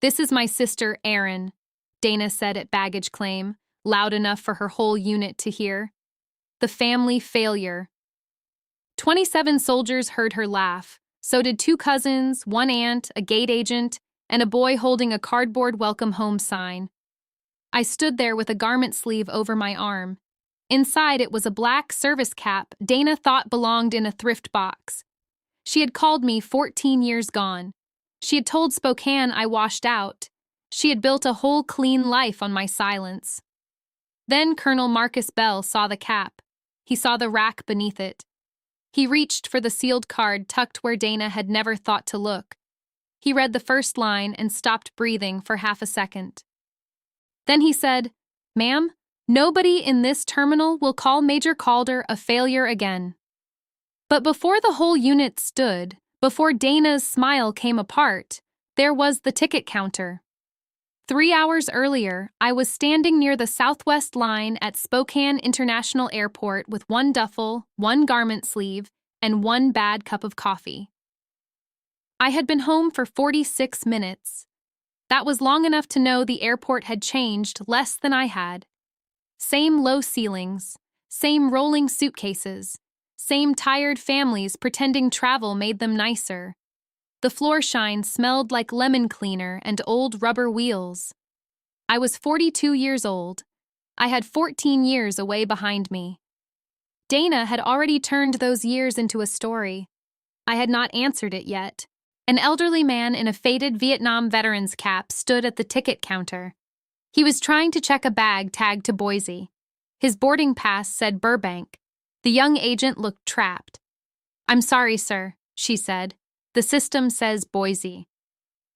This is my sister, Erin, Dana said at baggage claim, loud enough for her whole unit to hear. The family failure. 27 soldiers heard her laugh. So did 2 cousins, 1 aunt, a gate agent, and a boy holding a cardboard welcome home sign. I stood there with a garment sleeve over my arm. Inside it was a black service cap Dana thought belonged in a thrift box. She had called me 14 years gone. She had told Spokane I washed out. She had built a whole clean life on my silence. Then Colonel Marcus Bell saw the cap. He saw the rack beneath it. He reached for the sealed card tucked where Dana had never thought to look. He read the first line and stopped breathing for half a second. Then he said, "Ma'am, nobody in this terminal will call Major Calder a failure again." But before the whole unit stood, before Dana's smile came apart, there was the ticket counter. 3 hours earlier, I was standing near the Southwest line at Spokane International Airport with 1 duffel, 1 garment sleeve, and 1 bad cup of coffee. I had been home for 46 minutes. That was long enough to know the airport had changed less than I had. Same low ceilings, same rolling suitcases, same tired families pretending travel made them nicer. The floor shine smelled like lemon cleaner and old rubber wheels. I was 42 years old. I had 14 years away behind me. Dana had already turned those years into a story. I had not answered it yet. An elderly man in a faded Vietnam veteran's cap stood at the ticket counter. He was trying to check a bag tagged to Boise. His boarding pass said Burbank. The young agent looked trapped. "I'm sorry, sir," she said. "The system says Boise."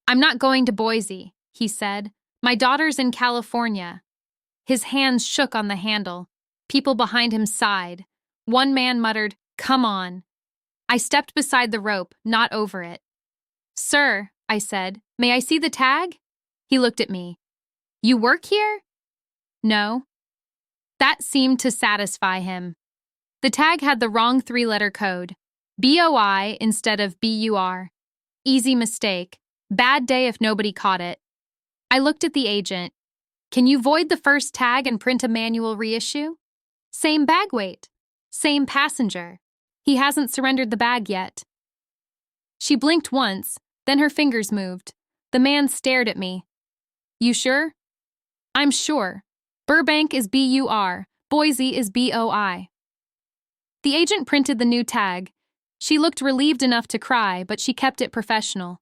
"I'm not going to Boise," he said. "My daughter's in California." His hands shook on the handle. People behind him sighed. One man muttered, "Come on." I stepped beside the rope, not over it. "Sir," I said, "may I see the tag?" He looked at me. "You work here?" "No." That seemed to satisfy him. The tag had the wrong 3-letter code. BOI instead of BUR. Easy mistake. Bad day if nobody caught it. I looked at the agent. "Can you void the first tag and print a manual reissue?" "Same bag weight. Same passenger. He hasn't surrendered the bag yet." She blinked once, then her fingers moved. The man stared at me. "You sure?" "I'm sure. Burbank is BUR. Boise is BOI." The agent printed the new tag. She looked relieved enough to cry, but she kept it professional.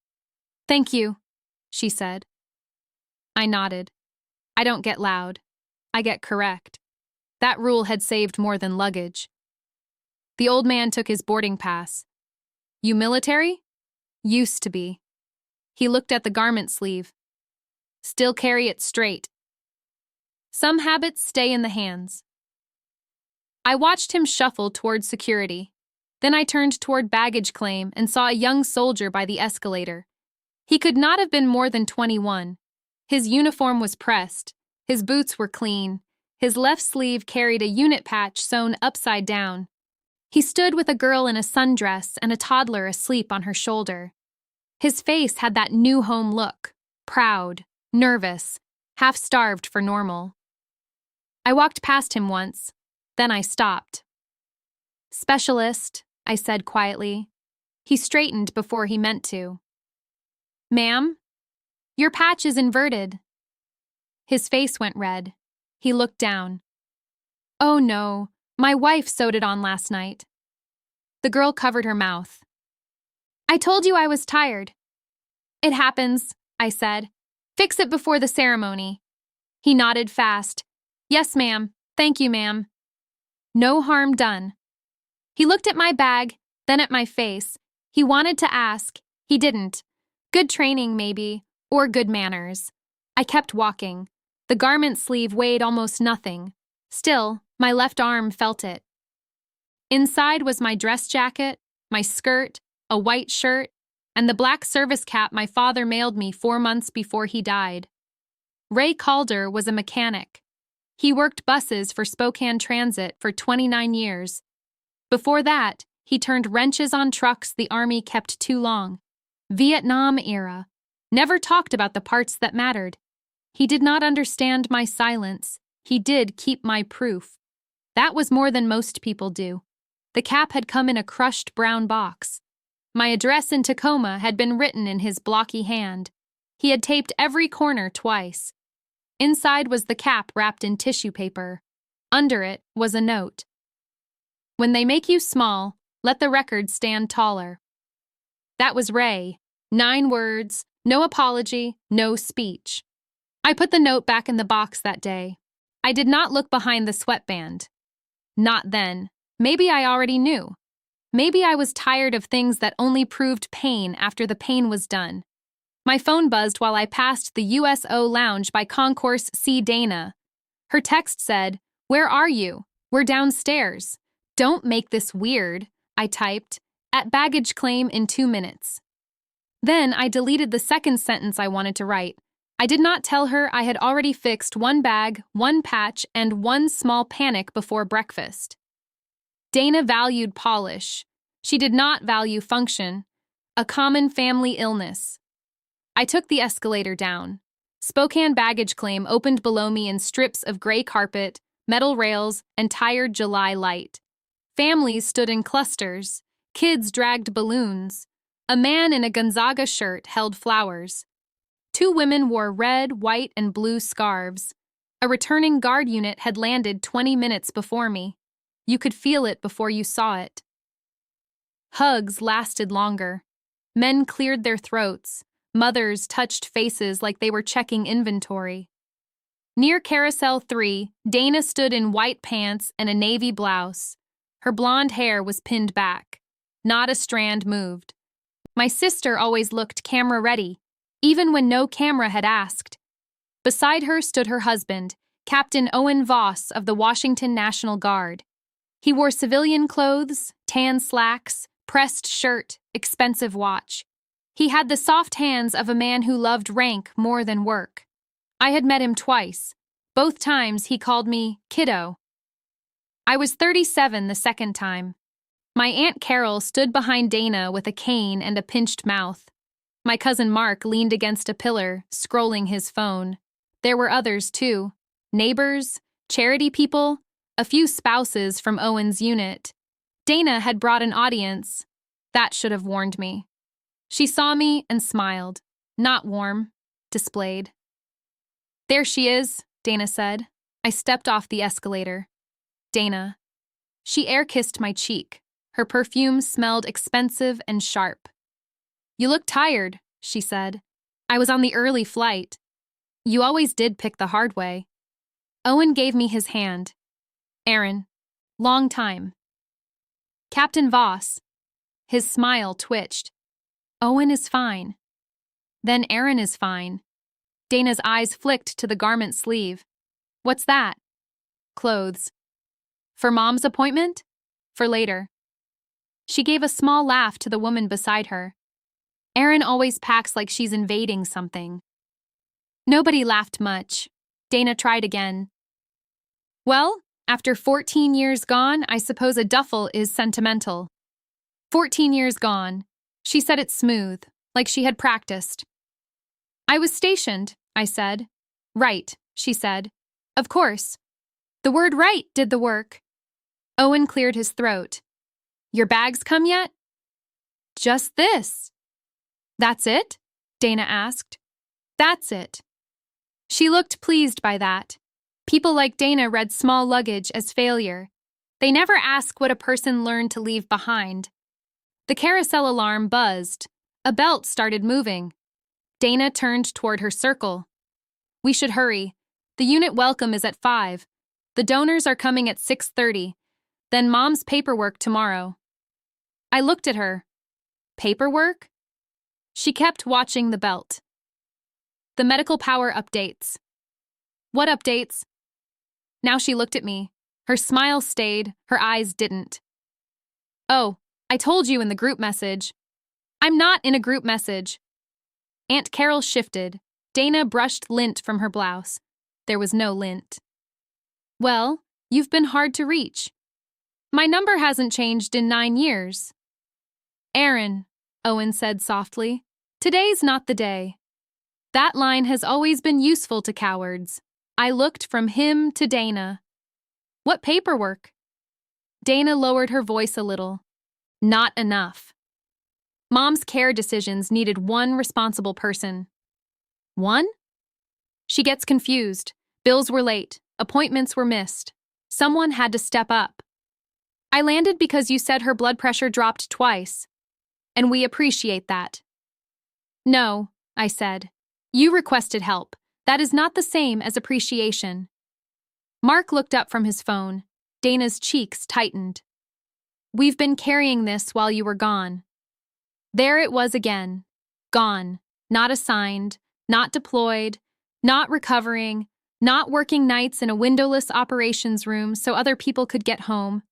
"Thank you," she said. I nodded. I don't get loud. I get correct. That rule had saved more than luggage. The old man took his boarding pass. "You military?" "Used to be." He looked at the garment sleeve. "Still carry it straight." Some habits stay in the hands. I watched him shuffle toward security. Then I turned toward baggage claim and saw a young soldier by the escalator. He could not have been more than 21. His uniform was pressed. His boots were clean. His left sleeve carried a unit patch sewn upside down. He stood with a girl in a sundress and a toddler asleep on her shoulder. His face had that new home look, proud, nervous, half-starved for normal. I walked past him once. Then I stopped. "Specialist," I said quietly. He straightened before he meant to. "Ma'am, your patch is inverted." His face went red. He looked down. "Oh no, my wife sewed it on last night." The girl covered her mouth. "I told you I was tired." "It happens," I said. "Fix it before the ceremony." He nodded fast. "Yes, ma'am. Thank you, ma'am." No harm done. He looked at my bag, then at my face. He wanted to ask. He didn't. Good training, maybe, or good manners. I kept walking. The garment sleeve weighed almost nothing. Still, my left arm felt it. Inside was my dress jacket, my skirt, a white shirt, and the black service cap my father mailed me 4 months before he died. Ray Calder was a mechanic. He worked buses for Spokane Transit for 29 years. Before that, he turned wrenches on trucks the Army kept too long. Vietnam era. never talked about the parts that mattered. He did not understand my silence. He did keep my proof. That was more than most people do. The cap had come in a crushed brown box. My address in Tacoma had been written in his blocky hand. He had taped every corner twice. Inside was the cap wrapped in tissue paper. Under it was a note. When they make you small, let the record stand taller. That was Ray. 9 words, no apology, no speech. I put the note back in the box that day. I did not look behind the sweatband. Not then. Maybe I already knew. Maybe I was tired of things that only proved pain after the pain was done. My phone buzzed while I passed the USO lounge by Concourse C. Dana. Her text said, "Where are you? We're downstairs. Don't make this weird," I typed, "at baggage claim in 2 minutes." Then I deleted the second sentence I wanted to write. I did not tell her I had already fixed 1 bag, 1 patch, and 1 small panic before breakfast. Dana valued polish. She did not value function, a common family illness. I took the escalator down. Spokane baggage claim opened below me in strips of gray carpet, metal rails, and tired July light. Families stood in clusters. Kids dragged balloons. A man in a Gonzaga shirt held flowers. 2 women wore red, white, and blue scarves. A returning guard unit had landed 20 minutes before me. You could feel it before you saw it. Hugs lasted longer. Men cleared their throats. Mothers touched faces like they were checking inventory. Near Carousel 3, Dana stood in white pants and a navy blouse. Her blonde hair was pinned back. Not a strand moved. My sister always looked camera-ready, even when no camera had asked. Beside her stood her husband, Captain Owen Voss of the Washington National Guard. He wore civilian clothes, tan slacks, pressed shirt, expensive watch. He had the soft hands of a man who loved rank more than work. I had met him twice. Both times he called me kiddo. I was 37 the second time. My Aunt Carol stood behind Dana with a cane and a pinched mouth. My cousin Mark leaned against a pillar, scrolling his phone. There were others, too. Neighbors, charity people, a few spouses from Owen's unit. Dana had brought an audience. That should have warned me. She saw me and smiled. Not warm, displayed. "There she is," Dana said. I stepped off the escalator. Dana. She air-kissed my cheek. Her perfume smelled expensive and sharp. "You look tired," she said. "I was on the early flight." "You always did pick the hard way." Owen gave me his hand. "Aaron. Long time." "Captain Voss." His smile twitched. "Owen is fine." "Then Aaron is fine." Dana's eyes flicked to the garment sleeve. "What's that?" "Clothes." "For Mom's appointment?" "For later." She gave a small laugh to the woman beside her. "Aaron always packs like she's invading something." Nobody laughed much. Dana tried again. "Well, after 14 years gone, I suppose a duffel is sentimental." 14 years gone. She said it smooth, like she had practiced. "I was stationed," I said. "Right," she said. "Of course. The word right did the work." Owen cleared his throat. "Your bags come yet?" "Just this." "That's it?" Dana asked. "That's it." She looked pleased by that. People like Dana read small luggage as failure. They never ask what a person learned to leave behind. The carousel alarm buzzed. A belt started moving. Dana turned toward her circle. "We should hurry. The unit welcome is at 5. The donors are coming at 6:30. Then Mom's paperwork tomorrow." I looked at her. "Paperwork?" She kept watching the belt. "The medical power updates." "What updates?" Now she looked at me. Her smile stayed, her eyes didn't. "Oh, I told you in the group message." "I'm not in a group message." Aunt Carol shifted. Dana brushed lint from her blouse. There was no lint. "Well, you've been hard to reach." "My number hasn't changed in 9 years." "Aaron," Owen said softly, "today's not the day." That line has always been useful to cowards. I looked from him to Dana. What paperwork? Dana lowered her voice a little. Not enough. Mom's care decisions needed one responsible person. One? She gets confused. Bills were late. Appointments were missed. Someone had to step up. I landed because you said her blood pressure dropped twice. And we appreciate that. No, I said. You requested help. That is not the same as appreciation. Mark looked up from his phone. Dana's cheeks tightened. We've been carrying this while you were gone. There it was again. Gone. Not assigned. Not deployed. Not recovering. Not working nights in a windowless operations room so other people could get home.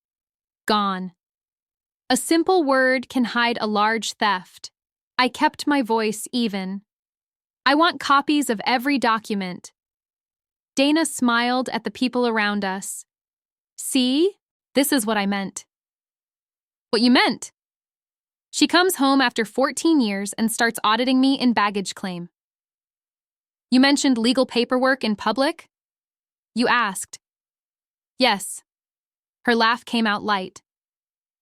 Gone. A simple word can hide a large theft. I kept my voice even. I want copies of every document. Dana smiled at the people around us. See? This is what I meant. What you meant? She comes home after 14 years and starts auditing me in baggage claim. You mentioned legal paperwork in public? You asked. Yes. Her laugh came out light.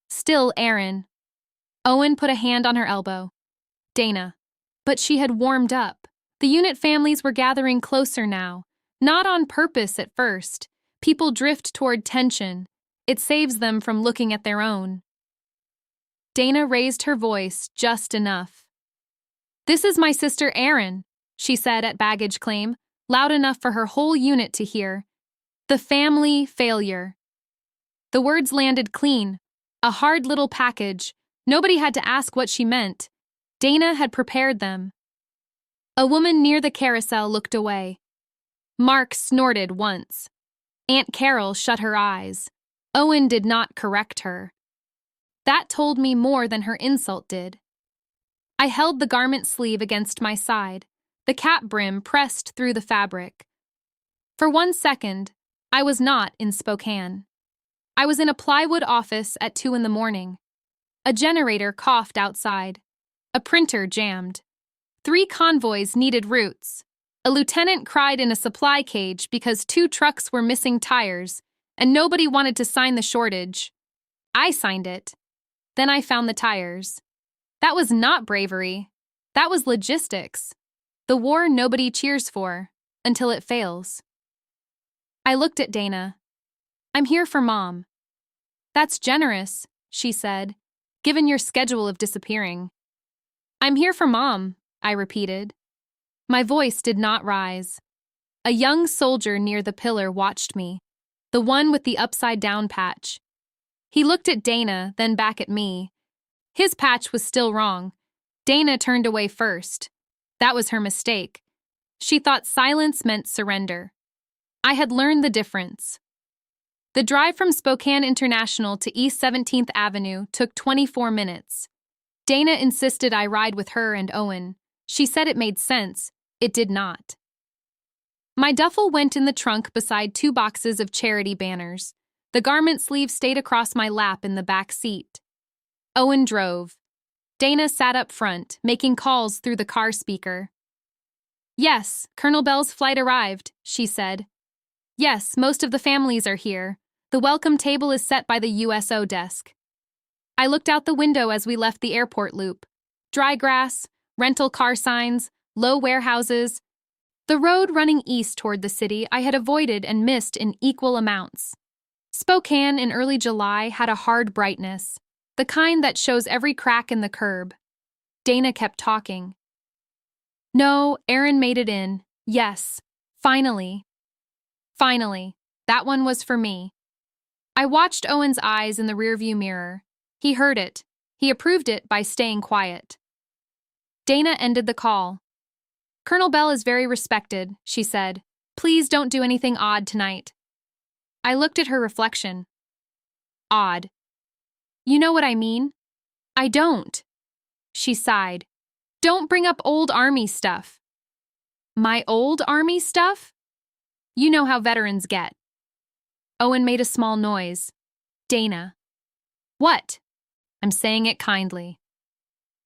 Still, Aaron. Owen put a hand on her elbow. Dana. But she had warmed up. The unit families were gathering closer now. Not on purpose at first. People drift toward tension. It saves them from looking at their own. Dana raised her voice just enough. This is my sister Erin, she said at baggage claim, loud enough for her whole unit to hear. The family failure. The words landed clean. A hard little package. Nobody had to ask what she meant. Dana had prepared them. A woman near the carousel looked away. Mark snorted once. Aunt Carol shut her eyes. Owen did not correct her. That told me more than her insult did. I held the garment sleeve against my side, the cap brim pressed through the fabric. For 1 second, I was not in Spokane. I was in a plywood office at 2 a.m. A generator coughed outside. A printer jammed. 3 convoys needed routes. A lieutenant cried in a supply cage because 2 trucks were missing tires, and nobody wanted to sign the shortage. I signed it. Then I found the tires. That was not bravery. That was logistics. The war nobody cheers for, until it fails. I looked at Dana. I'm here for Mom. That's generous, she said, given your schedule of disappearing. I'm here for Mom, I repeated. My voice did not rise. A young soldier near the pillar watched me, the one with the upside-down patch. He looked at Dana, then back at me. His patch was still wrong. Dana turned away first. That was her mistake. She thought silence meant surrender. I had learned the difference. The drive from Spokane International to East 17th Avenue took 24 minutes. Dana insisted I ride with her and Owen. She said it made sense. It did not. My duffel went in the trunk beside 2 boxes of charity banners. The garment sleeve stayed across my lap in the back seat. Owen drove. Dana sat up front, making calls through the car speaker. Yes, Colonel Bell's flight arrived, she said. Yes, most of the families are here. The welcome table is set by the USO desk. I looked out the window as we left the airport loop. Dry grass, rental car signs, low warehouses. The road running east toward the city I had avoided and missed in equal amounts. Spokane in early July had a hard brightness, the kind that shows every crack in the curb. Dana kept talking. No, Aaron made it in. Yes, finally. Finally, that one was for me. I watched Owen's eyes in the rearview mirror. He heard it. He approved it by staying quiet. Dana ended the call. Colonel Bell is very respected, she said. Please don't do anything odd tonight. I looked at her reflection. Odd. You know what I mean? I don't. She sighed. Don't bring up old Army stuff. My old Army stuff? You know how veterans get. Owen made a small noise. Dana. What? I'm saying it kindly.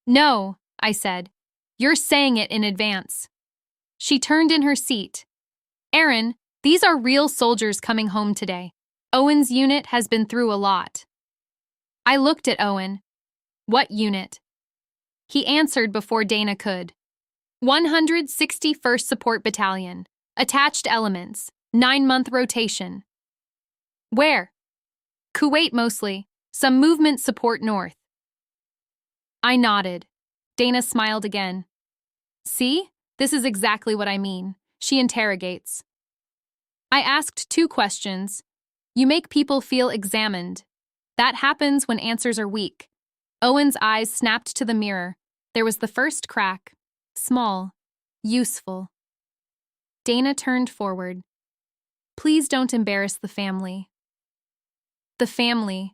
No, I said. You're saying it in advance. She turned in her seat. Aaron, these are real soldiers coming home today. Owen's unit has been through a lot. I looked at Owen. What unit? He answered before Dana could. 161st Support Battalion. Attached elements. 9-month rotation. Where? Kuwait mostly. Some movement support north. I nodded. Dana smiled again. See? This is exactly what I mean. She interrogates. I asked 2 questions. You make people feel examined. That happens when answers are weak. Owen's eyes snapped to the mirror. There was the first crack. Small. Useful. Dana turned forward. Please don't embarrass the family. The family.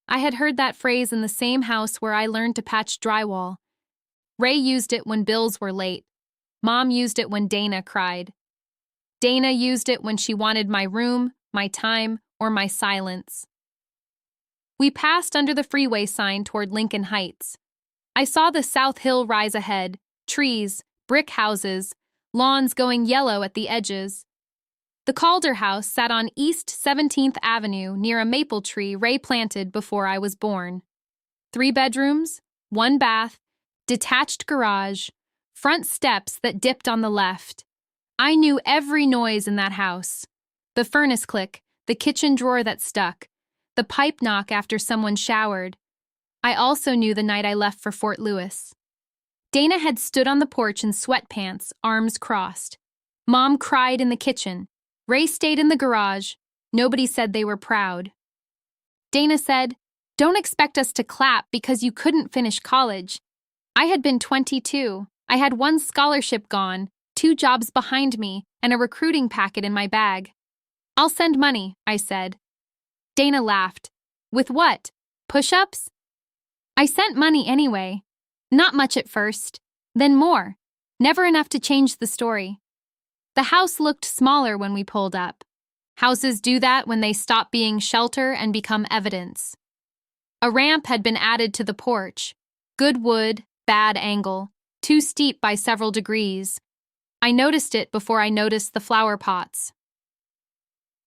I had heard that phrase in the same house where I learned to patch drywall. Ray used it when bills were late. Mom used it when Dana cried. Dana used it when she wanted my room, my time, or my silence. We passed under the freeway sign toward Lincoln Heights. I saw the South Hill rise ahead, trees, brick houses, lawns going yellow at the edges. The Calder house sat on East 17th Avenue near a maple tree Ray planted before I was born. 3 bedrooms, 1 bath, detached garage, front steps that dipped on the left. I knew every noise in that house. The furnace click, the kitchen drawer that stuck, the pipe knock after someone showered. I also knew the night I left for Fort Lewis. Dana had stood on the porch in sweatpants, arms crossed. Mom cried in the kitchen. Ray stayed in the garage. Nobody said they were proud. Dana said, "Don't expect us to clap because you couldn't finish college." I had been 22. I had 1 scholarship gone, 2 jobs behind me, and a recruiting packet in my bag. "I'll send money," I said. Dana laughed. "With what? Push-ups?" I sent money anyway. Not much at first, then more. Never enough to change the story. The house looked smaller when we pulled up. Houses do that when they stop being shelter and become evidence. A ramp had been added to the porch. Good wood, bad angle, too steep by several degrees. I noticed it before I noticed the flower pots.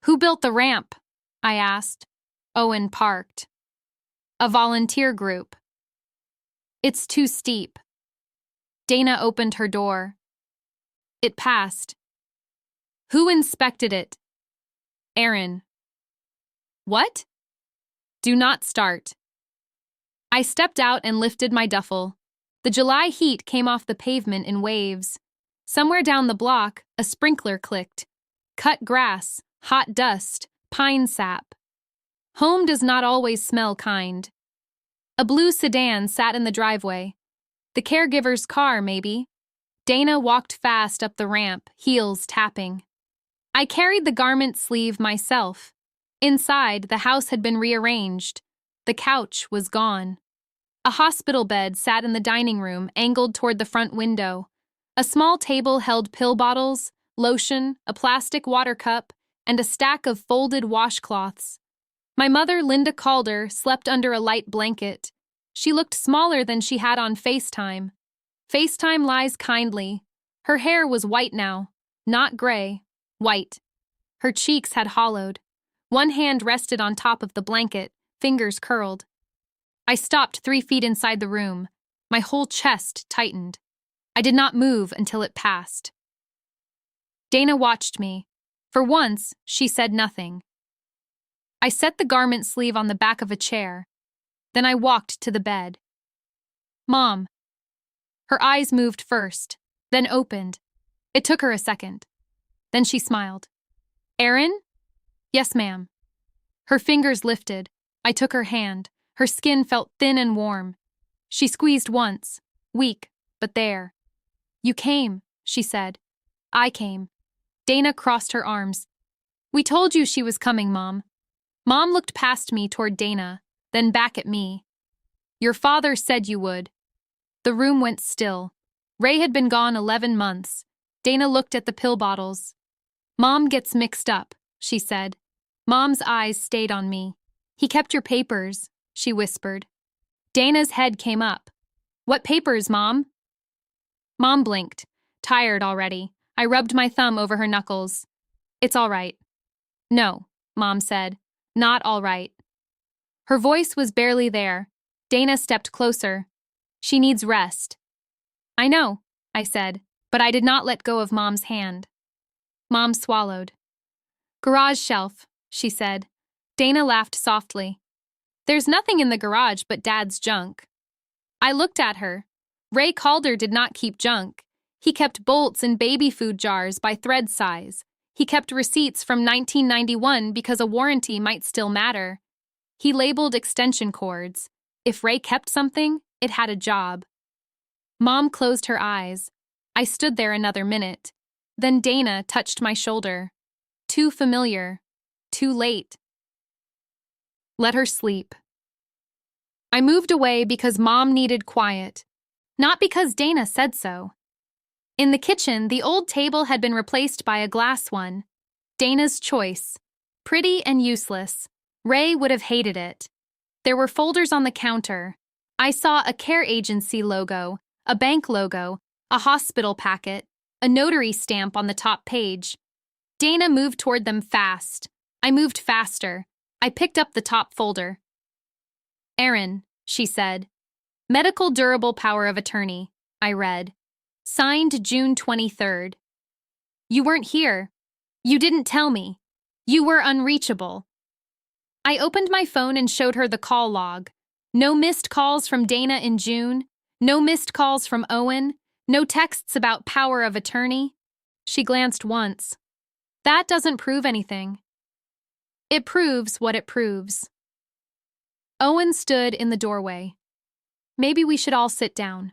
"Who built the ramp?" I asked. Owen parked. "A volunteer group." "It's too steep." Dana opened her door. It passed. "Who inspected it?" "Aaron." "What?" "Do not start." I stepped out and lifted my duffel. The July heat came off the pavement in waves. Somewhere down the block, a sprinkler clicked. Cut grass, hot dust, pine sap. Home does not always smell kind. A blue sedan sat in the driveway. The caregiver's car, maybe. Dana walked fast up the ramp, heels tapping. I carried the garment sleeve myself. Inside, the house had been rearranged. The couch was gone. A hospital bed sat in the dining room, angled toward the front window. A small table held pill bottles, lotion, a plastic water cup, and a stack of folded washcloths. My mother, Linda Calder, slept under a light blanket. She looked smaller than she had on FaceTime. FaceTime lies kindly. Her hair was white now, not gray, white. Her cheeks had hollowed. One hand rested on top of the blanket, fingers curled. I stopped 3 feet inside the room. My whole chest tightened. I did not move until it passed. Dana watched me. For once, she said nothing. I set the garment sleeve on the back of a chair. Then I walked to the bed. "Mom." Her eyes moved first, then opened. It took her a second. Then she smiled. "Aaron?" "Yes, ma'am." Her fingers lifted. I took her hand. Her skin felt thin and warm. She squeezed once, weak, but there. "You came," she said. "I came." Dana crossed her arms. "We told you she was coming, Mom." Mom looked past me toward Dana, then back at me. "Your father said you would." The room went still. Ray had been gone 11 months. Dana looked at the pill bottles. "Mom gets mixed up," she said. Mom's eyes stayed on me. "He kept your papers," she whispered. Dana's head came up. "What papers, Mom?" Mom blinked, tired already. I rubbed my thumb over her knuckles. It's all right. No, Mom said. Not all right. Her voice was barely there. Dana stepped closer. She needs rest. I know, I said, but I did not let go of Mom's hand. Mom swallowed. Garage shelf, she said. Dana laughed softly. There's nothing in the garage but Dad's junk. I looked at her. Ray Calder did not keep junk. He kept bolts and baby food jars by thread size. He kept receipts from 1991 because a warranty might still matter. He labeled extension cords. If Ray kept something, it had a job. Mom closed her eyes. I stood there another minute. Then Dana touched my shoulder. Too familiar. Too late. Let her sleep. I moved away because Mom needed quiet. Not because Dana said so. In the kitchen, the old table had been replaced by a glass one. Dana's choice. Pretty and useless. Ray would have hated it. There were folders on the counter. I saw a care agency logo, a bank logo, a hospital packet, a notary stamp on the top page. Dana moved toward them fast. I moved faster. I picked up the top folder. Aaron, she said. Medical durable power of attorney, I read. Signed June 23rd. You weren't here. You didn't tell me. You were unreachable. I opened my phone and showed her the call log. No missed calls from Dana in June. No missed calls from Owen. No texts about power of attorney. She glanced once. That doesn't prove anything. It proves what it proves. Owen stood in the doorway. Maybe we should all sit down.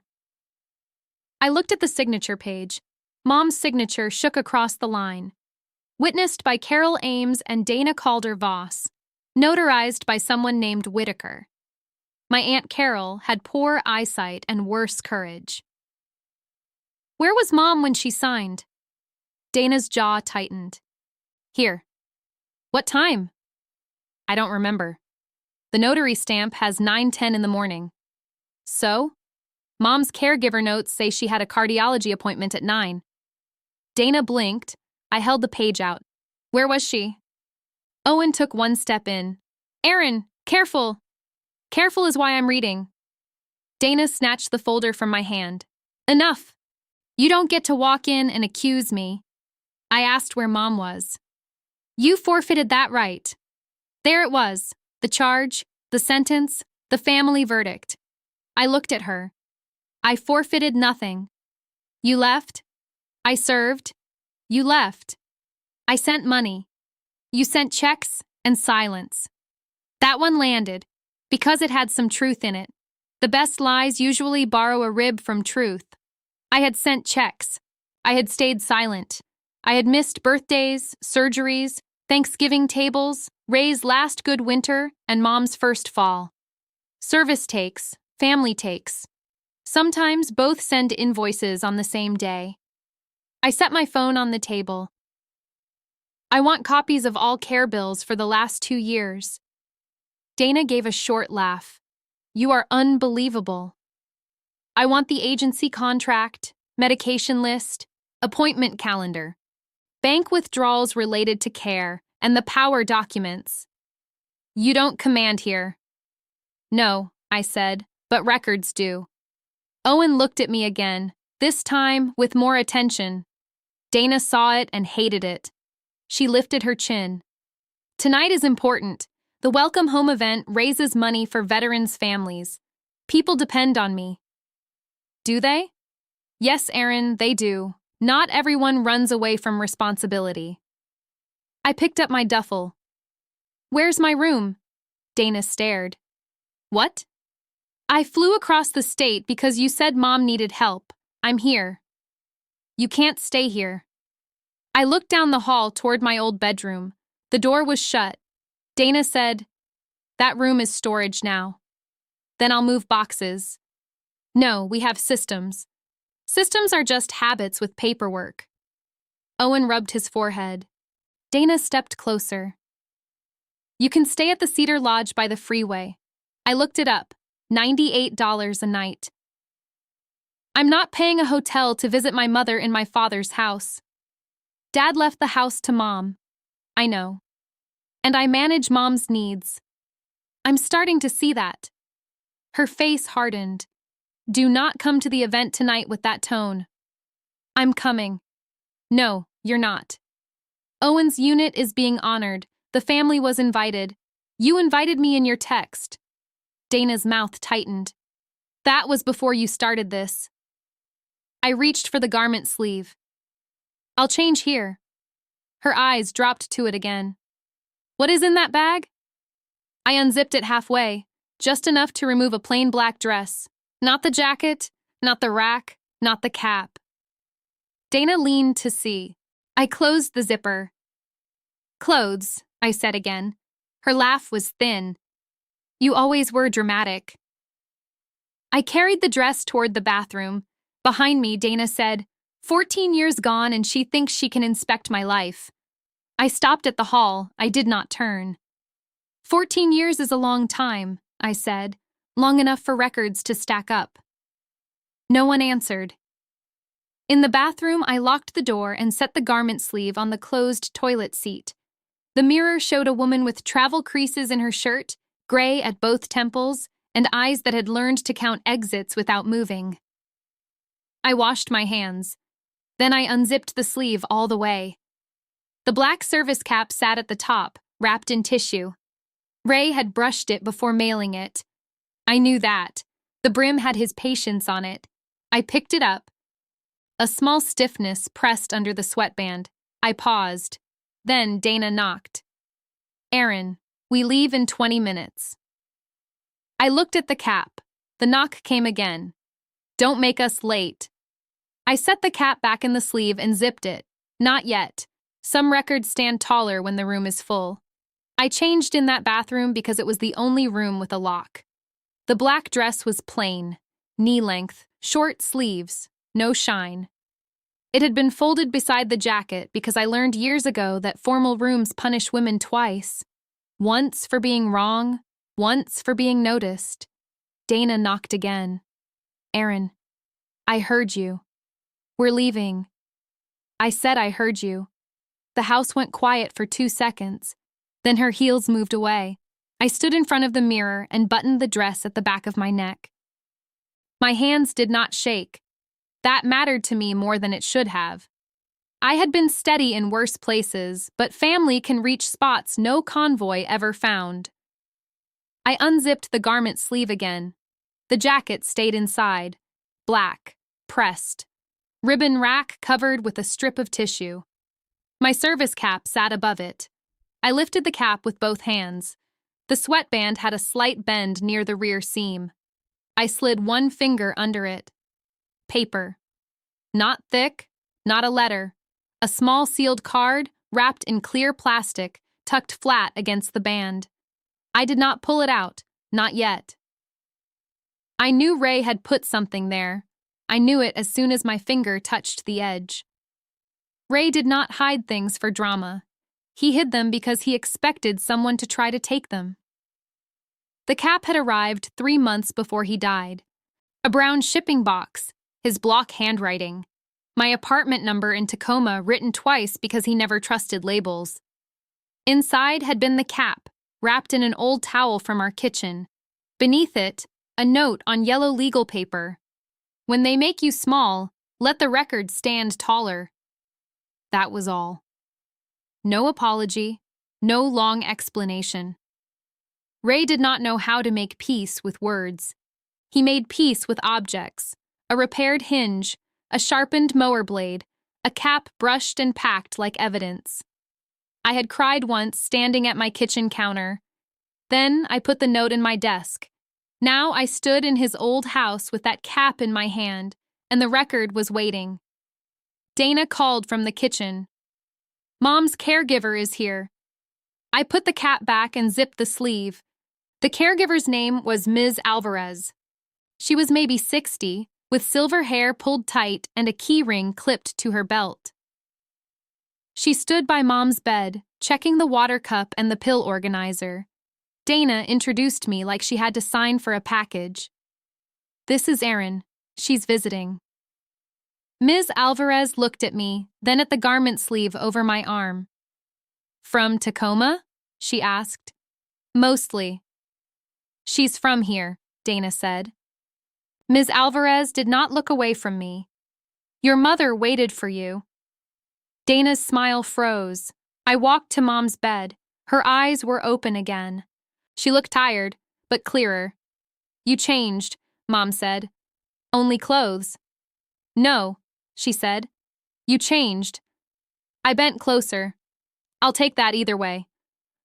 I looked at the signature page. Mom's signature shook across the line. Witnessed by Carol Ames and Dana Calder Voss. Notarized by someone named Whitaker. My Aunt Carol had poor eyesight and worse courage. Where was Mom when she signed? Dana's jaw tightened. Here. What time? I don't remember. The notary stamp has 9:10 in the morning. So? Mom's caregiver notes say she had a cardiology appointment at 9. Dana blinked. I held the page out. Where was she? Owen took one step in. Aaron, careful! Careful is why I'm reading. Dana snatched the folder from my hand. Enough! You don't get to walk in and accuse me. I asked where Mom was. You forfeited that right. There it was. The charge, the sentence, the family verdict. I looked at her. I forfeited nothing. You left. I served. You left. I sent money. You sent checks and silence. That one landed, because it had some truth in it. The best lies usually borrow a rib from truth. I had sent checks. I had stayed silent. I had missed birthdays, surgeries, Thanksgiving tables, Ray's last good winter, and Mom's first fall. Service takes, family takes. Sometimes both send invoices on the same day. I set my phone on the table. I want copies of all care bills for the last 2 years. Dana gave a short laugh. You are unbelievable. I want the agency contract, medication list, appointment calendar, bank withdrawals related to care, and the power documents. You don't command here. No, I said, but records do. Owen looked at me again, this time with more attention. Dana saw it and hated it. She lifted her chin. Tonight is important. The Welcome Home event raises money for veterans' families. People depend on me. Do they? Yes, Aaron, they do. Not everyone runs away from responsibility. I picked up my duffel. Where's my room? Dana stared. What? I flew across the state because you said Mom needed help. I'm here. You can't stay here. I looked down the hall toward my old bedroom. The door was shut. Dana said, that room is storage now. Then I'll move boxes. No, we have systems. Systems are just habits with paperwork. Owen rubbed his forehead. Dana stepped closer. You can stay at the Cedar Lodge by the freeway. I looked it up. $98 a night. I'm not paying a hotel to visit my mother in my father's house. Dad left the house to Mom. I know. And I manage Mom's needs. I'm starting to see that. Her face hardened. Do not come to the event tonight with that tone. I'm coming. No, you're not. Owen's unit is being honored. The family was invited. You invited me in your text. Dana's mouth tightened. That was before you started this. I reached for the garment sleeve. I'll change here. Her eyes dropped to it again. What is in that bag? I unzipped it halfway, just enough to remove a plain black dress. Not the jacket, not the rack, not the cap. Dana leaned to see. I closed the zipper. Clothes, I said again. Her laugh was thin. You always were dramatic. I carried the dress toward the bathroom. Behind me, Dana said, 14 years gone and she thinks she can inspect my life. I stopped at the hall. I did not turn. 14 years is a long time, I said, long enough for records to stack up. No one answered. In the bathroom, I locked the door and set the garment sleeve on the closed toilet seat. The mirror showed a woman with travel creases in her shirt, gray at both temples, and eyes that had learned to count exits without moving. I washed my hands. Then I unzipped the sleeve all the way. The black service cap sat at the top, wrapped in tissue. Ray had brushed it before mailing it. I knew that. The brim had his patience on it. I picked it up. A small stiffness pressed under the sweatband. I paused. Then Dana knocked. Aaron, we leave in 20 minutes. I looked at the cap. The knock came again. Don't make us late. I set the cap back in the sleeve and zipped it. Not yet. Some records stand taller when the room is full. I changed in that bathroom because it was the only room with a lock. The black dress was plain, knee-length, short sleeves, no shine. It had been folded beside the jacket because I learned years ago that formal rooms punish women twice. Once for being wrong, once for being noticed. Dana knocked again. Aaron, I heard you. We're leaving. I said I heard you. The house went quiet for 2 seconds. Then her heels moved away. I stood in front of the mirror and buttoned the dress at the back of my neck. My hands did not shake. That mattered to me more than it should have. I had been steady in worse places, but family can reach spots no convoy ever found. I unzipped the garment sleeve again. The jacket stayed inside, black, pressed. Ribbon rack covered with a strip of tissue. My service cap sat above it. I lifted the cap with both hands. The sweatband had a slight bend near the rear seam. I slid one finger under it. Paper. Not thick, not a letter. A small sealed card, wrapped in clear plastic, tucked flat against the band. I did not pull it out, not yet. I knew Ray had put something there. I knew it as soon as my finger touched the edge. Ray did not hide things for drama. He hid them because he expected someone to try to take them. The cap had arrived 3 months before he died. A brown shipping box, his block handwriting. My apartment number in Tacoma written twice because he never trusted labels. Inside had been the cap, wrapped in an old towel from our kitchen. Beneath it, a note on yellow legal paper. When they make you small, let the record stand taller. That was all. No apology, no long explanation. Ray did not know how to make peace with words. He made peace with objects, a repaired hinge, a sharpened mower blade, a cap brushed and packed like evidence. I had cried once standing at my kitchen counter. Then I put the note in my desk. Now I stood in his old house with that cap in my hand, and the record was waiting. Dana called from the kitchen. Mom's caregiver is here. I put the cap back and zipped the sleeve. The caregiver's name was Ms. Alvarez. She was maybe 60, with silver hair pulled tight and a key ring clipped to her belt. She stood by Mom's bed, checking the water cup and the pill organizer. Dana introduced me like she had to sign for a package. This is Erin. She's visiting. Ms. Alvarez looked at me, then at the garment sleeve over my arm. From Tacoma? She asked. Mostly. She's from here, Dana said. Ms. Alvarez did not look away from me. Your mother waited for you. Dana's smile froze. I walked to Mom's bed. Her eyes were open again. She looked tired, but clearer. You changed, Mom said. Only clothes. No, she said. You changed. I bent closer. I'll take that either way.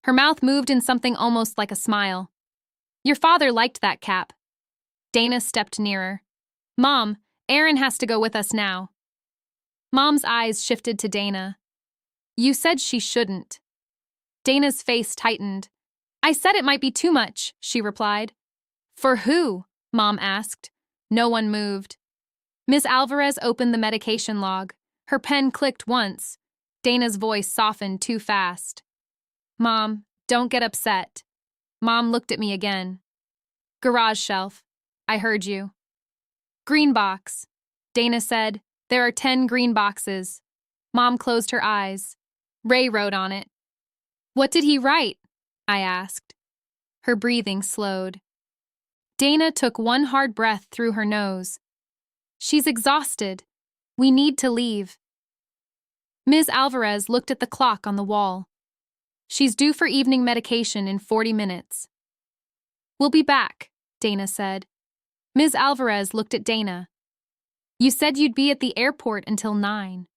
Her mouth moved in something almost like a smile. Your father liked that cap. Dana stepped nearer. Mom, Aaron has to go with us now. Mom's eyes shifted to Dana. You said she shouldn't. Dana's face tightened. I said it might be too much, she replied. For who? Mom asked. No one moved. Miss Alvarez opened the medication log. Her pen clicked once. Dana's voice softened too fast. Mom, don't get upset. Mom looked at me again. Garage shelf. I heard you. Green box. Dana said, there are 10 green boxes. Mom closed her eyes. Ray wrote on it. What did he write? I asked. Her breathing slowed. Dana took one hard breath through her nose. She's exhausted. We need to leave. Ms. Alvarez looked at the clock on the wall. She's due for evening medication in 40 minutes. We'll be back, Dana said. Ms. Alvarez looked at Dana. You said you'd be at the airport until 9.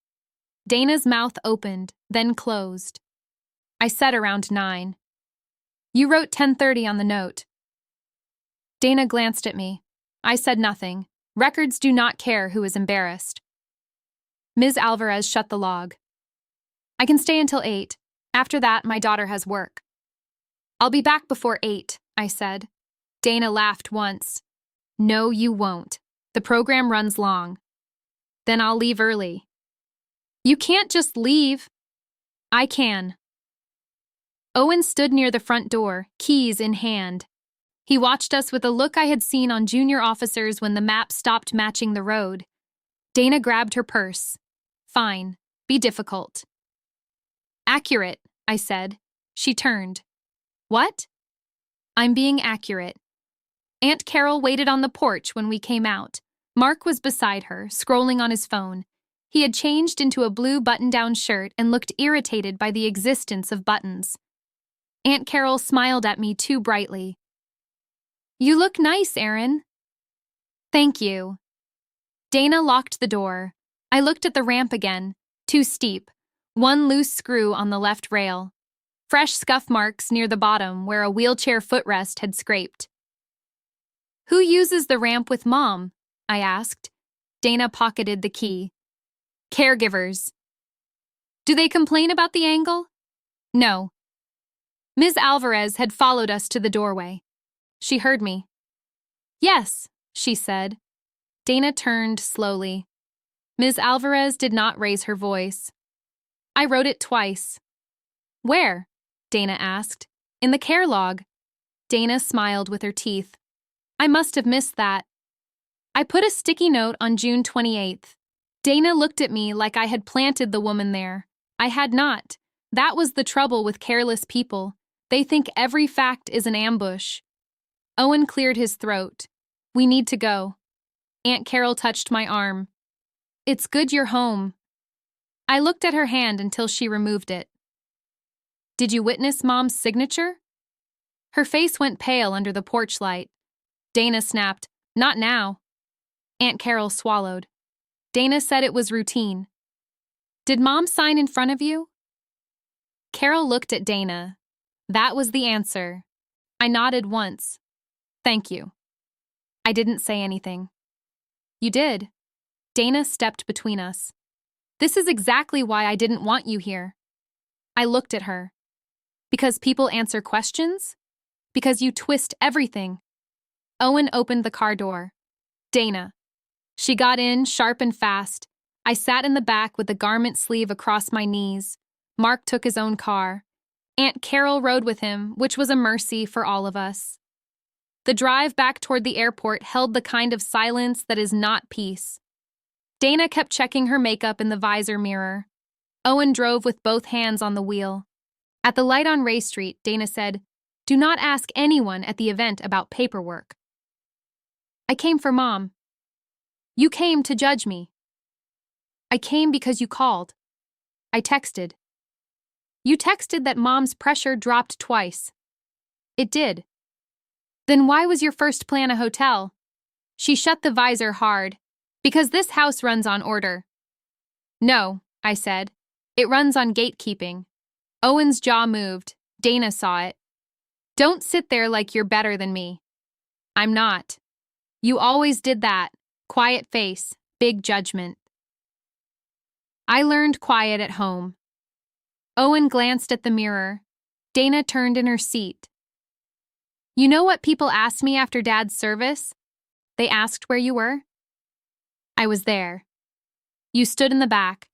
Dana's mouth opened, then closed. I said around 9. You wrote 10:30 on the note. Dana glanced at me. I said nothing. Records do not care who is embarrassed. Ms. Alvarez shut the log. I can stay until 8. After that, my daughter has work. I'll be back before 8, I said. Dana laughed once. No, you won't. The program runs long. Then I'll leave early. You can't just leave. I can. Owen stood near the front door, keys in hand. He watched us with a look I had seen on junior officers when the map stopped matching the road. Dana grabbed her purse. Fine. Be difficult. Accurate, I said. She turned. What? I'm being accurate. Aunt Carol waited on the porch when we came out. Mark was beside her, scrolling on his phone. He had changed into a blue button-down shirt and looked irritated by the existence of buttons. Aunt Carol smiled at me too brightly. You look nice, Aaron. Thank you. Dana locked the door. I looked at the ramp again. Too steep. One loose screw on the left rail. Fresh scuff marks near the bottom where a wheelchair footrest had scraped. Who uses the ramp with Mom? I asked. Dana pocketed the key. Caregivers. Do they complain about the angle? No. Ms. Alvarez had followed us to the doorway. She heard me. Yes, she said. Dana turned slowly. Ms. Alvarez did not raise her voice. I wrote it twice. Where? Dana asked. In the care log. Dana smiled with her teeth. I must have missed that. I put a sticky note on June 28th. Dana looked at me like I had planted the woman there. I had not. That was the trouble with careless people. They think every fact is an ambush. Owen cleared his throat. We need to go. Aunt Carol touched my arm. It's good you're home. I looked at her hand until she removed it. Did you witness Mom's signature? Her face went pale under the porch light. Dana snapped, Not now. Aunt Carol swallowed. Dana said it was routine. Did Mom sign in front of you? Carol looked at Dana. That was the answer. I nodded once. Thank you. I didn't say anything. You did. Dana stepped between us. This is exactly why I didn't want you here. I looked at her. Because people answer questions? Because you twist everything. Owen opened the car door. Dana. She got in, sharp and fast. I sat in the back with the garment sleeve across my knees. Mark took his own car. Aunt Carol rode with him, which was a mercy for all of us. The drive back toward the airport held the kind of silence that is not peace. Dana kept checking her makeup in the visor mirror. Owen drove with both hands on the wheel. At the light on Ray Street, Dana said, "Do not ask anyone at the event about paperwork." "I came for Mom." "You came to judge me." "I came because you called." "I texted." "You texted that Mom's pressure dropped twice." "It did." "Then why was your first plan a hotel?" She shut the visor hard. "Because this house runs on order." "No," I said. "It runs on gatekeeping." Owen's jaw moved. Dana saw it. "Don't sit there like you're better than me." "I'm not." "You always did that. Quiet face, big judgment." I learned quiet at home. Owen glanced at the mirror. Dana turned in her seat. "You know what people asked me after Dad's service?" "They asked where you were?" "I was there." "You stood in the back."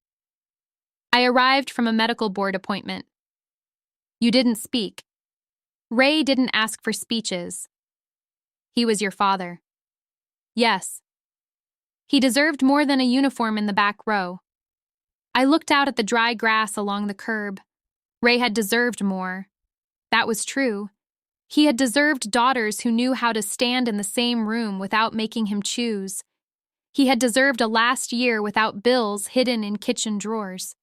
"I arrived from a medical board appointment." "You didn't speak." "Ray didn't ask for speeches." "He was your father." "Yes." "He deserved more than a uniform in the back row." I looked out at the dry grass along the curb. Ray had deserved more. That was true. He had deserved daughters who knew how to stand in the same room without making him choose. He had deserved a last year without bills hidden in kitchen drawers.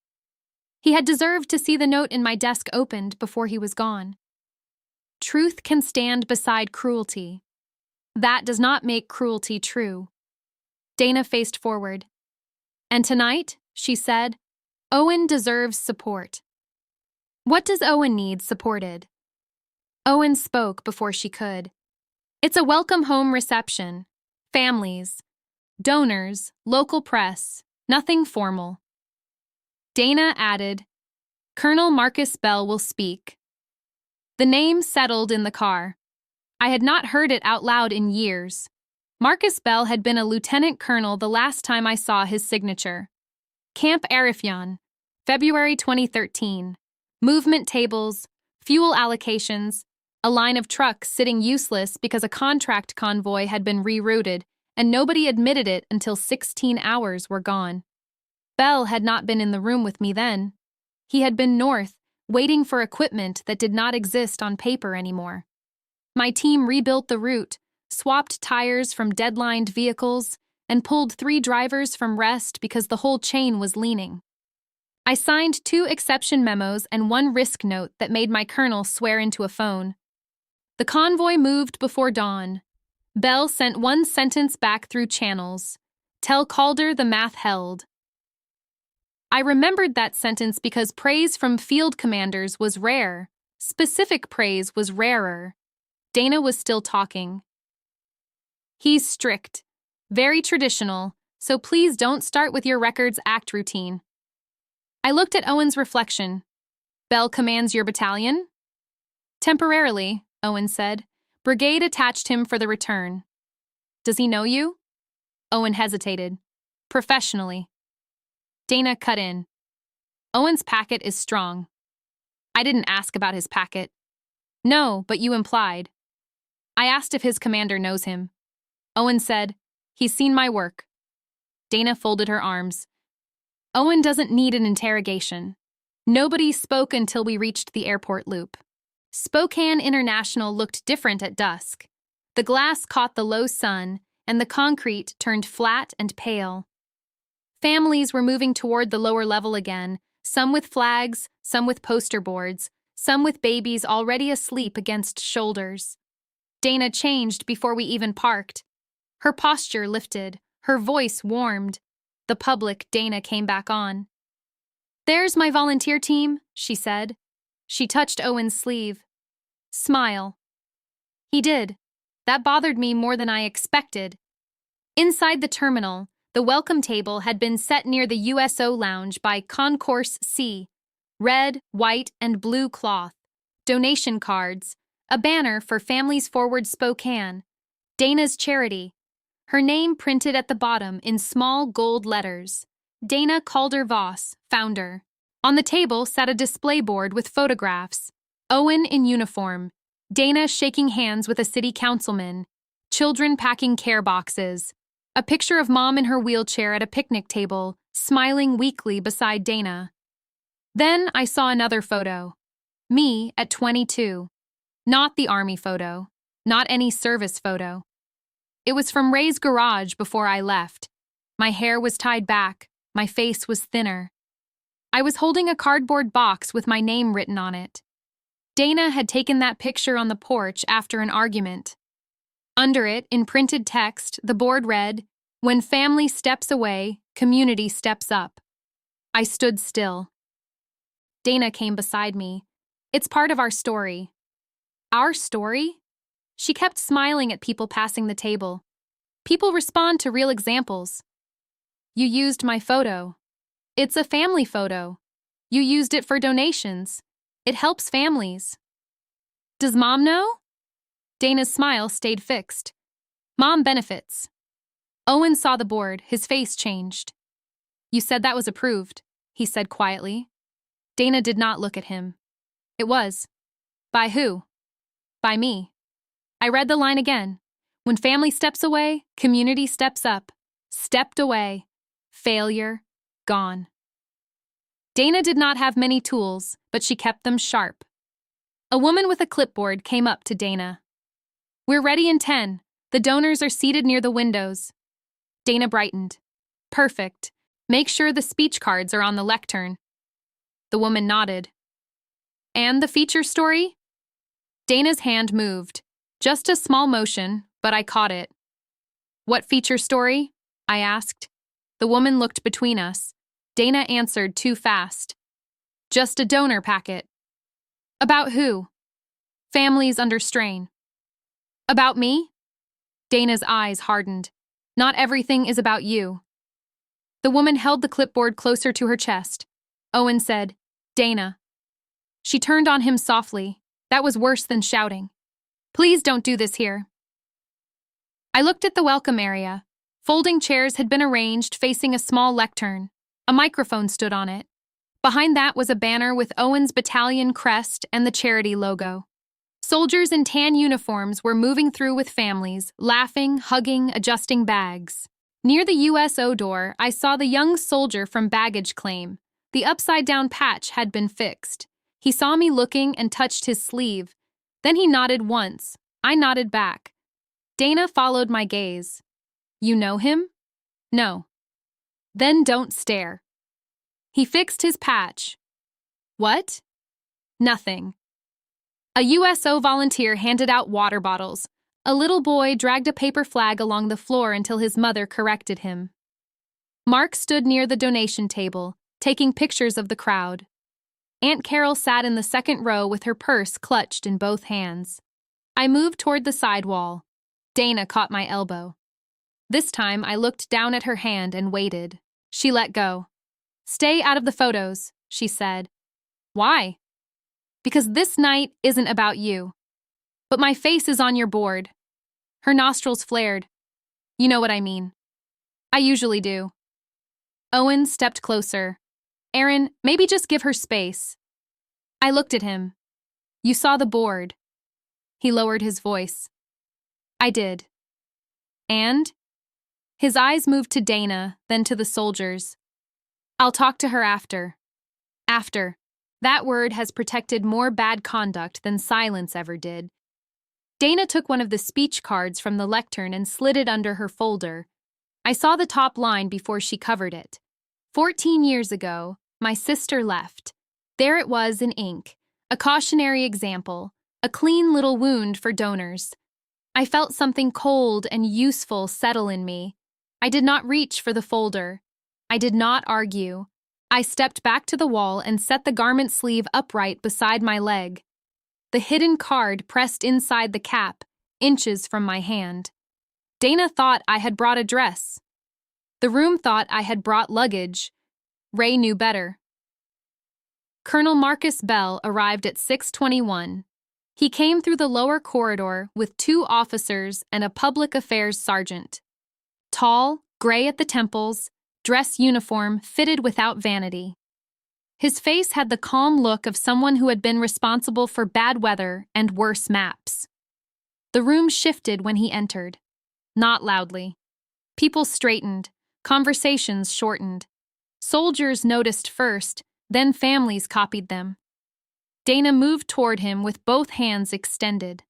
He had deserved to see the note in my desk opened before he was gone. Truth can stand beside cruelty. That does not make cruelty true. Dana faced forward. "And tonight," she said, "Owen deserves support." "What does Owen need supported?" Owen spoke before she could. "It's a welcome home reception. Families, donors, local press, nothing formal." Dana added, "Colonel Marcus Bell will speak." The name settled in the car. I had not heard it out loud in years. Marcus Bell had been a lieutenant colonel the last time I saw his signature. Camp Arifjan, February 2013. Movement tables, fuel allocations, a line of trucks sitting useless because a contract convoy had been rerouted, and nobody admitted it until 16 hours were gone. Bell had not been in the room with me then. He had been north, waiting for equipment that did not exist on paper anymore. My team rebuilt the route, swapped tires from deadlined vehicles, and pulled 3 drivers from rest because the whole chain was leaning. I signed 2 exception memos and 1 risk note that made my colonel swear into a phone. The convoy moved before dawn. Bell sent 1 sentence back through channels. "Tell Calder the math held." I remembered that sentence because praise from field commanders was rare. Specific praise was rarer. Dana was still talking. "He's strict, very traditional, so please don't start with your records act routine." I looked at Owen's reflection. "Bell commands your battalion?" "Temporarily," Owen said. "Brigade attached him for the return." "Does he know you?" Owen hesitated. "Professionally." Dana cut in. "Owen's packet is strong." I didn't ask about his packet. "No, but you implied." I asked if his commander knows him. Owen said, "He's seen my work." Dana folded her arms. "Owen doesn't need an interrogation." Nobody spoke until we reached the airport loop. Spokane International looked different at dusk. The glass caught the low sun, and the concrete turned flat and pale. Families were moving toward the lower level again, some with flags, some with poster boards, some with babies already asleep against shoulders. Dana changed before we even parked. Her posture lifted, her voice warmed. The public Dana came back on. "There's my volunteer team," she said. She touched Owen's sleeve. "Smile." He did. That bothered me more than I expected. Inside the terminal, the welcome table had been set near the USO lounge by Concourse C. Red, white, and blue cloth. Donation cards. A banner for Families Forward Spokane. Dana's charity. Her name printed at the bottom in small gold letters. Dana Calder Voss, founder. On the table sat a display board with photographs. Owen in uniform. Dana shaking hands with a city councilman. Children packing care boxes. A picture of Mom in her wheelchair at a picnic table, smiling weakly beside Dana. Then I saw another photo. Me at 22. Not the army photo. Not any service photo. It was from Ray's garage before I left. My hair was tied back. My face was thinner. I was holding a cardboard box with my name written on it. Dana had taken that picture on the porch after an argument. Under it, in printed text, the board read, "When family steps away, community steps up." I stood still. Dana came beside me. "It's part of our story." Our story? She kept smiling at people passing the table. People respond to real examples. "You used my photo. It's a family photo. You used it for donations. It helps families." "Does Mom know?" Dana's smile stayed fixed. "Mom benefits." Owen saw the board, his face changed. "You said that was approved," he said quietly. Dana did not look at him. "It was." "By who?" "By me." I read the line again. "When family steps away, community steps up." Stepped away. Failure. Gone. Dana did not have many tools, but she kept them sharp. A woman with a clipboard came up to Dana. "We're ready in 10. The donors are seated near the windows." Dana brightened. "Perfect. Make sure the speech cards are on the lectern." The woman nodded. "And the feature story?" Dana's hand moved. Just a small motion, but I caught it. "What feature story?" I asked. The woman looked between us. Dana answered too fast. "Just a donor packet." "About who?" "Families under strain." "About me?" Dana's eyes hardened. "Not everything is about you." The woman held the clipboard closer to her chest. Owen said, "Dana." She turned on him softly. That was worse than shouting. "Please don't do this here." I looked at the welcome area. Folding chairs had been arranged facing a small lectern. A microphone stood on it. Behind that was a banner with Owen's battalion crest and the charity logo. Soldiers in tan uniforms were moving through with families, laughing, hugging, adjusting bags. Near the USO door, I saw the young soldier from baggage claim. The upside-down patch had been fixed. He saw me looking and touched his sleeve. Then he nodded once. I nodded back. Dana followed my gaze. "You know him?" "No." "Then don't stare." He fixed his patch. "What?" "Nothing." A USO volunteer handed out water bottles. A little boy dragged a paper flag along the floor until his mother corrected him. Mark stood near the donation table, taking pictures of the crowd. Aunt Carol sat in the second row with her purse clutched in both hands. I moved toward the side wall. Dana caught my elbow. This time I looked down at her hand and waited. She let go. "Stay out of the photos," she said. "Why?" "Because this night isn't about you." "But my face is on your board." Her nostrils flared. "You know what I mean." "I usually do." Owen stepped closer. "Aaron, maybe just give her space." I looked at him. "You saw the board." He lowered his voice. "I did." "And?" His eyes moved to Dana, then to the soldiers. "I'll talk to her after." After. That word has protected more bad conduct than silence ever did. Dana took one of the speech cards from the lectern and slid it under her folder. I saw the top line before she covered it. 14 years ago, my sister left. There it was in ink, a cautionary example, a clean little wound for donors. I felt something cold and useful settle in me. I did not reach for the folder. I did not argue. I stepped back to the wall and set the garment sleeve upright beside my leg. The hidden card pressed inside the cap, inches from my hand. Dana thought I had brought a dress. The room thought I had brought luggage. Ray knew better. Colonel Marcus Bell arrived at 6:21. He came through the lower corridor with 2 officers and a public affairs sergeant. Tall, gray at the temples, dress uniform fitted without vanity. His face had the calm look of someone who had been responsible for bad weather and worse maps. The room shifted when he entered. Not loudly. People straightened, conversations shortened. Soldiers noticed first, then families copied them. Dana moved toward him with both hands extended.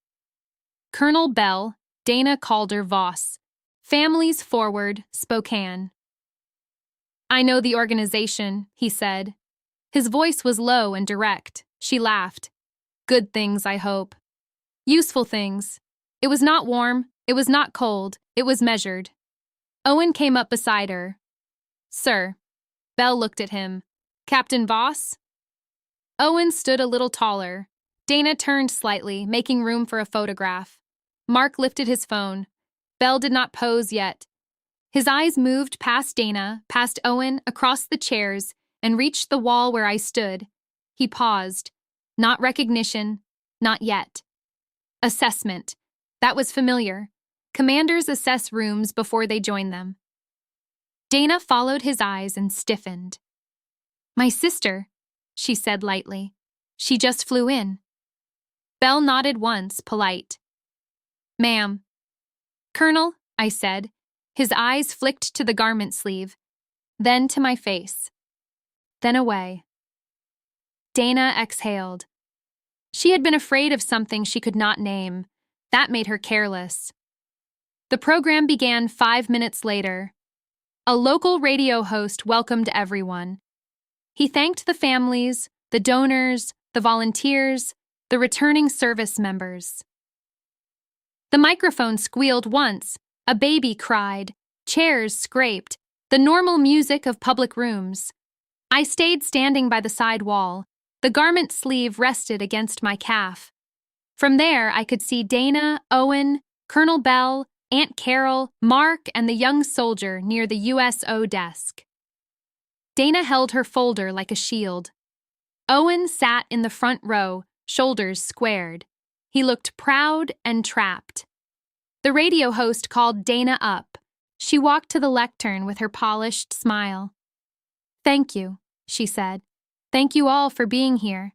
Colonel Bell, Dana Calder Voss. Families Forward, Spokane. I know the organization, he said. His voice was low and direct. She laughed. Good things, I hope. Useful things. It was not warm, it was not cold, it was measured. Owen came up beside her. Sir. Bell looked at him. Captain Voss? Owen stood a little taller. Dana turned slightly, making room for a photograph. Mark lifted his phone. Bell did not pose yet. His eyes moved past Dana, past Owen, across the chairs, and reached the wall where I stood. He paused. Not recognition, not yet. Assessment. That was familiar. Commanders assess rooms before they join them. Dana followed his eyes and stiffened. My sister, she said lightly. She just flew in. Bell nodded once, polite. Ma'am. Colonel, I said. His eyes flicked to the garment sleeve, then to my face, then away. Dana exhaled. She had been afraid of something she could not name. That made her careless. The program began 5 minutes later. A local radio host welcomed everyone. He thanked the families, the donors, the volunteers, the returning service members. The microphone squealed once, a baby cried, chairs scraped, the normal music of public rooms. I stayed standing by the side wall. The garment sleeve rested against my calf. From there, I could see Dana, Owen, Colonel Bell, Aunt Carol, Mark, and the young soldier near the USO desk. Dana held her folder like a shield. Owen sat in the front row, shoulders squared. He looked proud and trapped. The radio host called Dana up. She walked to the lectern with her polished smile. Thank you, she said. Thank you all for being here.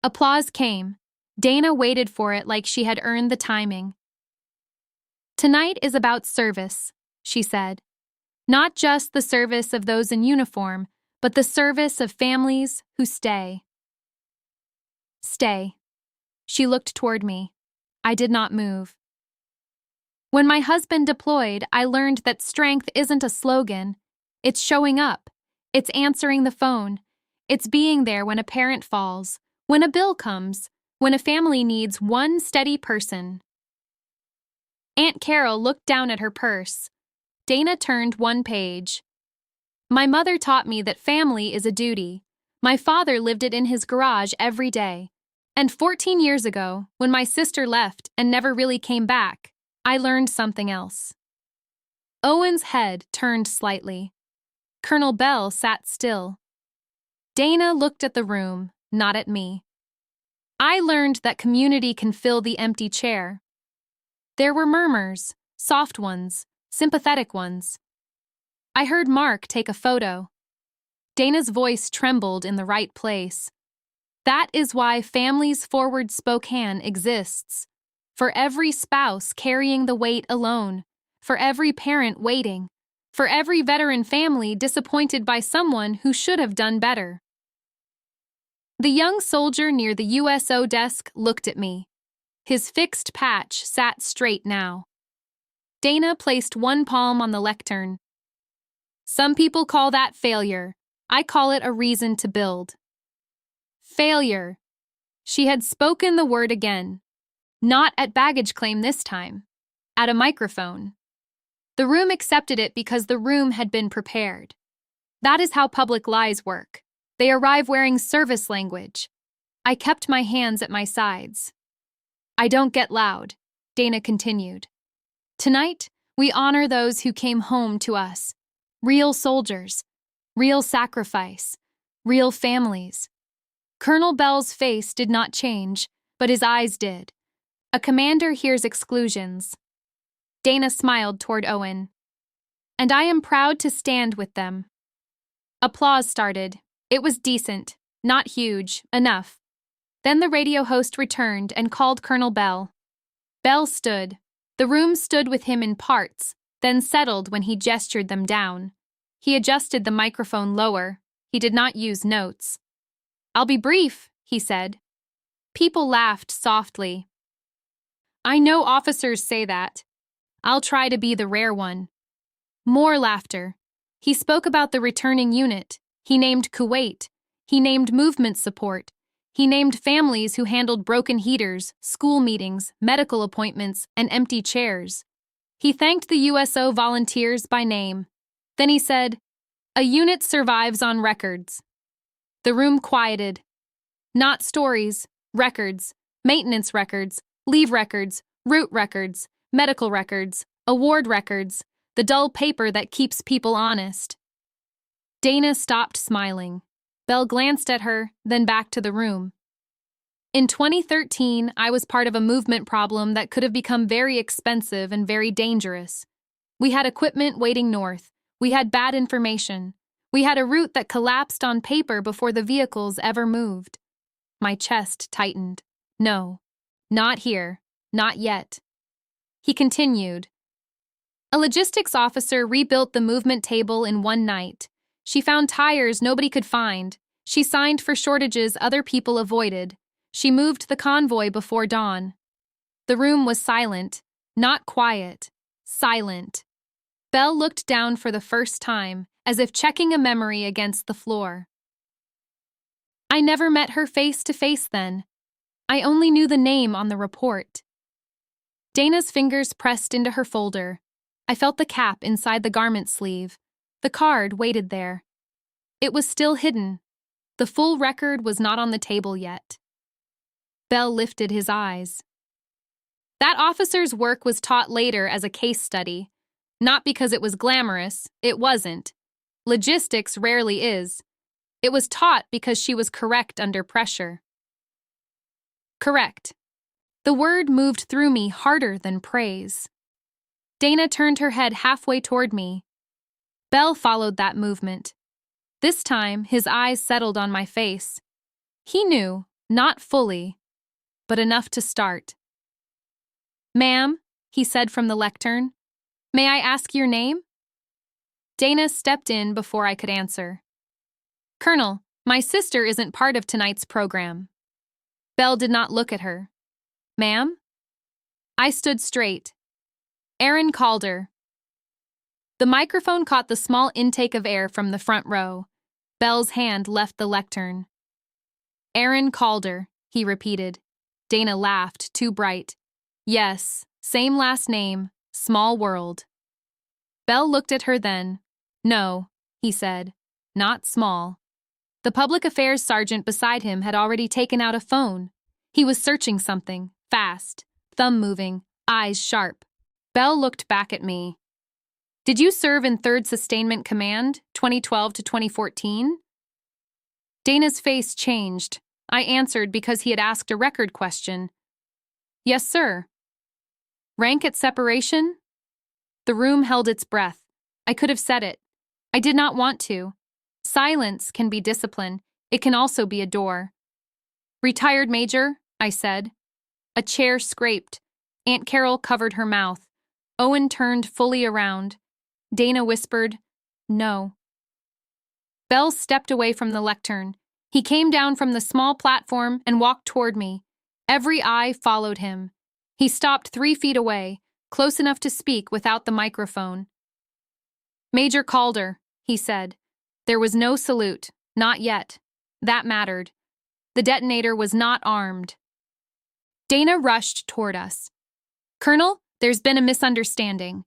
Applause came. Dana waited for it like she had earned the timing. Tonight is about service, she said. Not just the service of those in uniform, but the service of families who stay. Stay. She looked toward me. I did not move. When my husband deployed, I learned that strength isn't a slogan. It's showing up. It's answering the phone. It's being there when a parent falls, when a bill comes, when a family needs one steady person. Aunt Carol looked down at her purse. Dana turned one page. My mother taught me that family is a duty. My father lived it in his garage every day. And 14 years ago, when my sister left and never really came back, I learned something else. Owen's head turned slightly. Colonel Bell sat still. Dana looked at the room, not at me. I learned that community can fill the empty chair. There were murmurs, soft ones, sympathetic ones. I heard Mark take a photo. Dana's voice trembled in the right place. That is why Families Forward Spokane exists. For every spouse carrying the weight alone, for every parent waiting, for every veteran family disappointed by someone who should have done better. The young soldier near the USO desk looked at me. His fixed patch sat straight now. Dana placed one palm on the lectern. Some people call that failure. I call it a reason to build. Failure. She had spoken the word again. Not at baggage claim this time. At a microphone. The room accepted it because the room had been prepared. That is how public lies work. They arrive wearing service language. I kept my hands at my sides. I don't get loud, Dana continued. Tonight, we honor those who came home to us. Real soldiers. Real sacrifice. Real families. Colonel Bell's face did not change, but his eyes did. A commander hears exclusions. Dana smiled toward Owen. And I am proud to stand with them. Applause started. It was decent, not huge, enough. Then the radio host returned and called Colonel Bell. Bell stood. The room stood with him in parts, then settled when he gestured them down. He adjusted the microphone lower. He did not use notes. "I'll be brief," he said. People laughed softly. "I know officers say that. I'll try to be the rare one." More laughter. He spoke about the returning unit. He named Kuwait. He named movement support. He named families who handled broken heaters, school meetings, medical appointments, and empty chairs. He thanked the USO volunteers by name. Then he said, "A unit survives on records." The room quieted. Not stories, records, maintenance records, leave records, route records, medical records, award records, the dull paper that keeps people honest. Dana stopped smiling. Belle glanced at her, then back to the room. In 2013, I was part of a movement problem that could have become very expensive and very dangerous. We had equipment waiting north. We had bad information. We had a route that collapsed on paper before the vehicles ever moved. My chest tightened. No, not here, not yet. He continued. A logistics officer rebuilt the movement table in one night. She found tires nobody could find. She signed for shortages other people avoided. She moved the convoy before dawn. The room was silent, not quiet, silent. Belle looked down for the first time, as if checking a memory against the floor. I never met her face to face then. I only knew the name on the report. Dana's fingers pressed into her folder. I felt the cap inside the garment sleeve. The card waited there. It was still hidden. The full record was not on the table yet. Belle lifted his eyes. That officer's work was taught later as a case study. Not because it was glamorous, it wasn't. Logistics rarely is. It was taught because she was correct under pressure. Correct. The word moved through me harder than praise. Dana turned her head halfway toward me. Belle followed that movement. This time, his eyes settled on my face. He knew, not fully, but enough to start. "Ma'am," he said from the lectern, "may I ask your name?" Dana stepped in before I could answer. "Colonel, my sister isn't part of tonight's program." Belle did not look at her. "Ma'am?" I stood straight. "Aaron Calder." The microphone caught the small intake of air from the front row. Belle's hand left the lectern. "Aaron Calder," he repeated. Dana laughed, too bright. "Yes, same last name, small world." Belle looked at her then. "No," he said, "not small." The public affairs sergeant beside him had already taken out a phone. He was searching something, fast, thumb moving, eyes sharp. Belle looked back at me. "Did you serve in 3rd Sustainment Command, 2012 to 2014? Dana's face changed. I answered because he had asked a record question. "Yes, sir." "Rank at separation?" The room held its breath. I could have said it. I did not want to. Silence can be discipline. It can also be a door. "Retired Major," I said. A chair scraped. Aunt Carol covered her mouth. Owen turned fully around. Dana whispered, "No." Belle stepped away from the lectern. He came down from the small platform and walked toward me. Every eye followed him. He stopped 3 feet away, close enough to speak without the microphone. "Major Calder," he said. There was no salute, not yet. That mattered. The detonator was not armed. Dana rushed toward us. "Colonel, there's been a misunderstanding."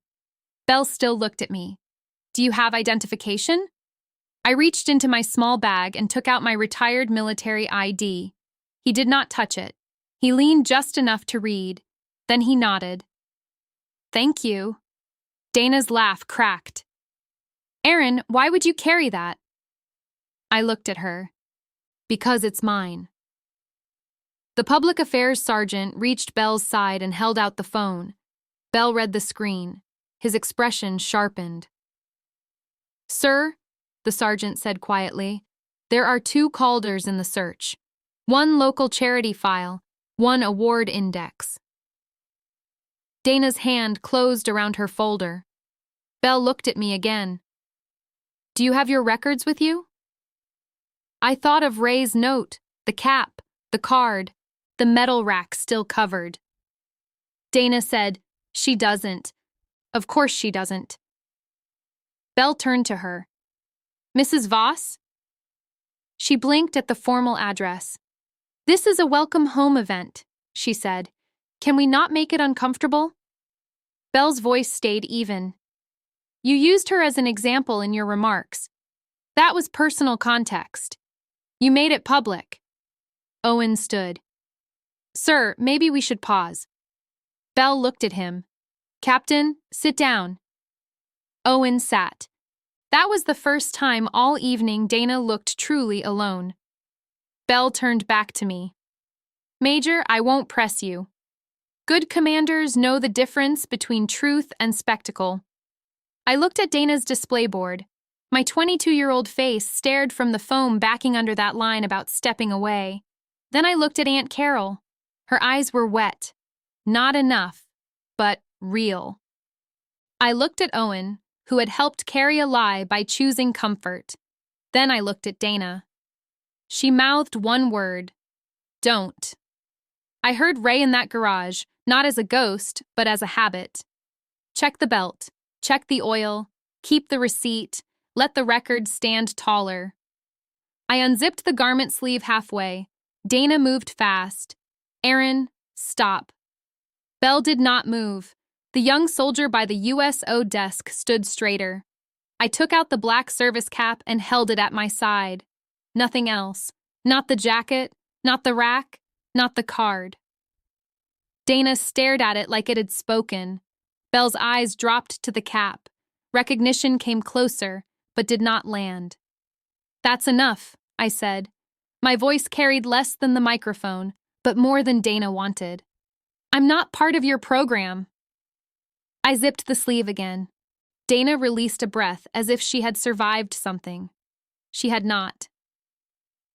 Belle still looked at me. "Do you have identification?" I reached into my small bag and took out my retired military ID. He did not touch it. He leaned just enough to read. Then he nodded. "Thank you." Dana's laugh cracked. "Aaron, why would you carry that?" I looked at her. "Because it's mine." The public affairs sergeant reached Belle's side and held out the phone. Belle read the screen. His expression sharpened. "Sir," the sergeant said quietly, "there are 2 Calders in the search. 1 local charity file, 1 award index." Dana's hand closed around her folder. Belle looked at me again. Do you have your records with you? I thought of Ray's note, the cap, the card, the metal rack still covered. Dana said, She doesn't. Of course she doesn't. Belle turned to her. Mrs. Voss? She blinked at the formal address. This is a welcome home event, she said. Can we not make it uncomfortable? Belle's voice stayed even. You used her as an example in your remarks. That was personal context. You made it public. Owen stood. Sir, maybe we should pause. Belle looked at him. Captain, sit down. Owen sat. That was the first time all evening Dana looked truly alone. Belle turned back to me. Major, I won't press you. Good commanders know the difference between truth and spectacle. I looked at Dana's display board. My 22-year-old face stared from the foam backing under that line about stepping away. Then I looked at Aunt Carol. Her eyes were wet. Not enough, but real. I looked at Owen, who had helped carry a lie by choosing comfort. Then I looked at Dana. She mouthed one word. Don't. I heard Ray in that garage, not as a ghost, but as a habit. Check the belt. Check the oil. Keep the receipt. Let the record stand taller. I unzipped the garment sleeve halfway. Dana moved fast. Aaron, stop. Belle did not move. The young soldier by the USO desk stood straighter. I took out the black service cap and held it at my side. Nothing else. Not the jacket, not the rack, not the card. Dana stared at it like it had spoken. Belle's eyes dropped to the cap. Recognition came closer, but did not land. That's enough, I said. My voice carried less than the microphone, but more than Dana wanted. I'm not part of your program. I zipped the sleeve again. Dana released a breath as if she had survived something. She had not.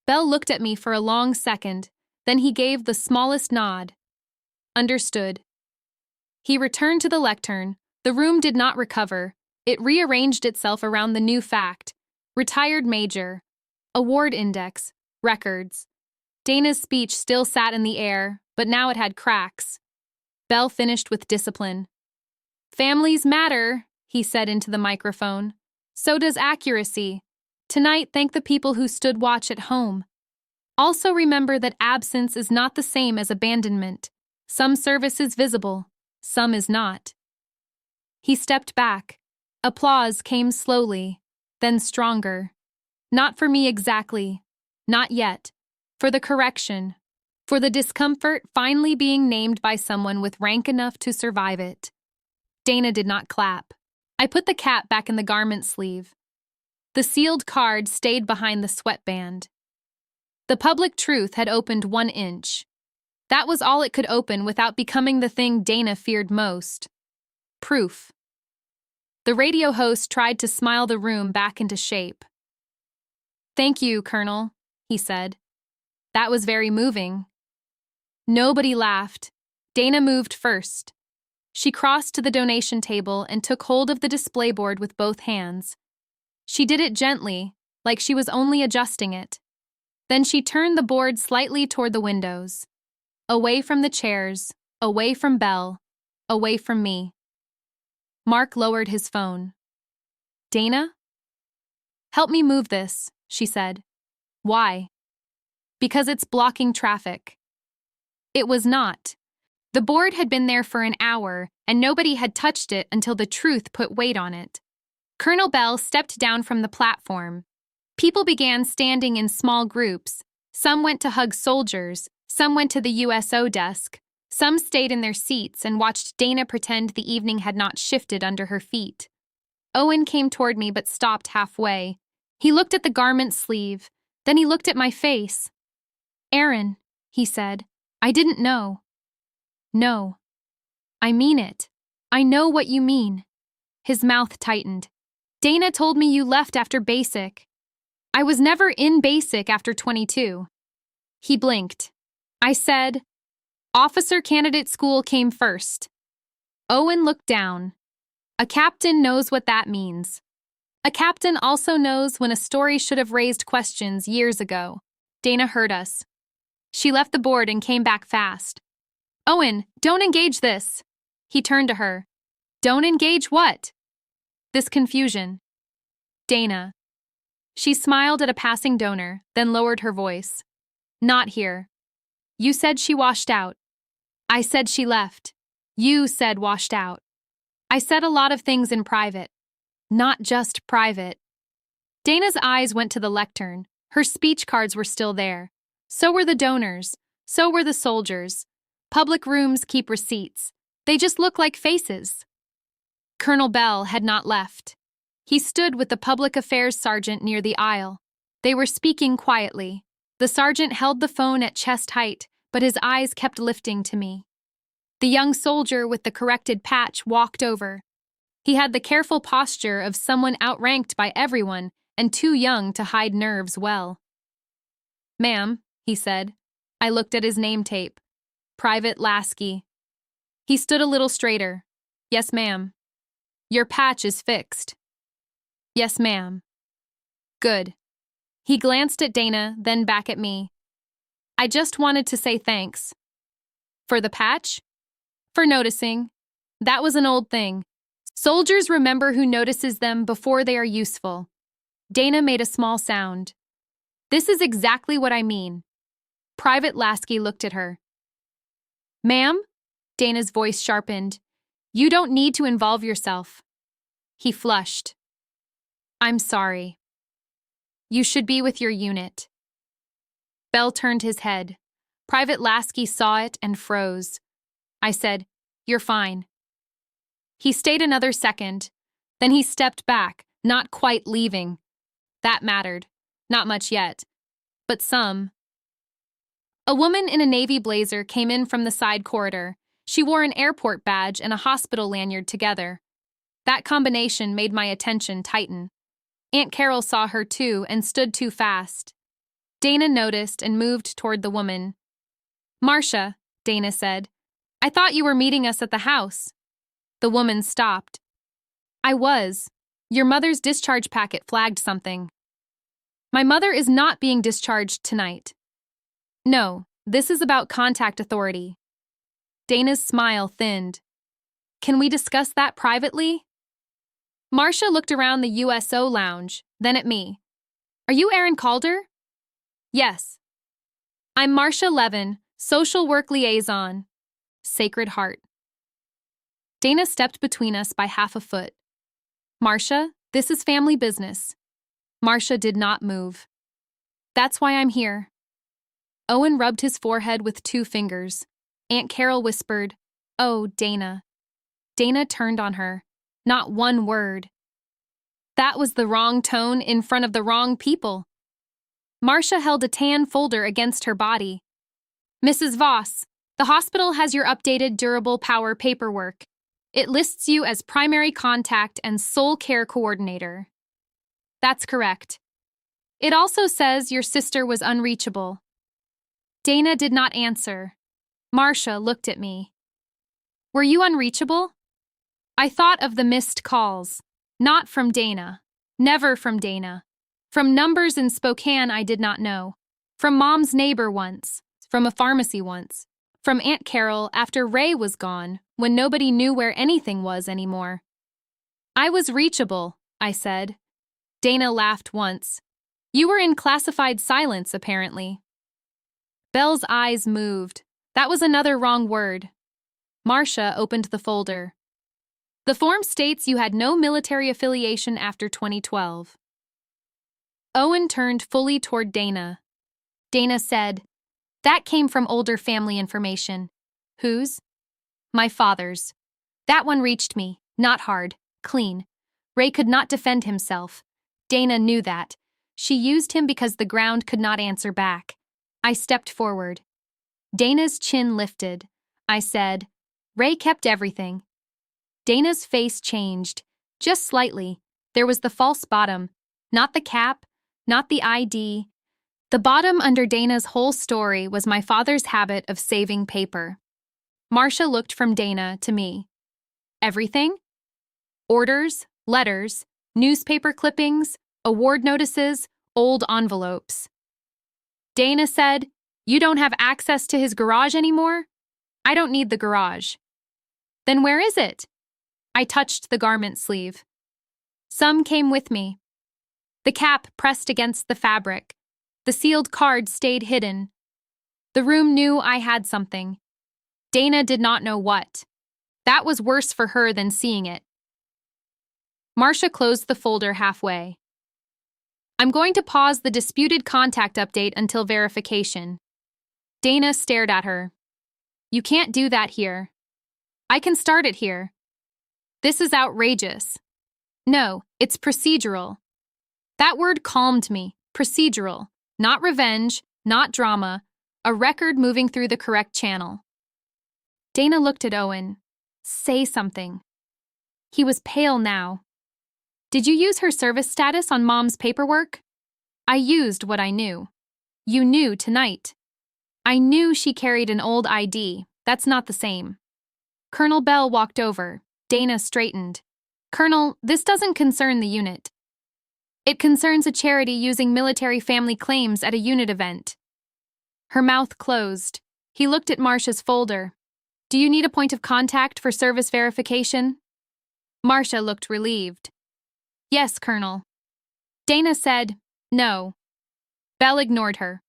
Belle looked at me for a long second, then he gave the smallest nod. Understood. He returned to the lectern. The room did not recover. It rearranged itself around the new fact. Retired major. Award index. Records. Dana's speech still sat in the air, but now it had cracks. Belle finished with discipline. Families matter, he said into the microphone. So does accuracy. Tonight, thank the people who stood watch at home. Also remember that absence is not the same as abandonment. Some service is visible, some is not. He stepped back. Applause came slowly, then stronger. Not for me exactly. Not yet. For the correction. For the discomfort finally being named by someone with rank enough to survive it. Dana did not clap. I put the cap back in the garment sleeve. The sealed card stayed behind the sweatband. The public truth had opened 1 inch. That was all it could open without becoming the thing Dana feared most. Proof. The radio host tried to smile the room back into shape. Thank you, Colonel, he said. That was very moving. Nobody laughed. Dana moved first. She crossed to the donation table and took hold of the display board with both hands. She did it gently, like she was only adjusting it. Then she turned the board slightly toward the windows. Away from the chairs, away from Belle, away from me. Mark lowered his phone. Dana? Help me move this, she said. Why? Because it's blocking traffic. It was not. The board had been there for an hour, and nobody had touched it until the truth put weight on it. Colonel Bell stepped down from the platform. People began standing in small groups. Some went to hug soldiers, some went to the USO desk, some stayed in their seats and watched Dana pretend the evening had not shifted under her feet. Owen came toward me but stopped halfway. He looked at the garment sleeve, then he looked at my face. Aaron, he said, I didn't know. No. I mean it. I know what you mean. His mouth tightened. Dana told me you left after basic. I was never in basic after 22. He blinked. I said, Officer candidate school came first. Owen looked down. A captain knows what that means. A captain also knows when a story should have raised questions years ago. Dana heard us. She left the board and came back fast. Owen, don't engage this. He turned to her. Don't engage what? This confusion. Dana. She smiled at a passing donor, then lowered her voice. Not here. You said she washed out. I said she left. You said washed out. I said a lot of things in private. Not just private. Dana's eyes went to the lectern. Her speech cards were still there. So were the donors. So were the soldiers. Public rooms keep receipts. They just look like faces. Colonel Bell had not left. He stood with the public affairs sergeant near the aisle. They were speaking quietly. The sergeant held the phone at chest height, but his eyes kept lifting to me. The young soldier with the corrected patch walked over. He had the careful posture of someone outranked by everyone and too young to hide nerves well. Ma'am, he said. I looked at his name tape. Private Lasky. He stood a little straighter. Yes, ma'am. Your patch is fixed. Yes, ma'am. Good. He glanced at Dana, then back at me. I just wanted to say thanks. For the patch? For noticing. That was an old thing. Soldiers remember who notices them before they are useful. Dana made a small sound. This is exactly what I mean. Private Lasky looked at her. Ma'am? Dana's voice sharpened. You don't need to involve yourself. He flushed. I'm sorry. You should be with your unit. Bell turned his head. Private Lasky saw it and froze. I said, You're fine. He stayed another second. Then he stepped back, not quite leaving. That mattered. Not much yet. But some. A woman in a navy blazer came in from the side corridor. She wore an airport badge and a hospital lanyard together. That combination made my attention tighten. Aunt Carol saw her too and stood too fast. Dana noticed and moved toward the woman. Marcia, Dana said, I thought you were meeting us at the house. The woman stopped. I was. Your mother's discharge packet flagged something. My mother is not being discharged tonight. No, this is about contact authority. Dana's smile thinned. Can we discuss that privately? Marcia looked around the USO lounge, then at me. Are you Aaron Calder? Yes. I'm Marcia Levin, social work liaison. Sacred Heart. Dana stepped between us by half a foot. Marcia, this is family business. Marcia did not move. That's why I'm here. Owen rubbed his forehead with 2 fingers. Aunt Carol whispered, Oh, Dana. Dana turned on her. Not one word. That was the wrong tone in front of the wrong people. Marcia held a tan folder against her body. Mrs. Voss, the hospital has your updated durable power paperwork. It lists you as primary contact and sole care coordinator. That's correct. It also says your sister was unreachable. Dana did not answer. Marcia looked at me. Were you unreachable? I thought of the missed calls. Not from Dana. Never from Dana. From numbers in Spokane I did not know. From Mom's neighbor once. From a pharmacy once. From Aunt Carol after Ray was gone, when nobody knew where anything was anymore. I was reachable, I said. Dana laughed once. You were in classified silence, apparently. Belle's eyes moved. That was another wrong word. Marcia opened the folder. The form states you had no military affiliation after 2012. Owen turned fully toward Dana. Dana said, That came from older family information. Whose? My father's. That one reached me, not hard, clean. Ray could not defend himself. Dana knew that. She used him because the ground could not answer back. I stepped forward. Dana's chin lifted. I said, Ray kept everything. Dana's face changed, just slightly. There was the false bottom, not the cap, not the ID. The bottom under Dana's whole story was my father's habit of saving paper. Marcia looked from Dana to me. Everything? Orders, letters, newspaper clippings, award notices, old envelopes. Dana said, "You don't have access to his garage anymore?" "I don't need the garage." "Then where is it?" I touched the garment sleeve. "Some came with me." The cap pressed against the fabric. The sealed card stayed hidden. The room knew I had something. Dana did not know what. That was worse for her than seeing it. Marcia closed the folder halfway. "I'm going to pause the disputed contact update until verification." Dana stared at her. "You can't do that here." "I can start it here." "This is outrageous." "No, it's procedural." That word calmed me. Procedural. Not revenge, not drama. A record moving through the correct channel. Dana looked at Owen. "Say something." He was pale now. "Did you use her service status on Mom's paperwork?" "I used what I knew." "You knew tonight." "I knew she carried an old ID. That's not the same." Colonel Bell walked over. Dana straightened. "Colonel, this doesn't concern the unit. It concerns a charity using military family claims at a unit event." Her mouth closed. He looked at Marcia's folder. "Do you need a point of contact for service verification?" Marcia looked relieved. "Yes, Colonel." Dana said, "No." Bell ignored her.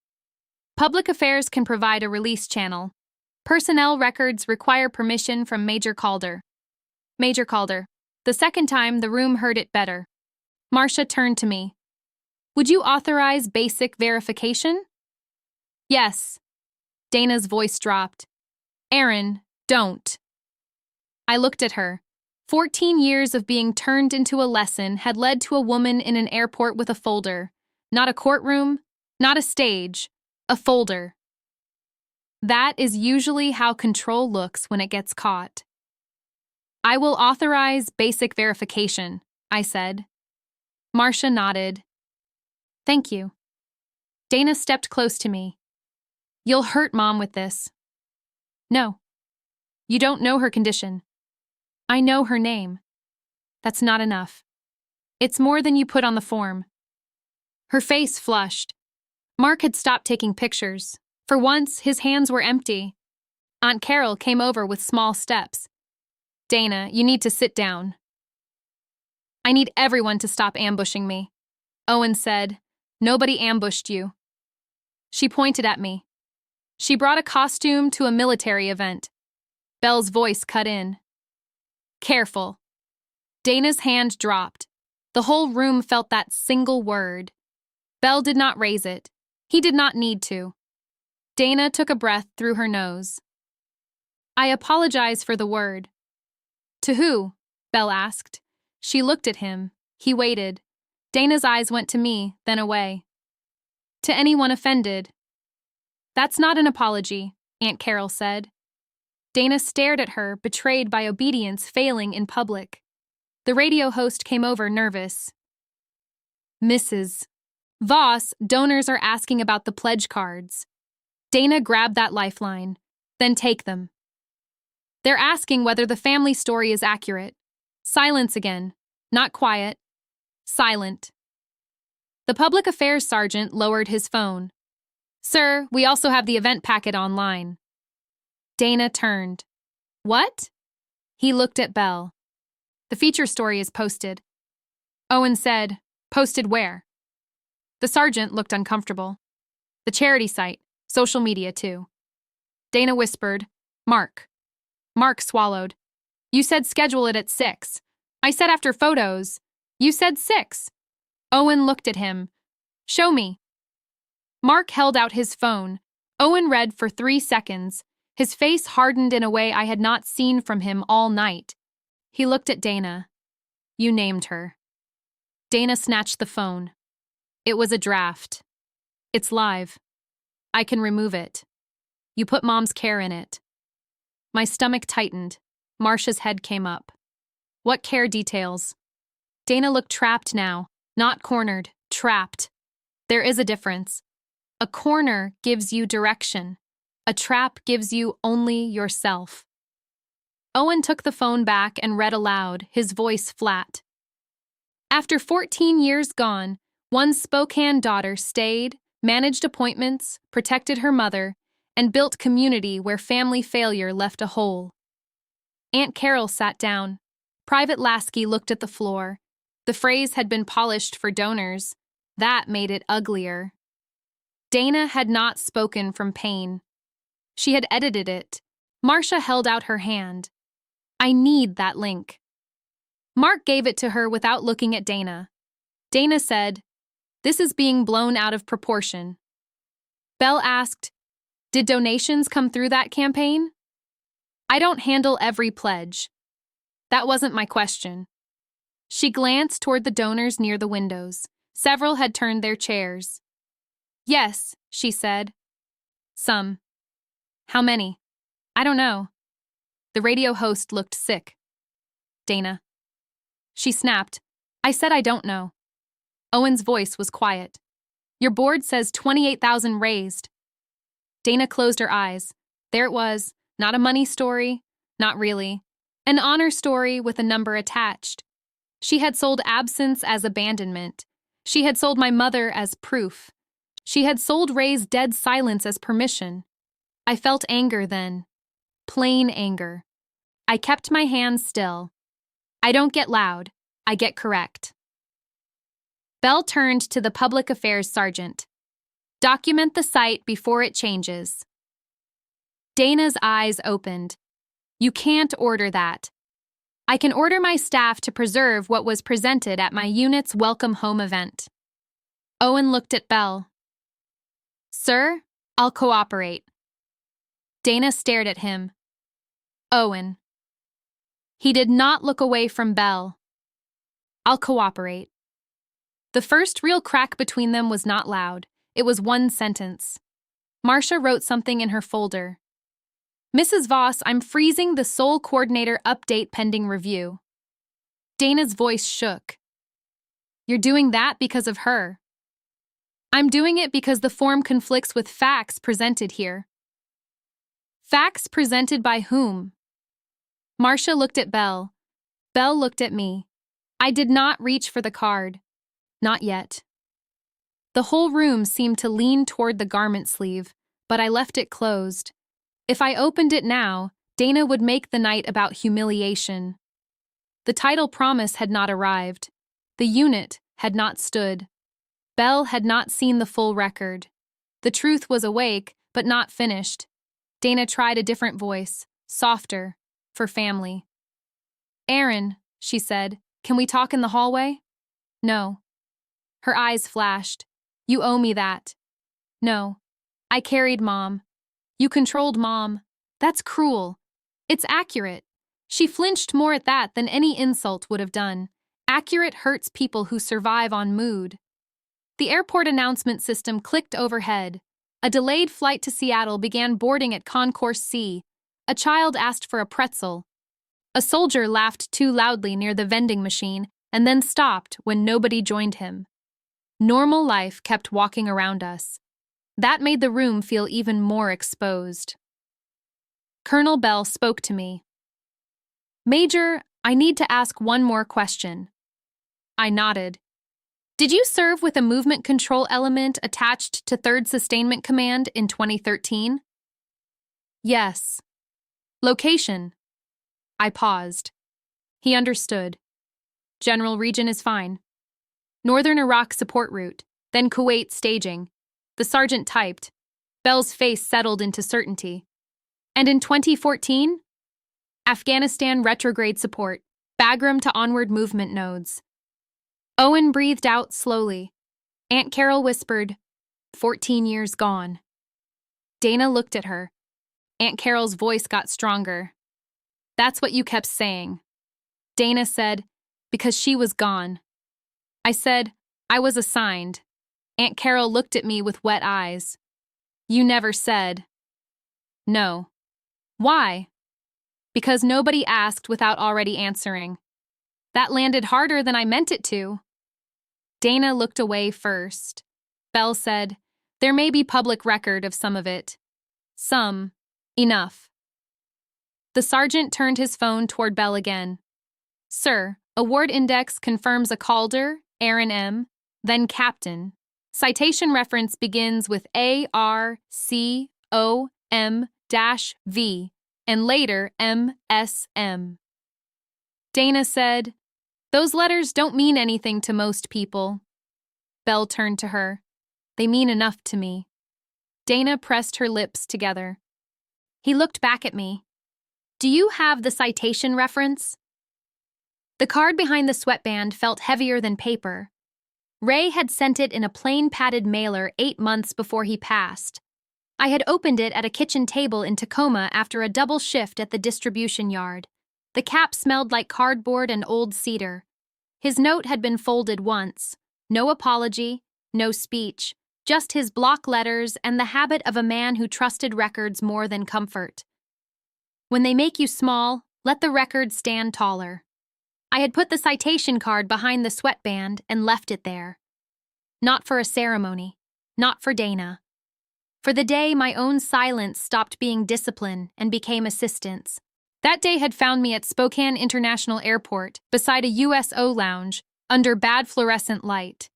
"Public Affairs can provide a release channel. Personnel records require permission from Major Calder." Major Calder. The second time, the room heard it better. Marcia turned to me. "Would you authorize basic verification?" "Yes." Dana's voice dropped. "Aaron, don't." I looked at her. 14 years of being turned into a lesson had led to a woman in an airport with a folder. Not a courtroom, not a stage, a folder. That is usually how control looks when it gets caught. "I will authorize basic verification," I said. Marcia nodded. "Thank you." Dana stepped close to me. "You'll hurt Mom with this." "No. You don't know her condition." "I know her name." "That's not enough. It's more than you put on the form." Her face flushed. Mark had stopped taking pictures. For once, his hands were empty. Aunt Carol came over with small steps. "Dana, you need to sit down." "I need everyone to stop ambushing me." Owen said, "Nobody ambushed you." She pointed at me. "She brought a costume to a military event." Belle's voice cut in. "Careful." Dana's hand dropped. The whole room felt that single word. Belle did not raise it. He did not need to. Dana took a breath through her nose. "I apologize for the word." "To who?" Belle asked. She looked at him. He waited. Dana's eyes went to me, then away. "To anyone offended." "That's not an apology," Aunt Carol said. Dana stared at her, betrayed by obedience failing in public. The radio host came over nervous. "Mrs. Voss, donors are asking about the pledge cards." Dana grabbed that lifeline. "Then take them." "They're asking whether the family story is accurate." Silence again. Not quiet. Silent. The public affairs sergeant lowered his phone. "Sir, we also have the event packet online." Dana turned. "What?" He looked at Belle. "The feature story is posted." Owen said, "Posted where?" The sergeant looked uncomfortable. "The charity site. Social media, too." Dana whispered, "Mark." Mark swallowed. "You said schedule it at 6. I said after photos. You said 6. Owen looked at him. "Show me." Mark held out his phone. Owen read for 3 seconds. His face hardened in a way I had not seen from him all night. He looked at Dana. "You named her." Dana snatched the phone. "It was a draft. It's live. I can remove it. You put Mom's care in it." My stomach tightened. Marcia's head came up. "What care details?" Dana looked trapped now. Not cornered. Trapped. There is a difference. A corner gives you direction. A trap gives you only yourself. Owen took the phone back and read aloud, his voice flat. After 14 years gone, one Spokane daughter stayed, managed appointments, protected her mother, and built community where family failure left a hole. Aunt Carol sat down. Private Lasky looked at the floor. The phrase had been polished for donors. That made it uglier. Dana had not spoken from pain. She had edited it. Marcia held out her hand. I need that link. Mark gave it to her without looking at Dana. Dana said, "This is being blown out of proportion." Belle asked, "Did donations come through that campaign?" "I don't handle every pledge." That wasn't my question. She glanced toward the donors near the windows. Several had turned their chairs. "Yes," she said. "Some." "How many?" "I don't know." The radio host looked sick. "Dana." She snapped, "I said I don't know." Owen's voice was quiet. "Your board says 28,000 raised." Dana closed her eyes. There it was, not a money story, not really. An honor story with a number attached. She had sold absence as abandonment. She had sold my mother as proof. She had sold Ray's dead silence as permission. I felt anger then. Plain anger. I kept my hands still. I don't get loud. I get correct. Belle turned to the public affairs sergeant. Document the site before it changes. Dana's eyes opened. You can't order that. I can order my staff to preserve what was presented at my unit's welcome home event. Owen looked at Belle. Sir, I'll cooperate. Dana stared at him. Owen. He did not look away from Belle. I'll cooperate. The first real crack between them was not loud. It was one sentence. Marcia wrote something in her folder. Mrs. Voss, I'm freezing the Soul Coordinator update pending review. Dana's voice shook. You're doing that because of her. I'm doing it because the form conflicts with facts presented here. Facts presented by whom? Marcia looked at Belle. Belle looked at me. I did not reach for the card. Not yet. The whole room seemed to lean toward the garment sleeve, but I left it closed. If I opened it now, Dana would make the night about humiliation. The title promise had not arrived. The unit had not stood. Belle had not seen the full record. The truth was awake, but not finished. Dana tried a different voice, softer, for family. Aaron, she said, can we talk in the hallway? No. Her eyes flashed. You owe me that. No. I carried Mom. You controlled Mom. That's cruel. It's accurate. She flinched more at that than any insult would have done. Accurate hurts people who survive on mood. The airport announcement system clicked overhead. A delayed flight to Seattle began boarding at Concourse C. A child asked for a pretzel. A soldier laughed too loudly near the vending machine and then stopped when nobody joined him. Normal life kept walking around us. That made the room feel even more exposed. Colonel Bell spoke to me. Major, I need to ask one more question. I nodded. Did you serve with a movement control element attached to 3rd Sustainment Command in 2013? Yes. Location? I paused. He understood. General region is fine. Northern Iraq support route, then Kuwait staging. The sergeant typed. Bell's face settled into certainty. And in 2014? Afghanistan retrograde support, Bagram to onward movement nodes. Owen breathed out slowly. Aunt Carol whispered, 14 years gone. Dana looked at her. Aunt Carol's voice got stronger. That's what you kept saying. Dana said, because she was gone. I said, I was assigned. Aunt Carol looked at me with wet eyes. You never said. No. Why? Because nobody asked without already answering. That landed harder than I meant it to. Dana looked away first. Belle said, there may be public record of some of it. Some. Enough. The sergeant turned his phone toward Bell again. Sir, award index confirms a Calder, Aaron M., then Captain. Citation reference begins with ARCOM-V and later MSM. Dana said, "Those letters don't mean anything to most people." Belle turned to her. "They mean enough to me." Dana pressed her lips together. He looked back at me. "Do you have the citation reference?" The card behind the sweatband felt heavier than paper. Ray had sent it in a plain padded mailer 8 months before he passed. I had opened it at a kitchen table in Tacoma after a double shift at the distribution yard. The cap smelled like cardboard and old cedar. His note had been folded once. No apology, no speech, just his block letters and the habit of a man who trusted records more than comfort. When they make you small, let the record stand taller. I had put the citation card behind the sweatband and left it there. Not for a ceremony, not for Dana. For the day my own silence stopped being discipline and became assistance. That day had found me at Spokane International Airport, beside a USO lounge, under bad fluorescent light.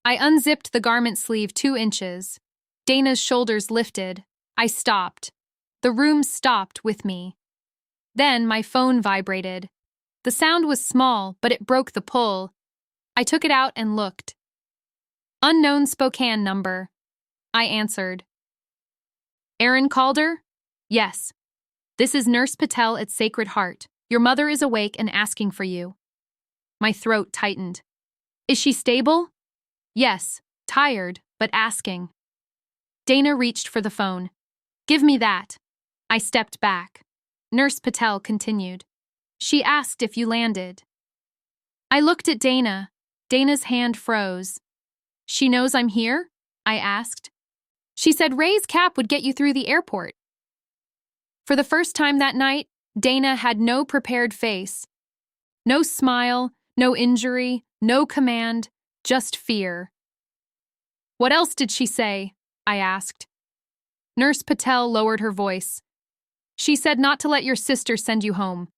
I unzipped the garment sleeve 2 inches. Dana's shoulders lifted. I stopped. The room stopped with me. Then my phone vibrated. The sound was small, but it broke the pull. I took it out and looked. Unknown Spokane number. I answered. Aaron Calder? Yes. This is Nurse Patel at Sacred Heart. Your mother is awake and asking for you. My throat tightened. Is she stable? Yes, tired, but asking. Dana reached for the phone. Give me that. I stepped back. Nurse Patel continued. She asked if you landed. I looked at Dana. Dana's hand froze. She knows I'm here? I asked. She said Ray's cap would get you through the airport. For the first time that night, Dana had no prepared face. No smile, no injury, no command, just fear. What else did she say? I asked. Nurse Patel lowered her voice. She said not to let your sister send you home.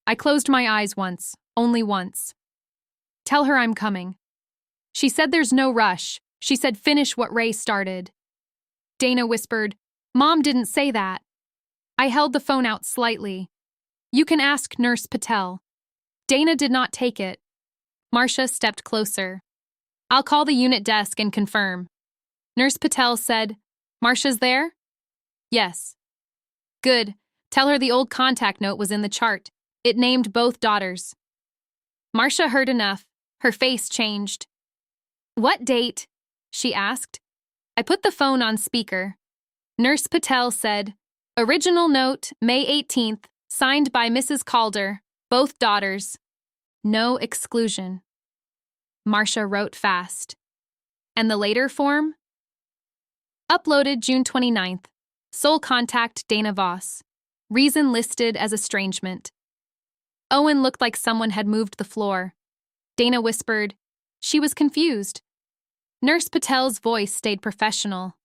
I closed my eyes once, only once. Tell her I'm coming. She said there's no rush. She said finish what Ray started. Dana whispered, Mom didn't say that. I held the phone out slightly. You can ask Nurse Patel. Dana did not take it. Marcia stepped closer. I'll call the unit desk and confirm. Nurse Patel said, Marcia's there? Yes. Good. Tell her the old contact note was in the chart. It named both daughters. Marcia heard enough. Her face changed. What date? She asked. I put the phone on speaker. Nurse Patel said, Original note, May 18th, signed by Mrs. Calder, both daughters. No exclusion. Marcia wrote fast. And the later form? Uploaded June 29th. Sole contact Dana Voss. Reason listed as estrangement. Owen looked like someone had moved the floor. Dana whispered. She was confused. Nurse Patel's voice stayed professional.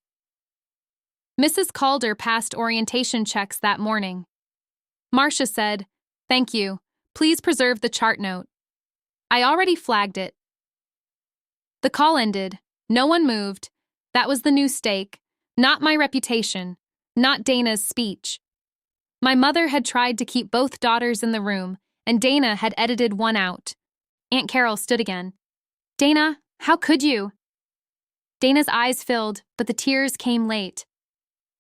Mrs. Calder passed orientation checks that morning. Marcia said, Thank you. Please preserve the chart note. I already flagged it. The call ended. No one moved. That was the new stake. Not my reputation. Not Dana's speech. My mother had tried to keep both daughters in the room, and Dana had edited one out. Aunt Carol stood again. Dana, how could you? Dana's eyes filled, but the tears came late.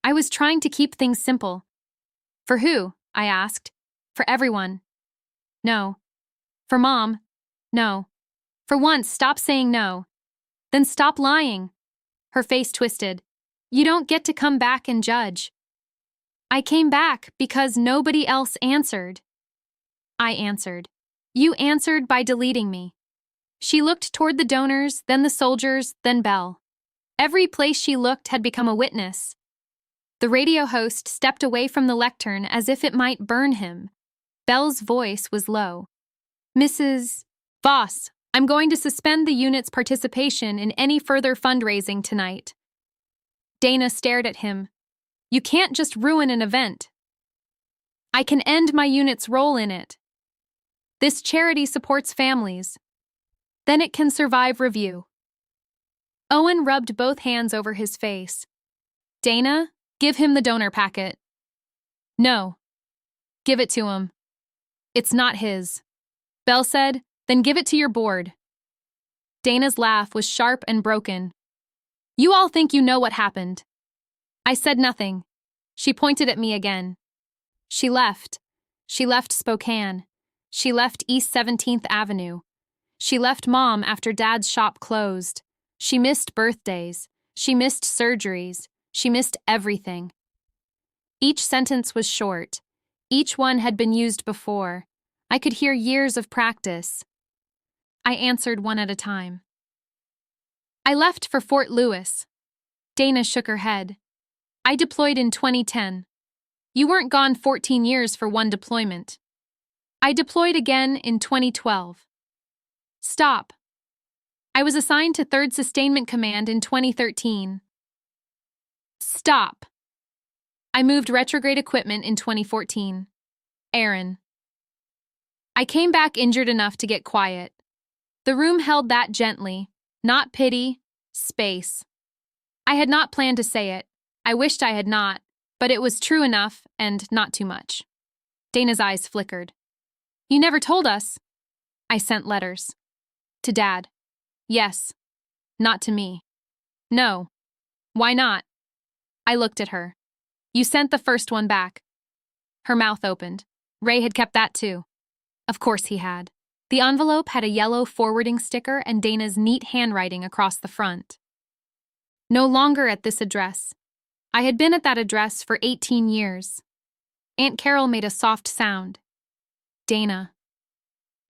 I was trying to keep things simple. For who? I asked. For everyone. No. For Mom? No. For once, stop saying no. Then stop lying. Her face twisted. You don't get to come back and judge. I came back because nobody else answered. I answered. You answered by deleting me. She looked toward the donors, then the soldiers, then Belle. Every place she looked had become a witness. The radio host stepped away from the lectern as if it might burn him. Belle's voice was low. Mrs. Voss, I'm going to suspend the unit's participation in any further fundraising tonight. Dana stared at him. You can't just ruin an event. I can end my unit's role in it. This charity supports families. Then it can survive review. Owen rubbed both hands over his face. Dana, give him the donor packet. No. Give it to him. It's not his. Belle said, then give it to your board. Dana's laugh was sharp and broken. You all think you know what happened. I said nothing. She pointed at me again. She left. She left Spokane. She left East 17th Avenue. She left Mom after Dad's shop closed. She missed birthdays. She missed surgeries. She missed everything. Each sentence was short. Each one had been used before. I could hear years of practice. I answered one at a time. I left for Fort Lewis. Dana shook her head. I deployed in 2010. You weren't gone 14 years for one deployment. I deployed again in 2012. Stop. I was assigned to 3rd Sustainment Command in 2013. Stop. I moved retrograde equipment in 2014. Aaron. I came back injured enough to get quiet. The room held that gently, not pity, space. I had not planned to say it. I wished I had not, but it was true enough and not too much. Dana's eyes flickered. You never told us. I sent letters. To Dad. Yes. Not to me. No. Why not? I looked at her. You sent the first one back. Her mouth opened. Ray had kept that too. Of course he had. The envelope had a yellow forwarding sticker and Dana's neat handwriting across the front. No longer at this address. I had been at that address for 18 years. Aunt Carol made a soft sound. Dana.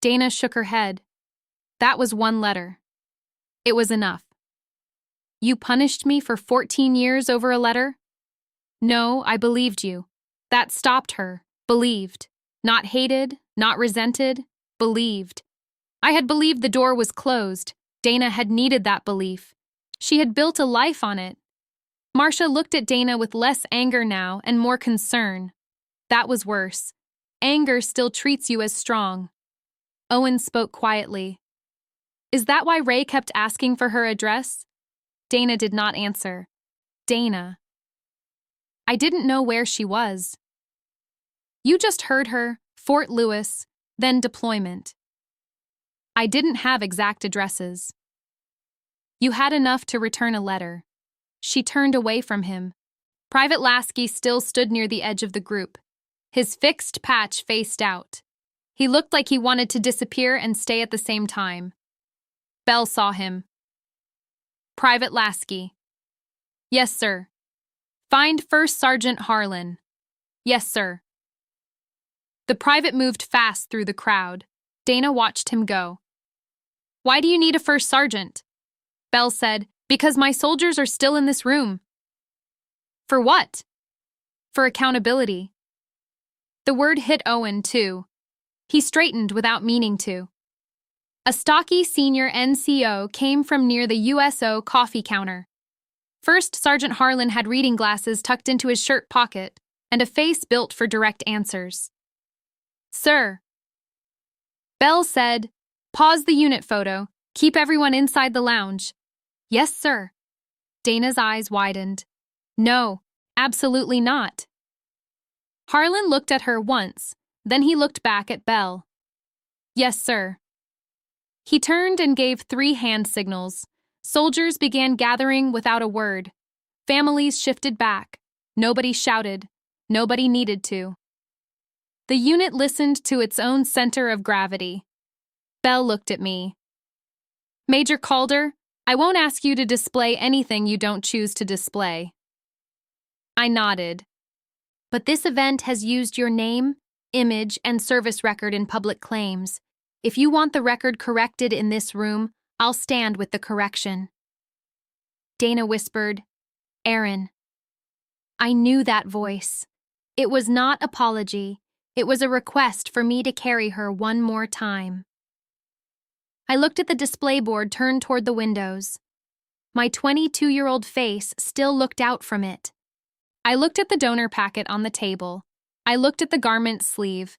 Dana shook her head. That was one letter. It was enough. You punished me for 14 years over a letter? No, I believed you. That stopped her. Believed. Not hated, not resented. Believed. I had believed the door was closed. Dana had needed that belief. She had built a life on it. Marcia looked at Dana with less anger now and more concern. That was worse. Anger still treats you as strong. Owen spoke quietly. Is that why Ray kept asking for her address? Dana did not answer. Dana. I didn't know where she was. You just heard her, Fort Lewis, then deployment. I didn't have exact addresses. You had enough to return a letter. She turned away from him. Private Lasky still stood near the edge of the group. His fixed patch faced out. He looked like he wanted to disappear and stay at the same time. Belle saw him. Private Lasky. Yes, sir. Find First Sergeant Harlan. Yes, sir. The private moved fast through the crowd. Dana watched him go. Why do you need a first sergeant? Belle said, because my soldiers are still in this room. For what? For accountability. The word hit Owen, too. He straightened without meaning to. A stocky senior NCO came from near the USO coffee counter. First Sergeant Harlan had reading glasses tucked into his shirt pocket and a face built for direct answers. Sir. Belle said, pause the unit photo. Keep everyone inside the lounge. Yes, sir. Dana's eyes widened. No, absolutely not. Harlan looked at her once, then he looked back at Belle. Yes, sir. He turned and gave 3 hand signals. Soldiers began gathering without a word. Families shifted back. Nobody shouted. Nobody needed to. The unit listened to its own center of gravity. Belle looked at me. Major Calder, I won't ask you to display anything you don't choose to display. I nodded. But this event has used your name, image, and service record in public claims. If you want the record corrected in this room, I'll stand with the correction. Dana whispered, Aaron. I knew that voice. It was not apology. It was a request for me to carry her one more time. I looked at the display board turned toward the windows. My 22-year-old face still looked out from it. I looked at the donor packet on the table. I looked at the garment's sleeve.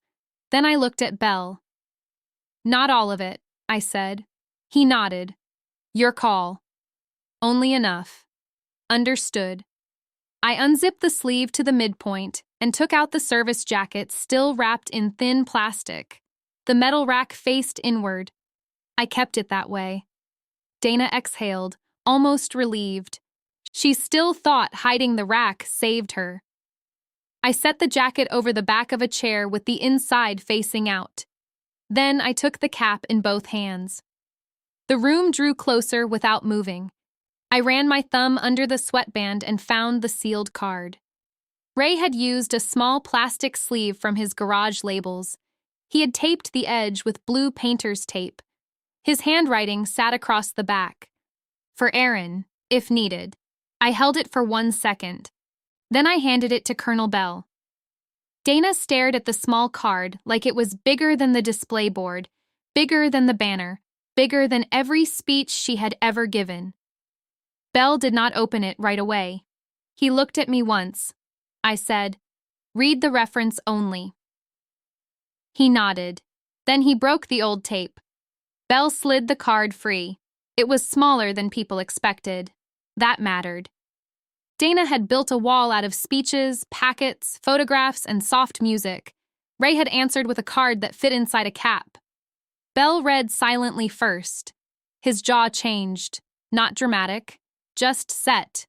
Then I looked at Belle. Not all of it, I said. He nodded. Your call. Only enough. Understood. I unzipped the sleeve to the midpoint and took out the service jacket still wrapped in thin plastic. The metal rack faced inward. I kept it that way. Dana exhaled, almost relieved. She still thought hiding the rack saved her. I set the jacket over the back of a chair with the inside facing out. Then I took the cap in both hands. The room drew closer without moving. I ran my thumb under the sweatband and found the sealed card. Ray had used a small plastic sleeve from his garage labels. He had taped the edge with blue painter's tape. His handwriting sat across the back. For Aaron, if needed. I held it for 1 second. Then I handed it to Colonel Bell. Dana stared at the small card like it was bigger than the display board, bigger than the banner, bigger than every speech she had ever given. Bell did not open it right away. He looked at me once. I said, "Read the reference only." He nodded. Then he broke the old tape. Bell slid the card free. It was smaller than people expected. That mattered. Dana had built a wall out of speeches, packets, photographs, and soft music. Ray had answered with a card that fit inside a cap. Bell read silently first. His jaw changed. Not dramatic, just set.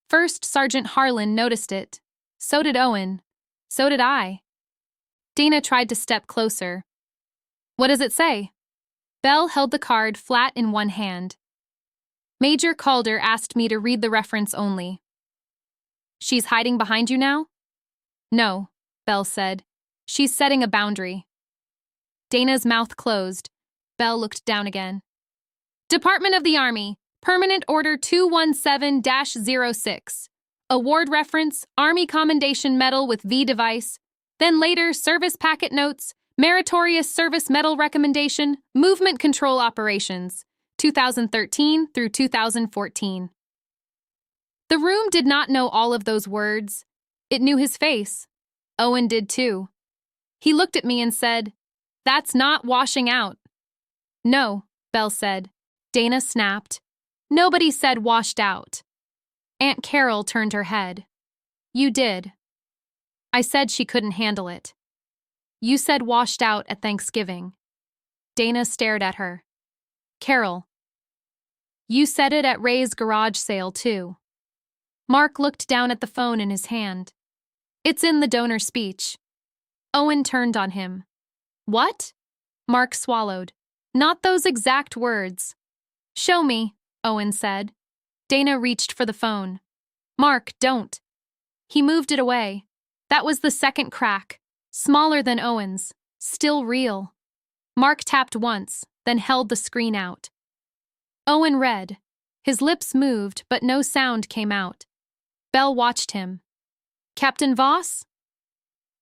First Sergeant Harlan noticed it. So did Owen. So did I. Dana tried to step closer. What does it say? Bell held the card flat in one hand. Major Calder asked me to read the reference only. She's hiding behind you now? No, Bell said. She's setting a boundary. Dana's mouth closed. Bell looked down again. Department of the Army, Permanent Order 217-06. Award reference, Army Commendation Medal with V device. Then later, Service Packet Notes, Meritorious Service Medal Recommendation, Movement Control Operations, 2013 through 2014. The room did not know all of those words. It knew his face. Owen did too. He looked at me and said, "That's not washing out." No, Bell said. Dana snapped. Nobody said washed out. Aunt Carol turned her head. You did. I said she couldn't handle it. You said washed out at Thanksgiving. Dana stared at her. Carol. You said it at Ray's garage sale, too. Mark looked down at the phone in his hand. It's in the donor speech. Owen turned on him. What? Mark swallowed. Not those exact words. Show me, Owen said. Dana reached for the phone. Mark, don't. He moved it away. That was the second crack. Smaller than Owen's. Still real. Mark tapped once, then held the screen out. Owen read. His lips moved, but no sound came out. Bell watched him. Captain Voss?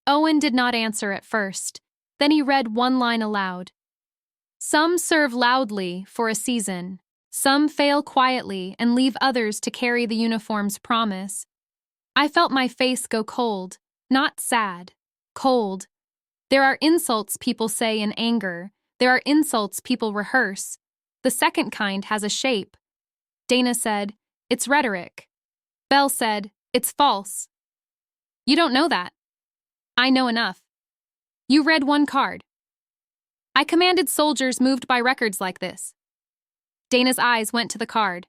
Owen did not answer at first. Then he read one line aloud. Some serve loudly for a season. Some fail quietly and leave others to carry the uniform's promise. I felt my face go cold, not sad, cold. There are insults people say in anger. There are insults people rehearse. The second kind has a shape. Dana said, it's rhetoric. Bell said, it's false. You don't know that. I know enough. You read one card. I commanded soldiers moved by records like this. Dana's eyes went to the card,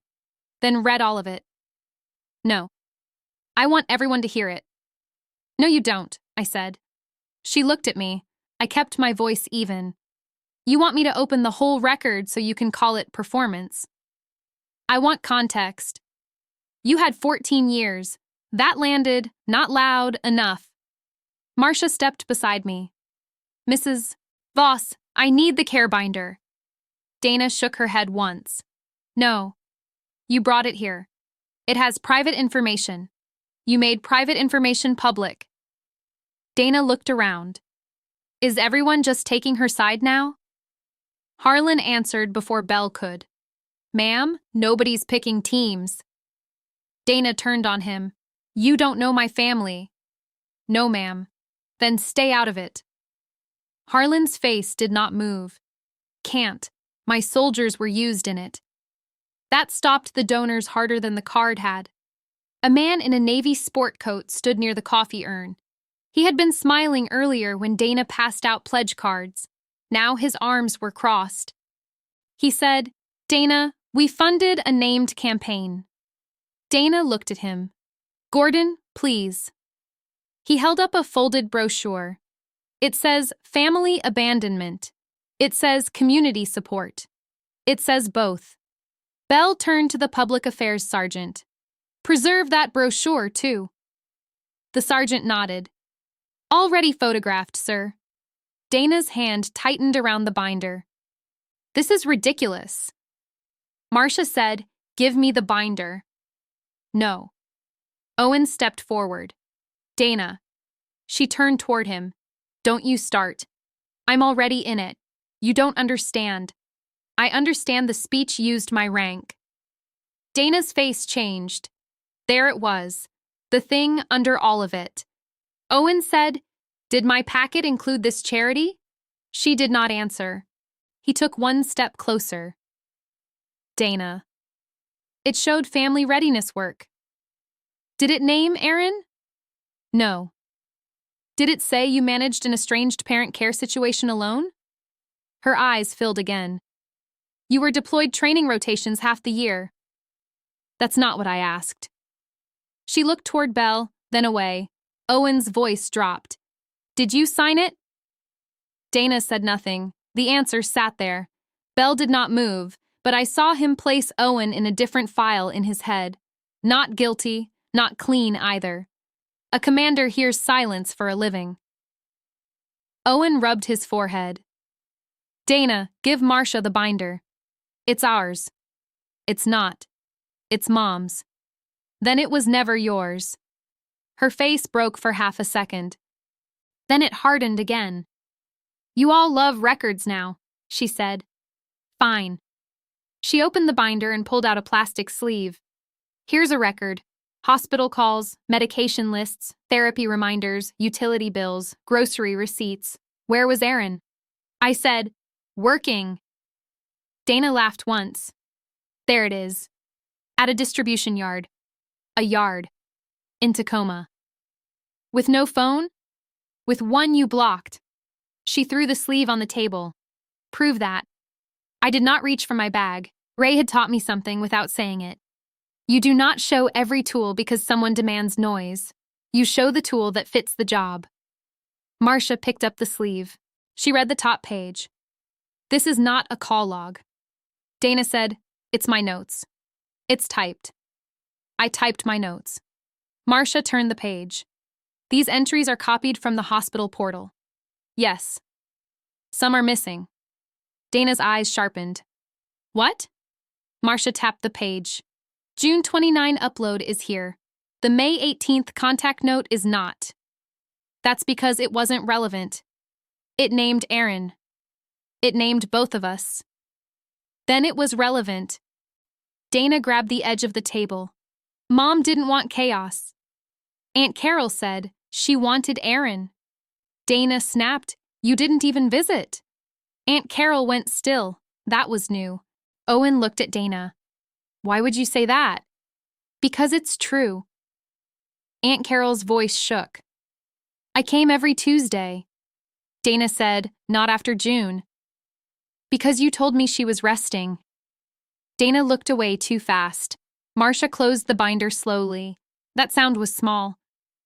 then read all of it. No. I want everyone to hear it. No, you don't, I said. She looked at me. I kept my voice even. You want me to open the whole record so you can call it performance. I want context. You had 14 years. That landed, not loud, enough. Marcia stepped beside me. Mrs. Voss, I need the care binder. Dana shook her head once. No. You brought it here. It has private information. You made private information public. Dana looked around. Is everyone just taking her side now? Harlan answered before Bell could. Ma'am, nobody's picking teams. Dana turned on him. You don't know my family. No, ma'am. Then stay out of it. Harlan's face did not move. Can't. My soldiers were used in it. That stopped the donors harder than the card had. A man in a navy sport coat stood near the coffee urn. He had been smiling earlier when Dana passed out pledge cards. Now his arms were crossed. He said, "Dana, we funded a named campaign." Dana looked at him. "Gordon, please." He held up a folded brochure. It says family abandonment. It says community support. It says both. Bell turned to the public affairs sergeant. "Preserve that brochure, too." The sergeant nodded. "Already photographed, sir." Dana's hand tightened around the binder. "This is ridiculous." Marcia said, "Give me the binder." "No." Owen stepped forward. "Dana." She turned toward him. "Don't you start. I'm already in it. You don't understand. I understand the speech used my rank." Dana's face changed. There it was, the thing under all of it. Owen said, "Did my packet include this charity?" She did not answer. He took one step closer. "Dana." It showed family readiness work. "Did it name Aaron?" "No." "Did it say you managed an estranged parent care situation alone?" Her eyes filled again. "You were deployed training rotations half the year." "That's not what I asked." She looked toward Bell, then away. Owen's voice dropped. "Did you sign it?" Dana said nothing. The answer sat there. Bell did not move, but I saw him place Owen in a different file in his head. Not guilty, not clean either. A commander hears silence for a living. Owen rubbed his forehead. "Dana, give Marcia the binder." "It's ours." "It's not. It's Mom's." "Then it was never yours." Her face broke for half a second. Then it hardened again. "You all love records now," she said. "Fine." She opened the binder and pulled out a plastic sleeve. "Here's a record. Hospital calls, medication lists, therapy reminders, utility bills, grocery receipts. Where was Aaron?" I said, "Working." Dana laughed once. "There it is. At a distribution yard. A yard. In Tacoma." "With no phone?" "With one you blocked." She threw the sleeve on the table. "Prove that." I did not reach for my bag. Ray had taught me something without saying it. You do not show every tool because someone demands noise. You show the tool that fits the job. Marcia picked up the sleeve. She read the top page. "This is not a call log." Dana said, "It's my notes." "It's typed." I typed my notes. Marcia turned the page. "These entries are copied from the hospital portal." "Yes." "Some are missing." Dana's eyes sharpened. "What?" Marcia tapped the page. "June 29 upload is here. The May 18th contact note is not. That's because it wasn't relevant. It named Aaron. It named both of us. Then it was relevant." Dana grabbed the edge of the table. "Mom didn't want chaos." Aunt Carol said she wanted Aaron. Dana snapped, "You didn't even visit." Aunt Carol went still. That was new. Owen looked at Dana. "Why would you say that?" "Because it's true." Aunt Carol's voice shook. "I came every Tuesday." Dana said, "Not after June." "Because you told me she was resting." Dana looked away too fast. Marcia closed the binder slowly. That sound was small.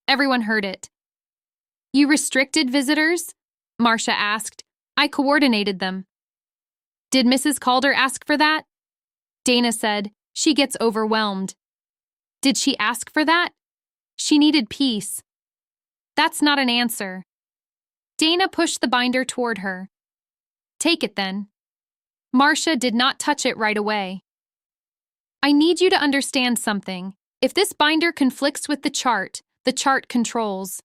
Everyone heard it. "You restricted visitors?" Marcia asked. "I coordinated them." "Did Mrs. Calder ask for that?" Dana said, "She gets overwhelmed." "Did she ask for that?" "She needed peace." "That's not an answer." Dana pushed the binder toward her. "Take it then." Marcia did not touch it right away. "I need you to understand something. If this binder conflicts with the chart controls."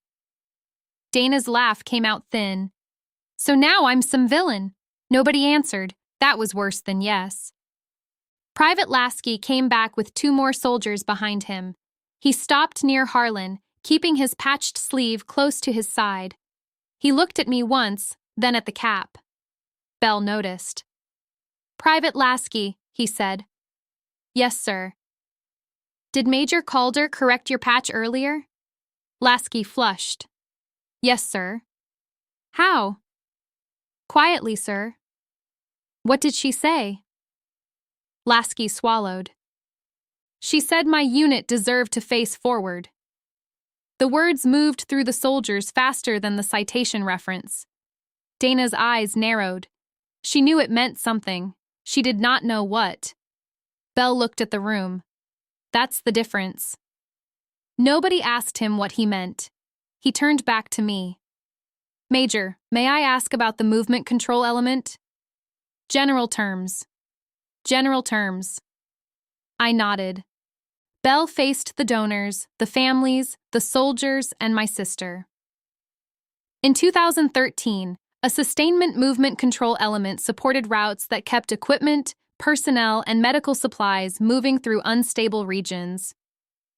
Dana's laugh came out thin. "So now I'm some villain." Nobody answered. That was worse than yes. Private Lasky came back with 2 more soldiers behind him. He stopped near Harlan, keeping his patched sleeve close to his side. He looked at me once, then at the cap. Bell noticed. "Private Lasky," he said. "Yes, sir." "Did Major Calder correct your patch earlier?" Lasky flushed. "Yes, sir." "How?" "Quietly, sir." "What did she say?" Lasky swallowed. "She said my unit deserved to face forward." The words moved through the soldiers faster than the citation reference. Dana's eyes narrowed. She knew it meant something. She did not know what. Bell looked at the room. That's the difference. Nobody asked him what he meant. He turned back to me. "Major, may I ask about the movement control element?" "General terms." "General terms." I nodded. Bell faced the donors, the families, the soldiers, and my sister. In 2013, a sustainment movement control element supported routes that kept equipment, personnel, and medical supplies moving through unstable regions.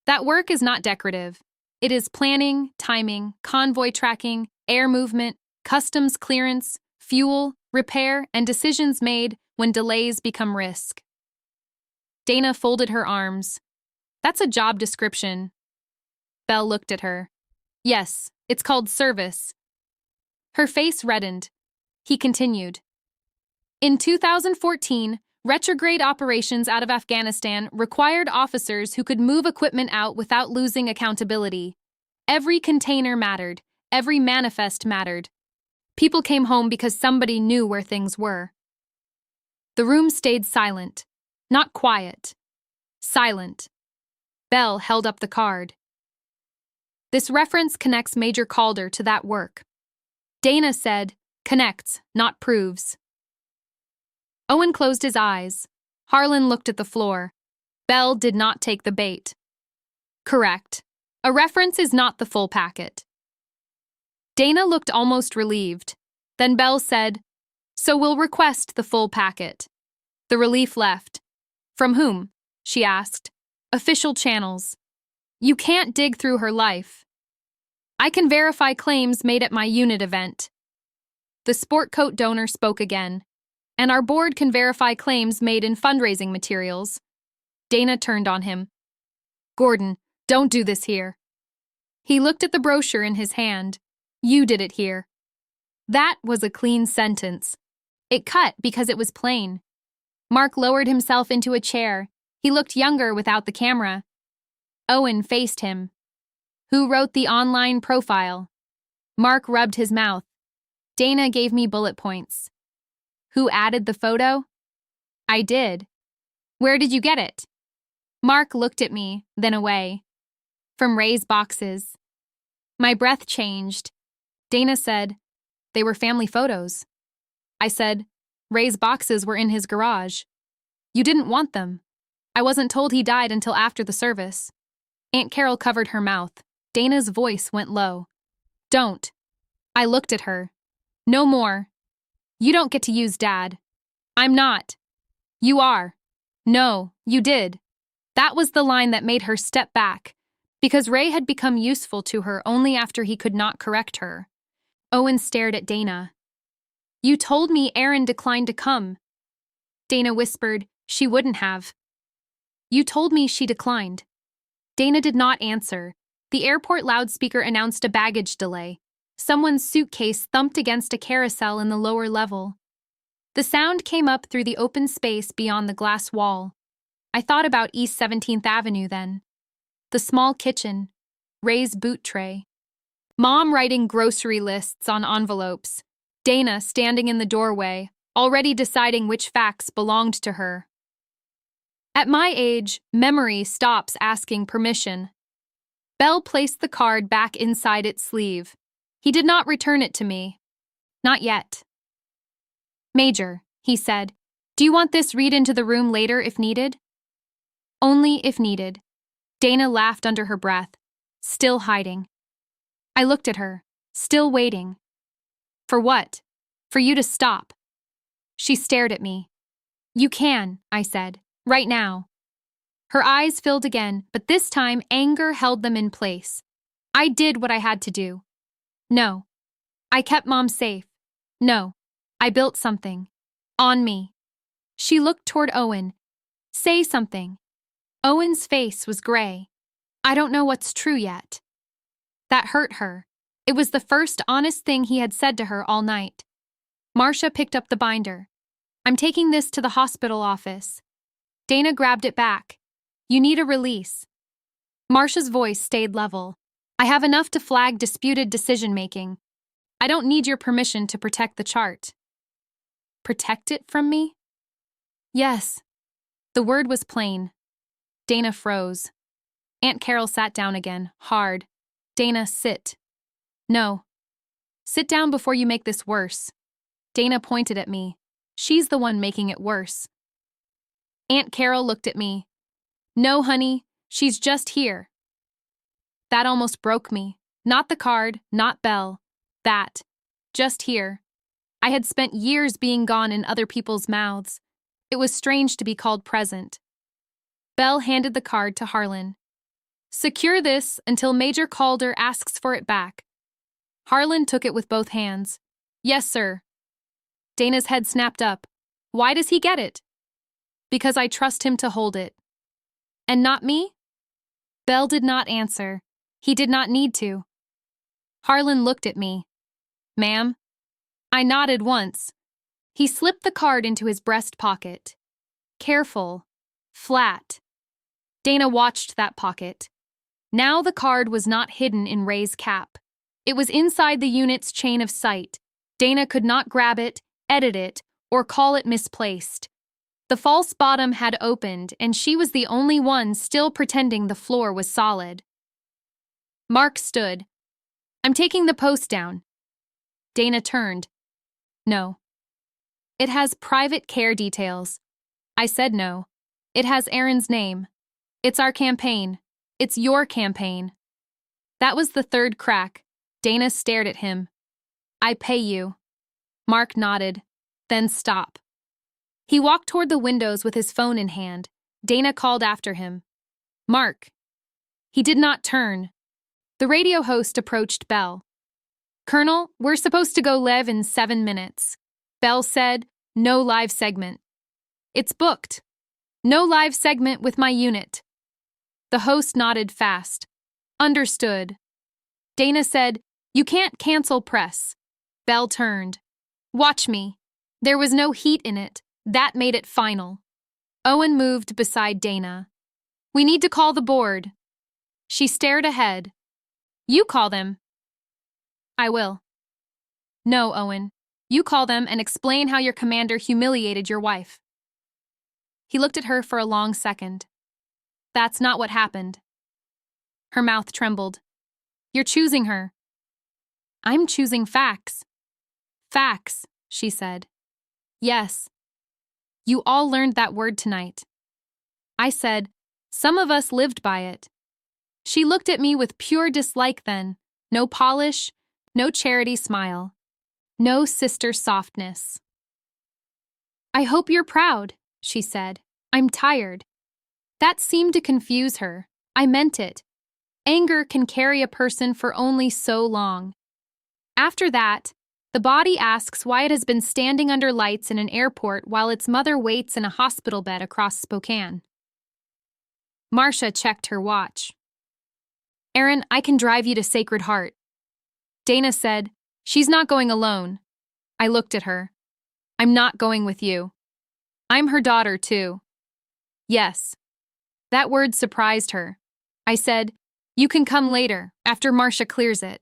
That work is not decorative. It is planning, timing, convoy tracking, air movement, customs clearance, fuel, repair, and decisions made when delays become risk. Dana folded her arms. "That's a job description." Bell looked at her. "Yes, it's called service." Her face reddened. He continued. In 2014, retrograde operations out of Afghanistan required officers who could move equipment out without losing accountability. Every container mattered. Every manifest mattered. People came home because somebody knew where things were. The room stayed silent. Not quiet. Silent. Bell held up the card. "This reference connects Major Calder to that work." Dana said, "Connects, not proves." Owen closed his eyes. Harlan looked at the floor. Bell did not take the bait. "Correct. A reference is not the full packet." Dana looked almost relieved. Then Bell said, "So we'll request the full packet." The relief left. "From whom?" she asked. "Official channels." "You can't dig through her life." "I can verify claims made at my unit event." The sport coat donor spoke again. "And our board can verify claims made in fundraising materials." Dana turned on him. "Gordon, don't do this here." He looked at the brochure in his hand. "You did it here." That was a clean sentence. It cut because it was plain. Mark lowered himself into a chair. He looked younger without the camera. Owen faced him. "Who wrote the online profile?" Mark rubbed his mouth. Dana gave me bullet points. "Who added the photo?" "I did." "Where did you get it?" Mark looked at me, then away. "From Ray's boxes." My breath changed. Dana said, "They were family photos." I said, "Ray's boxes were in his garage." "You didn't want them." "I wasn't told he died until after the service." Aunt Carol covered her mouth. Dana's voice went low. "Don't." I looked at her. "No more. You don't get to use Dad." "I'm not." "You are." "No, you did." That was the line that made her step back, because Ray had become useful to her only after he could not correct her. Owen stared at Dana. "You told me Erin declined to come." Dana whispered, "She wouldn't have." "You told me she declined." Dana did not answer. The airport loudspeaker announced a baggage delay. Someone's suitcase thumped against a carousel in the lower level. The sound came up through the open space beyond the glass wall. I thought about East 17th Avenue then. The small kitchen, Ray's boot tray. Mom writing grocery lists on envelopes. Dana standing in the doorway, already deciding which facts belonged to her. At my age, memory stops asking permission. Bell placed the card back inside its sleeve. He did not return it to me. Not yet. "Major," he said, "do you want this read into the room later if needed?" "Only if needed." Dana laughed under her breath, still hiding. I looked at her, still waiting. "For what?" "For you to stop." She stared at me. "You can," I said, "right now." Her eyes filled again, but this time anger held them in place. I did what I had to do. "No." I kept Mom safe. No, I built something. On me. She looked toward Owen. Say something. Owen's face was gray. I don't know what's true yet. That hurt her. It was the first honest thing he had said to her all night. Marcia picked up the binder. I'm taking this to the hospital office. Dana grabbed it back. You need a release. Marcia's voice stayed level. I have enough to flag disputed decision-making. I don't need your permission to protect the chart. Protect it from me? Yes. The word was plain. Dana froze. Aunt Carol sat down again, hard. Dana, sit. No. Sit down before you make this worse. Dana pointed at me. She's the one making it worse. Aunt Carol looked at me. No, honey, she's just here. That almost broke me. Not the card, not Belle. That. Just here. I had spent years being gone in other people's mouths. It was strange to be called present. Belle handed the card to Harlan. Secure this until Major Calder asks for it back. Harlan took it with both hands. Yes, sir. Dana's head snapped up. Why does he get it? Because I trust him to hold it. And not me? Belle did not answer. He did not need to. Harlan looked at me. Ma'am? I nodded once. He slipped the card into his breast pocket. Careful. Flat. Dana watched that pocket. Now the card was not hidden in Ray's cap. It was inside the unit's chain of sight. Dana could not grab it, edit it, or call it misplaced. The false bottom had opened, and she was the only one still pretending the floor was solid. Mark stood. I'm taking the post down. Dana turned. No. It has private care details. I said no. It has Aaron's name. It's our campaign. It's your campaign. That was the third crack. Dana stared at him. I pay you. Mark nodded. Then stop. He walked toward the windows with his phone in hand. Dana called after him. Mark. He did not turn. The radio host approached Belle. Colonel, we're supposed to go live in 7 minutes. Belle said, no live segment. It's booked. No live segment with my unit. The host nodded fast. Understood. Dana said, you can't cancel press. Belle turned. Watch me. There was no heat in it. That made it final. Owen moved beside Dana. We need to call the board. She stared ahead. You call them. I will. No, Owen. You call them and explain how your commander humiliated your wife. He looked at her for a long second. That's not what happened. Her mouth trembled. You're choosing her. I'm choosing facts. Facts, she said. Yes. You all learned that word tonight. I said, some of us lived by it. She looked at me with pure dislike then. No polish, no charity smile. No sister softness. I hope you're proud, she said. I'm tired. That seemed to confuse her. I meant it. Anger can carry a person for only so long. After that, the body asks why it has been standing under lights in an airport while its mother waits in a hospital bed across Spokane. Marcia checked her watch. Aaron, I can drive you to Sacred Heart. Dana said, she's not going alone. I looked at her. I'm not going with you. I'm her daughter, too. Yes. That word surprised her. I said, you can come later, after Marcia clears it.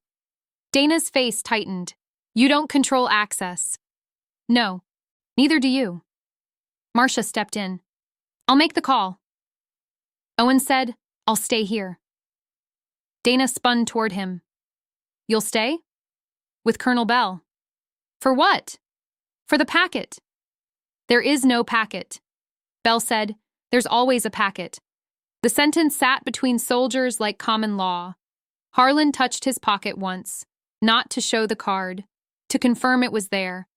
Dana's face tightened. You don't control access. No, neither do you. Marcia stepped in. I'll make the call. Owen said, I'll stay here. Dana spun toward him. You'll stay? With Colonel Bell. For what? For the packet. There is no packet. Bell said, there's always a packet. The sentence sat between soldiers like common law. Harlan touched his pocket once, not to show the card, to confirm it was there.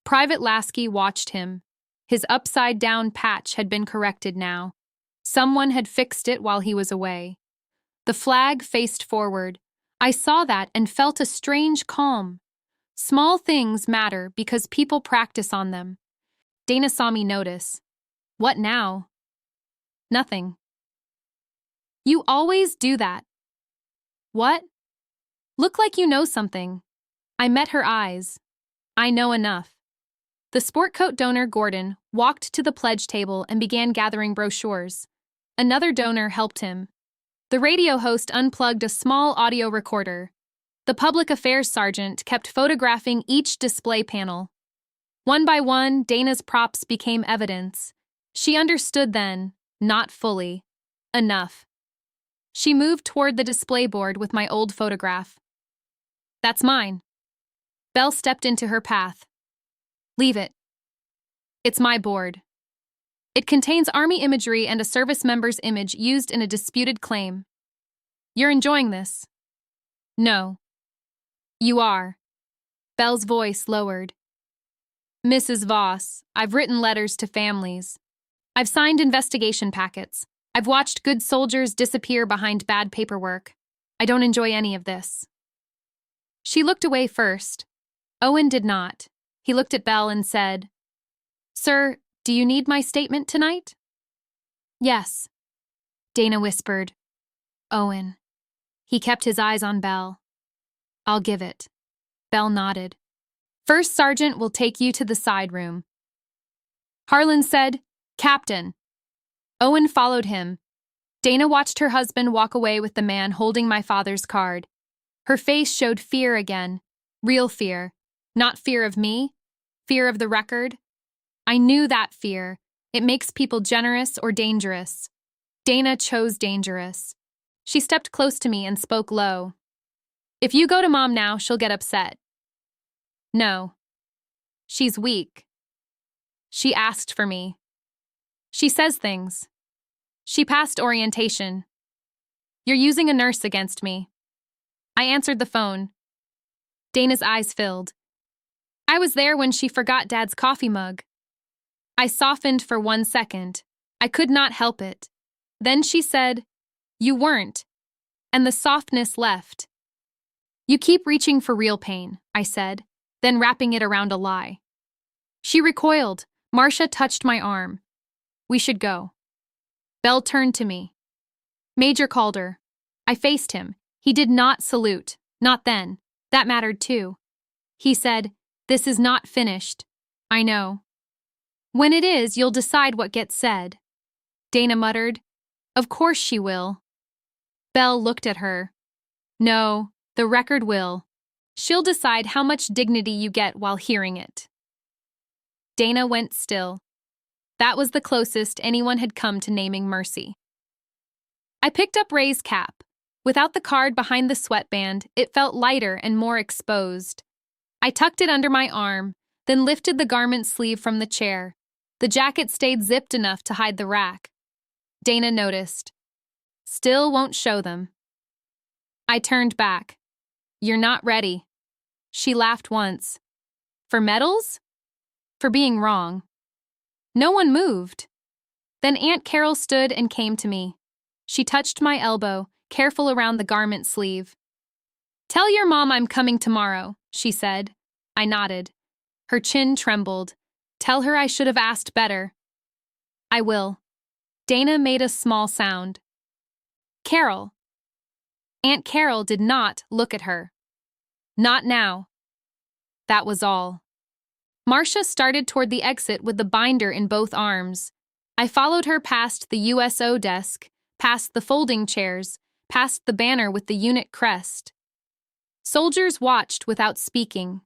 Private Lasky watched him. His upside-down patch had been corrected now. Someone had fixed it while he was away. The flag faced forward. I saw that and felt a strange calm. Small things matter because people practice on them. Dana saw me notice. What now? Nothing. You always do that. What? Look like you know something. I met her eyes. I know enough. The sport coat donor, Gordon, walked to the pledge table and began gathering brochures. Another donor helped him. The radio host unplugged a small audio recorder. The public affairs sergeant kept photographing each display panel. One by one, Dana's props became evidence. She understood then, not fully. Enough. She moved toward the display board with my old photograph. That's mine. Belle stepped into her path. Leave it. It's my board. It contains Army imagery and a service member's image used in a disputed claim. You're enjoying this? No. You are. Belle's voice lowered. Mrs. Voss, I've written letters to families. I've signed investigation packets. I've watched good soldiers disappear behind bad paperwork. I don't enjoy any of this. She looked away first. Owen did not. He looked at Belle and said, Sir, do you need my statement tonight? Yes. Dana whispered. Owen. He kept his eyes on Belle. I'll give it. Belle nodded. First Sergeant will take you to the side room. Harlan said, Captain. Owen followed him. Dana watched her husband walk away with the man holding my father's card. Her face showed fear again. Real fear. Not fear of me. Fear of the record. I knew that fear. It makes people generous or dangerous. Dana chose dangerous. She stepped close to me and spoke low. If you go to Mom now, she'll get upset. No. She's weak. She asked for me. She says things. She passed orientation. You're using a nurse against me. I answered the phone. Dana's eyes filled. I was there when she forgot Dad's coffee mug. I softened for 1 second. I could not help it. Then she said, You weren't. And the softness left. You keep reaching for real pain, I said, then wrapping it around a lie. She recoiled. Marcia touched my arm. We should go. Belle turned to me. Major Calder. I faced him. He did not salute. Not then. That mattered too. He said, This is not finished. I know. When it is, you'll decide what gets said. Dana muttered, Of course she will. Belle looked at her. No, the record will. She'll decide how much dignity you get while hearing it. Dana went still. That was the closest anyone had come to naming mercy. I picked up Ray's cap. Without the card behind the sweatband, it felt lighter and more exposed. I tucked it under my arm, then lifted the garment sleeve from the chair. The jacket stayed zipped enough to hide the rack. Dana noticed. Still won't show them. I turned back. You're not ready. She laughed once. For medals? For being wrong. No one moved. Then Aunt Carol stood and came to me. She touched my elbow, careful around the garment sleeve. Tell your mom I'm coming tomorrow, she said. I nodded. Her chin trembled. Tell her I should have asked better. I will. Dana made a small sound. Carol. Aunt Carol did not look at her. Not now. That was all. Marcia started toward the exit with the binder in both arms. I followed her past the USO desk, past the folding chairs, past the banner with the unit crest. Soldiers watched without speaking.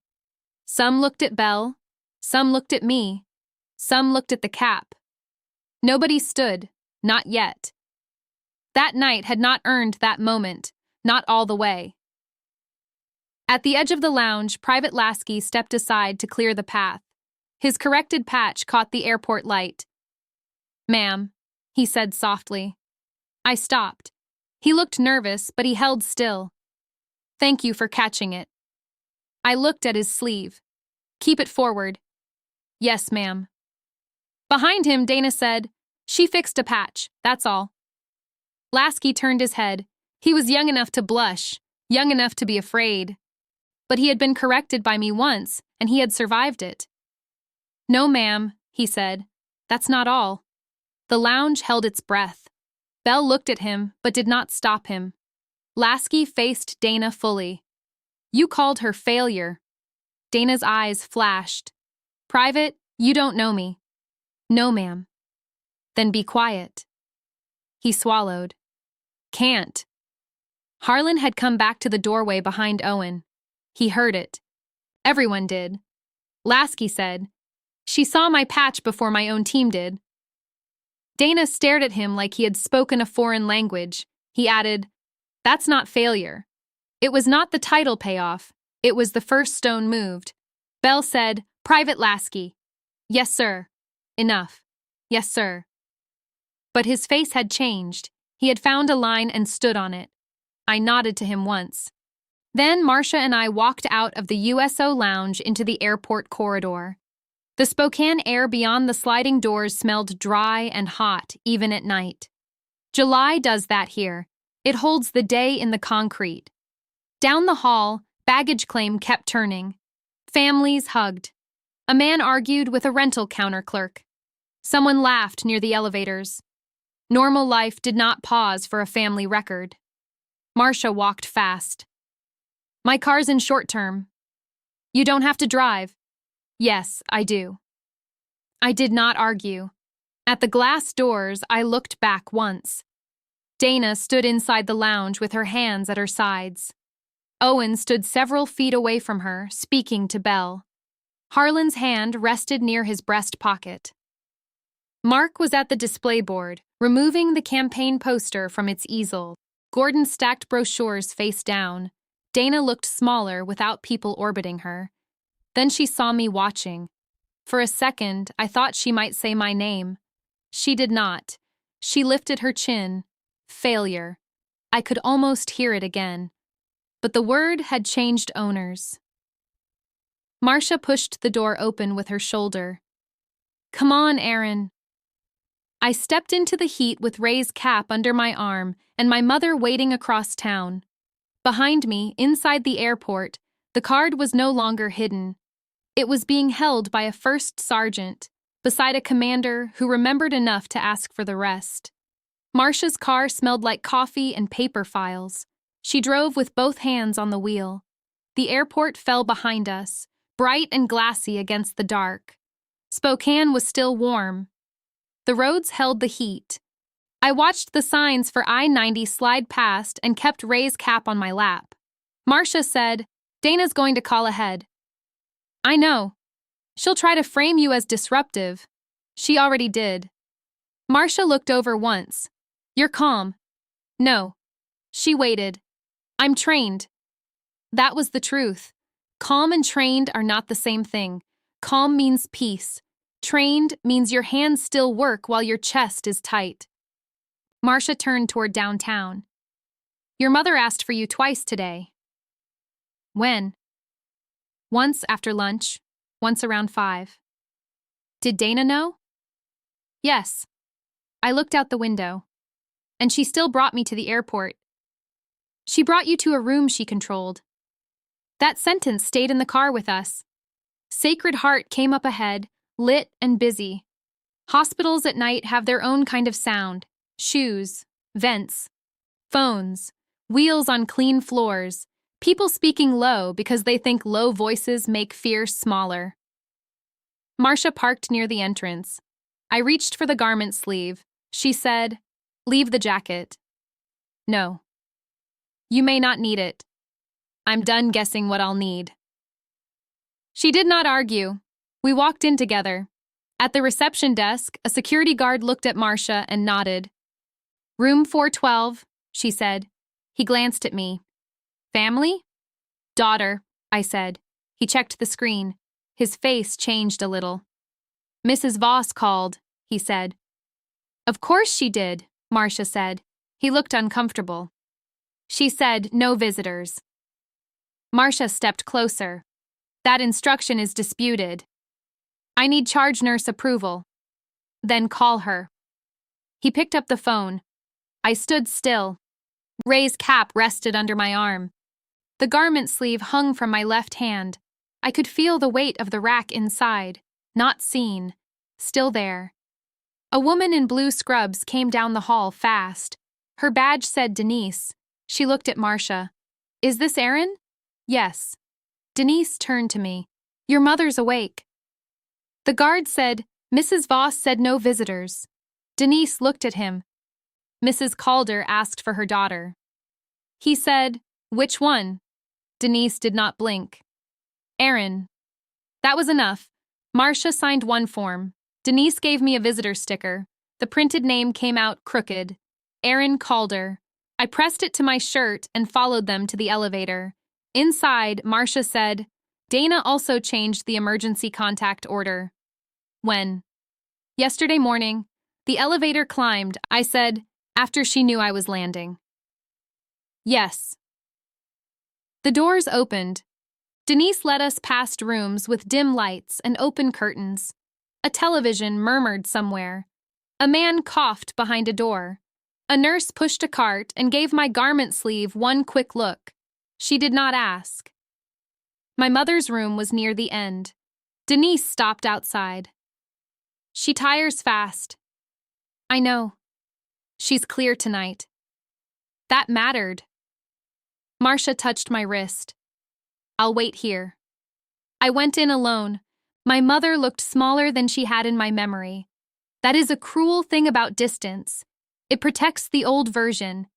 Some looked at Belle, some looked at me, some looked at the cap. Nobody stood, not yet. That night had not earned that moment, not all the way. At the edge of the lounge, Private Lasky stepped aside to clear the path. His corrected patch caught the airport light. Ma'am, he said softly. I stopped. He looked nervous, but he held still. Thank you for catching it. I looked at his sleeve. Keep it forward. Yes, ma'am. Behind him, Dana said, She fixed a patch, that's all. Lasky turned his head. He was young enough to blush, young enough to be afraid. But he had been corrected by me once, and he had survived it. "No, ma'am," he said. "That's not all." The lounge held its breath. Belle looked at him, but did not stop him. Lasky faced Dana fully. "You called her failure." Dana's eyes flashed. "Private, you don't know me." "No, ma'am." "Then be quiet." He swallowed. "Can't." Harlan had come back to the doorway behind Owen. He heard it. Everyone did. Lasky said, "She saw my patch before my own team did." Dana stared at him like he had spoken a foreign language. He added, "That's not failure. It was not the title payoff. It was the first stone moved." Belle said, "Private Lasky." "Yes, sir." "Enough." "Yes, sir." But his face had changed. He had found a line and stood on it. I nodded to him once. Then Marcia and I walked out of the USO lounge into the airport corridor. The Spokane air beyond the sliding doors smelled dry and hot, even at night. July does that here. It holds the day in the concrete. Down the hall, baggage claim kept turning. Families hugged. A man argued with a rental counter clerk. Someone laughed near the elevators. Normal life did not pause for a family record. Marcia walked fast. "My car's in short term." "You don't have to drive." "Yes, I do." I did not argue. At the glass doors, I looked back once. Dana stood inside the lounge with her hands at her sides. Owen stood several feet away from her, speaking to Belle. Harlan's hand rested near his breast pocket. Mark was at the display board, removing the campaign poster from its easel. Gordon stacked brochures face down. Dana looked smaller without people orbiting her. Then she saw me watching. For a second, I thought she might say my name. She did not. She lifted her chin. Failure. I could almost hear it again. But the word had changed owners. Marcia pushed the door open with her shoulder. "Come on, Aaron." I stepped into the heat with Ray's cap under my arm and my mother waiting across town. Behind me, inside the airport, the card was no longer hidden. It was being held by a first sergeant, beside a commander who remembered enough to ask for the rest. Marcia's car smelled like coffee and paper files. She drove with both hands on the wheel. The airport fell behind us, bright and glassy against the dark. Spokane was still warm. The roads held the heat. I watched the signs for I-90 slide past and kept Ray's cap on my lap. Marcia said, "Dana's going to call ahead." "I know. She'll try to frame you as disruptive." She already did. Marcia looked over once. "You're calm." "No." She waited. "I'm trained." That was the truth. Calm and trained are not the same thing. Calm means peace. Trained means your hands still work while your chest is tight. Marcia turned toward downtown. "Your mother asked for you twice today." "When?" "Once after lunch, once around 5. "Did Dana know?" "Yes." I looked out the window. "And she still brought me to the airport." "She brought you to a room she controlled." That sentence stayed in the car with us. Sacred Heart came up ahead, lit and busy. Hospitals at night have their own kind of sound. Shoes, vents, phones, wheels on clean floors, people speaking low because they think low voices make fear smaller. Marcia parked near the entrance. I reached for the garment sleeve. She said, "Leave the jacket." "No." "You may not need it. I'm done guessing what I'll need." She did not argue. We walked in together. At the reception desk, a security guard looked at Marcia and nodded. "Room 412, she said. He glanced at me. "Family?" "Daughter," I said. He checked the screen. His face changed a little. "Mrs. Voss called," he said. "Of course she did," Marcia said. He looked uncomfortable. "She said no visitors." Marcia stepped closer. "That instruction is disputed. I need charge nurse approval." "Then call her." He picked up the phone. I stood still. Ray's cap rested under my arm. The garment sleeve hung from my left hand. I could feel the weight of the rack inside, not seen, still there. A woman in blue scrubs came down the hall fast. Her badge said Denise. She looked at Marcia. Is this Aaron? Yes. Denise turned to me. Your mother's awake. The guard said, Mrs. Voss said no visitors. Denise looked at him. Mrs. Calder asked for her daughter. He said, which one? Denise did not blink. Aaron. That was enough. Marcia signed one form. Denise gave me a visitor sticker. The printed name came out crooked. Aaron Calder. I pressed it to my shirt and followed them to the elevator. Inside, Marcia said, Dana also changed the emergency contact order. When? Yesterday morning. The elevator climbed, I said, after she knew I was landing. Yes. The doors opened. Denise led us past rooms with dim lights and open curtains. A television murmured somewhere. A man coughed behind a door. A nurse pushed a cart and gave my garment sleeve one quick look. She did not ask. My mother's room was near the end. Denise stopped outside. She tires fast. I know. She's clear tonight. That mattered. Marcia touched my wrist. I'll wait here. I went in alone. My mother looked smaller than she had in my memory. That is a cruel thing about distance. It protects the old version.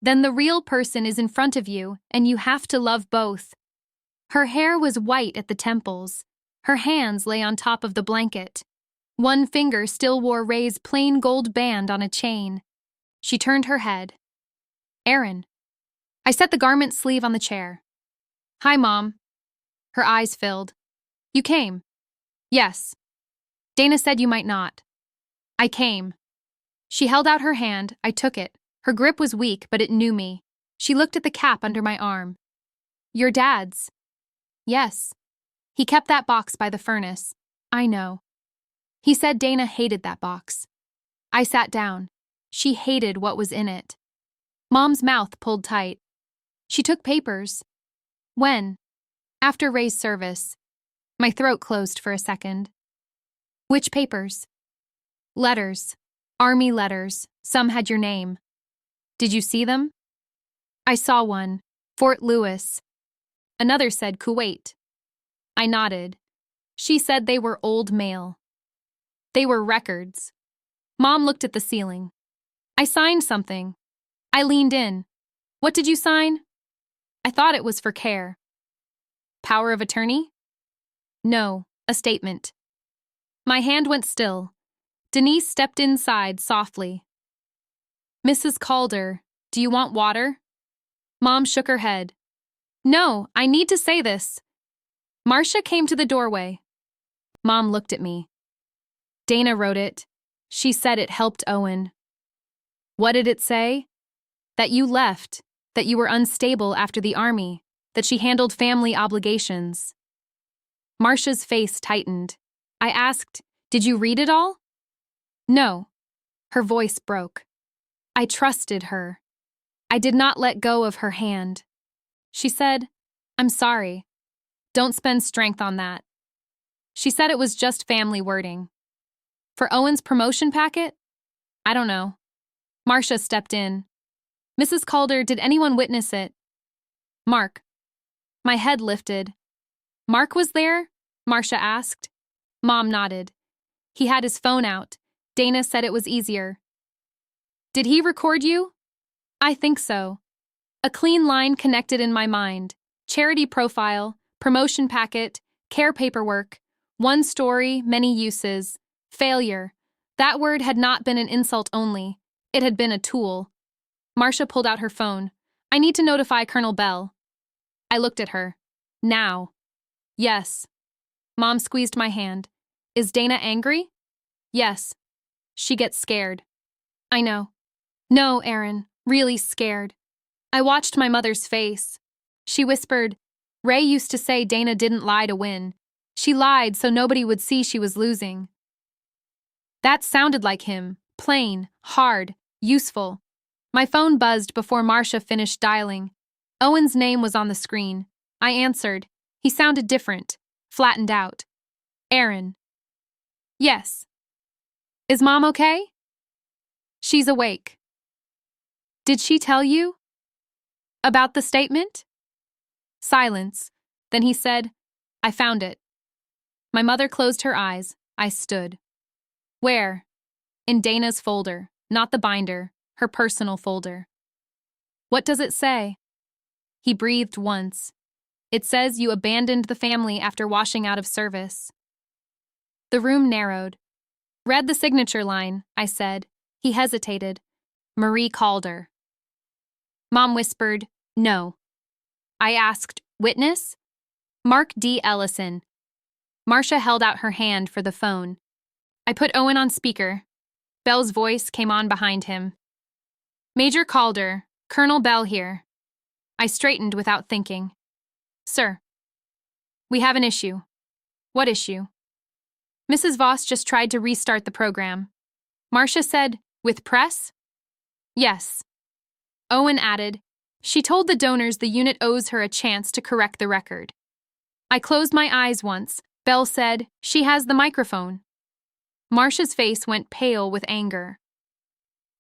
Then the real person is in front of you, and you have to love both. Her hair was white at the temples. Her hands lay on top of the blanket. One finger still wore Ray's plain gold band on a chain. She turned her head. Aaron. I set the garment sleeve on the chair. Hi, Mom. Her eyes filled. You came. Yes. Dana said you might not. I came. She held out her hand. I took it. Her grip was weak, but it knew me. She looked at the cap under my arm. Your dad's. Yes. He kept that box by the furnace. I know. He said Dana hated that box. I sat down. She hated what was in it. Mom's mouth pulled tight. She took papers. When? After Ray's service. My throat closed for a second. Which papers? Letters. Army letters. Some had your name. Did you see them? I saw one. Fort Lewis. Another said Kuwait. I nodded. She said they were old mail. They were records. Mom looked at the ceiling. I signed something. I leaned in. What did you sign? I thought it was for care. Power of attorney? No, a statement. My hand went still. Denise stepped inside softly. Mrs. Calder, do you want water? Mom shook her head. No, I need to say this. Marcia came to the doorway. Mom looked at me. Dana wrote it. She said it helped Owen. What did it say? That you left, that you were unstable after the army, that she handled family obligations. Marcia's face tightened. I asked, did you read it all? No. Her voice broke. I trusted her. I did not let go of her hand. She said, I'm sorry. Don't spend strength on that. She said it was just family wording. For Owen's promotion packet? I don't know. Marcia stepped in. Mrs. Calder, did anyone witness it? Mark. My head lifted. Mark was there? Marcia asked. Mom nodded. He had his phone out. Dana said it was easier. Did he record you? I think so. A clean line connected in my mind. Charity profile, promotion packet, care paperwork, one story, many uses, failure. That word had not been an insult only. It had been a tool. Marcia pulled out her phone. I need to notify Colonel Bell. I looked at her. Now. Yes. Mom squeezed my hand. Is Dana angry? Yes. She gets scared. I know. No, Aaron, really scared. I watched my mother's face. She whispered, Ray used to say Dana didn't lie to win. She lied so nobody would see she was losing. That sounded like him, plain, hard, useful. My phone buzzed before Marcia finished dialing. Owen's name was on the screen. I answered. He sounded different, flattened out. Aaron. Yes. Is Mom okay? She's awake. Did she tell you? About the statement? Silence. Then he said, I found it. My mother closed her eyes. I stood. Where? In Dana's folder, not the binder, her personal folder. What does it say? He breathed once. It says you abandoned the family after washing out of service. The room narrowed. Read the signature line, I said. He hesitated. Marie Calder. Mom whispered, no. I asked, witness? Mark D. Ellison. Marcia held out her hand for the phone. I put Owen on speaker. Bell's voice came on behind him. Major Calder, Colonel Bell here. I straightened without thinking. Sir. We have an issue. What issue? Mrs. Voss just tried to restart the program. Marcia said, with press? Yes. Owen added, she told the donors the unit owes her a chance to correct the record. I closed my eyes once. Bell said, she has the microphone. Marcia's face went pale with anger.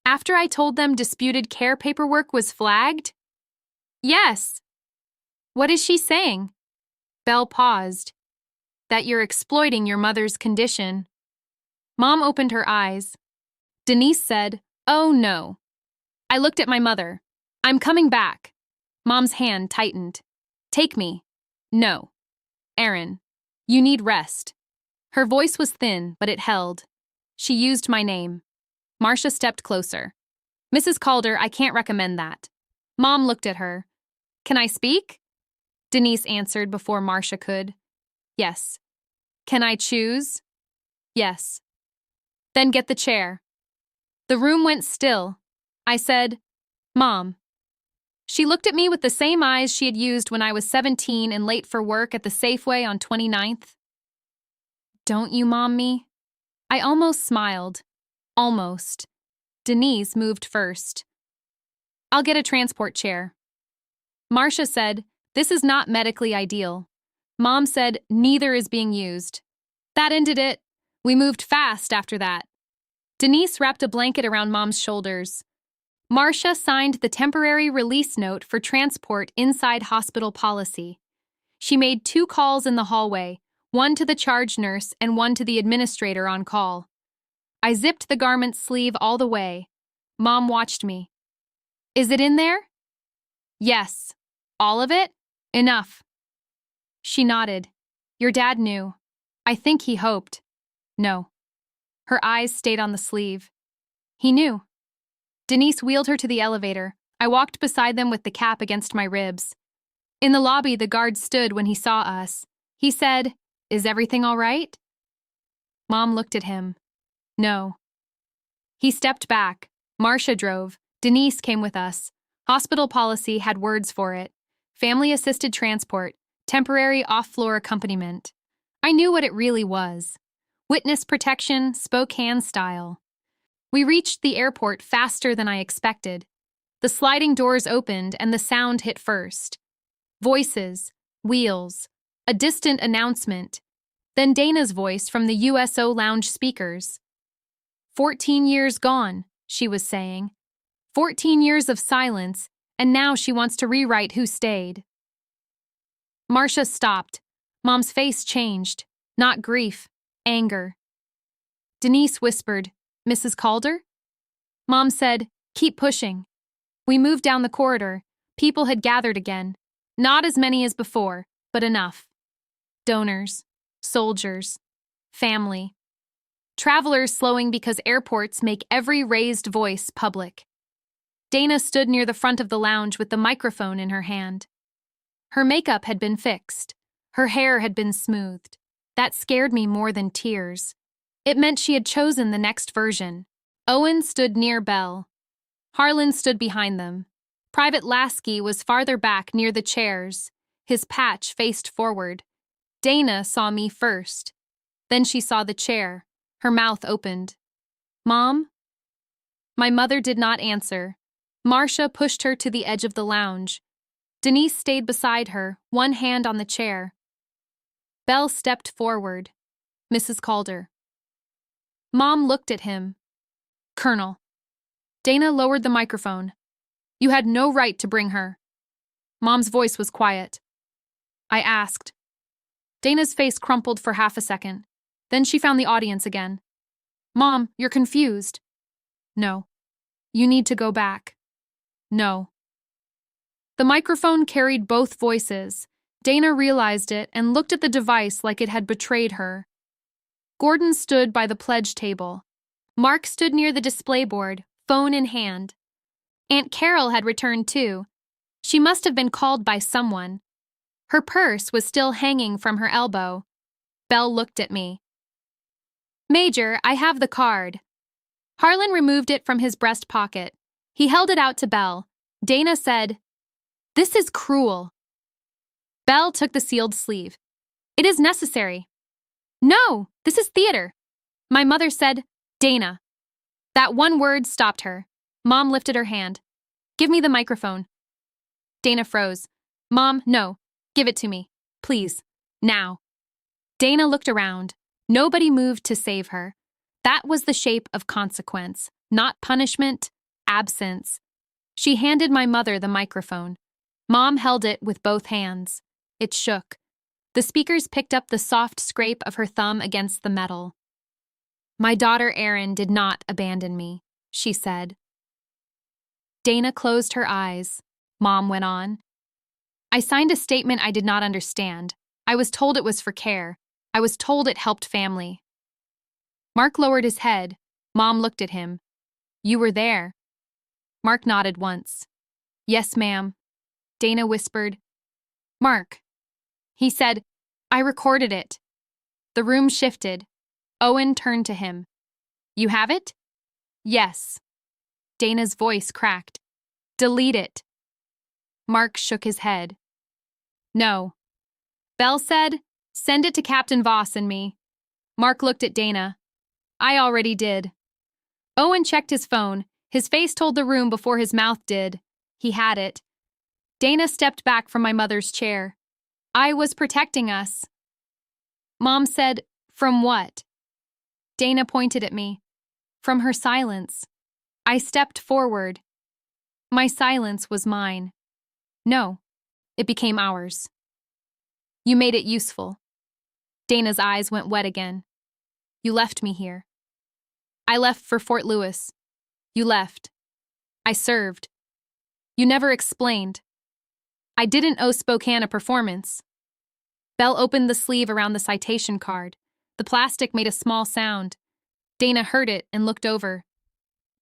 After I told them disputed care paperwork was flagged? Yes. What is she saying? Bell paused. That you're exploiting your mother's condition. Mom opened her eyes. Denise said, oh no. I looked at my mother. I'm coming back. Mom's hand tightened. Take me. No. Aaron, you need rest. Her voice was thin, but it held. She used my name. Marcia stepped closer. Mrs. Calder, I can't recommend that. Mom looked at her. Can I speak? Denise answered before Marcia could. Yes. Can I choose? Yes. Then get the chair. The room went still. I said, Mom. She looked at me with the same eyes she had used when I was 17 and late for work at the Safeway on 29th. Don't you mom me? I almost smiled. Almost. Denise moved first. I'll get a transport chair. Marcia said, this is not medically ideal. Mom said, neither is being used. That ended it. We moved fast after that. Denise wrapped a blanket around Mom's shoulders. Marcia signed the temporary release note for transport inside hospital policy. She made 2 calls in the hallway, one to the charge nurse and one to the administrator on call. I zipped the garment's sleeve all the way. Mom watched me. Is it in there? Yes. All of it? Enough. She nodded. Your dad knew. I think he hoped. No. Her eyes stayed on the sleeve. He knew. Denise wheeled her to the elevator. I walked beside them with the cap against my ribs. In the lobby, the guard stood when he saw us. He said, is everything all right? Mom looked at him. No. He stepped back. Marcia drove. Denise came with us. Hospital policy had words for it. Family-assisted transport, temporary off-floor accompaniment. I knew what it really was. Witness protection, Spokane style. We reached the airport faster than I expected. The sliding doors opened and the sound hit first. Voices, wheels, a distant announcement. Then Dana's voice from the USO lounge speakers. 14 years gone, she was saying. 14 years of silence, and now she wants to rewrite who stayed. Marcia stopped. Mom's face changed. Not grief, anger. Denise whispered, Mrs. Calder? Mom said, keep pushing. We moved down the corridor. People had gathered again. Not as many as before, but enough. Donors, soldiers, family. Travelers slowing because airports make every raised voice public. Dana stood near the front of the lounge with the microphone in her hand. Her makeup had been fixed. Her hair had been smoothed. That scared me more than tears. It meant she had chosen the next version. Owen stood near Bell. Harlan stood behind them. Private Lasky was farther back near the chairs. His patch faced forward. Dana saw me first. Then she saw the chair. Her mouth opened. Mom? My mother did not answer. Marcia pushed her to the edge of the lounge. Denise stayed beside her, one hand on the chair. Belle stepped forward. Mrs. Calder. Mom looked at him. Colonel. Dana lowered the microphone. You had no right to bring her. Mom's voice was quiet. I asked. Dana's face crumpled for half a second. Then she found the audience again. Mom, you're confused. No. You need to go back. No. The microphone carried both voices. Dana realized it and looked at the device like it had betrayed her. Gordon stood by the pledge table. Mark stood near the display board, phone in hand. Aunt Carol had returned too. She must have been called by someone. Her purse was still hanging from her elbow. Belle looked at me. Major, I have the card. Harlan removed it from his breast pocket. He held it out to Belle. Dana said, This is cruel. Belle took the sealed sleeve. It is necessary. No, this is theater. My mother said, Dana. That one word stopped her. Mom lifted her hand. Give me the microphone. Dana froze. Mom, no. Give it to me. Please. Now. Dana looked around. Nobody moved to save her. That was the shape of consequence, not punishment, absence. She handed my mother the microphone. Mom held it with both hands. It shook. The speakers picked up the soft scrape of her thumb against the metal. My daughter Erin did not abandon me, she said. Dana closed her eyes. Mom went on. I signed a statement I did not understand. I was told it was for care. I was told it helped family. Mark lowered his head. Mom looked at him. You were there. Mark nodded once. Yes, ma'am. Dana whispered. Mark. He said, I recorded it. The room shifted. Owen turned to him. You have it? Yes. Dana's voice cracked. Delete it. Mark shook his head. No. Belle said, send it to Captain Voss and me. Mark looked at Dana. I already did. Owen checked his phone. His face told the room before his mouth did. He had it. Dana stepped back from my mother's chair. I was protecting us. Mom said, from what? Dana pointed at me. From her silence. I stepped forward. My silence was mine. No, it became ours. You made it useful. Dana's eyes went wet again. You left me here. I left for Fort Lewis. You left. I served. You never explained. I didn't owe Spokane a performance. Belle opened the sleeve around the citation card. The plastic made a small sound. Dana heard it and looked over.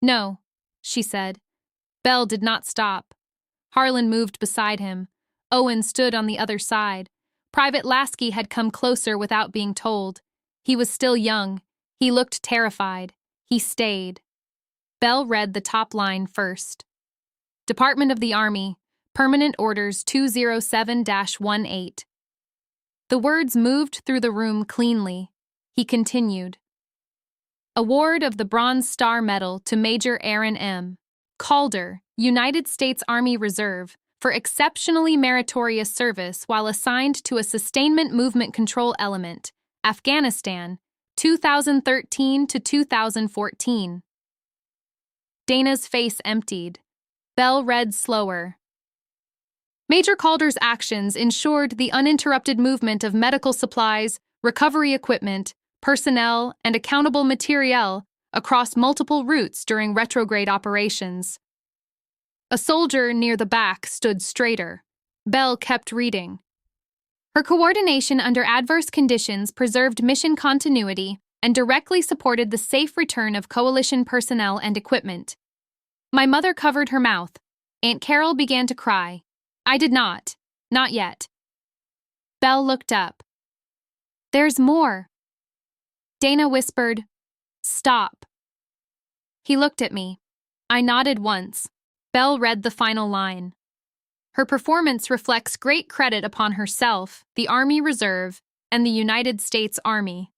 No, she said. Belle did not stop. Harlan moved beside him. Owen stood on the other side. Private Lasky had come closer without being told. He was still young. He looked terrified. He stayed. Belle read the top line first. Department of the Army, Permanent Orders 207-18. The words moved through the room cleanly. He continued. Award of the Bronze Star Medal to Major Aaron M. Calder, United States Army Reserve, for exceptionally meritorious service while assigned to a Sustainment Movement Control Element, Afghanistan, 2013 to 2014. Dana's face emptied. Belle read slower. Major Calder's actions ensured the uninterrupted movement of medical supplies, recovery equipment, personnel, and accountable materiel across multiple routes during retrograde operations. A soldier near the back stood straighter. Belle kept reading. Her coordination under adverse conditions preserved mission continuity and directly supported the safe return of coalition personnel and equipment. My mother covered her mouth. Aunt Carol began to cry. I did not. Not yet. Belle looked up. There's more. Dana whispered, Stop. He looked at me. I nodded once. Belle read the final line. Her performance reflects great credit upon herself, the Army Reserve, and the United States Army.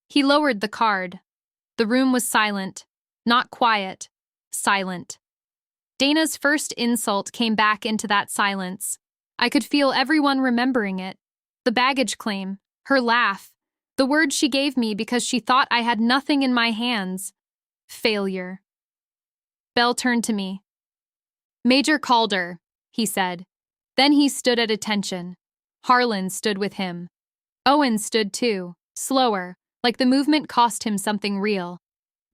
He lowered the card. The room was silent. Not quiet. Silent. Dana's first insult came back into that silence. I could feel everyone remembering it. The baggage claim, her laugh, the word she gave me because she thought I had nothing in my hands. Failure. Bell turned to me. Major Calder, he said. Then he stood at attention. Harlan stood with him. Owen stood too, slower, like the movement cost him something real.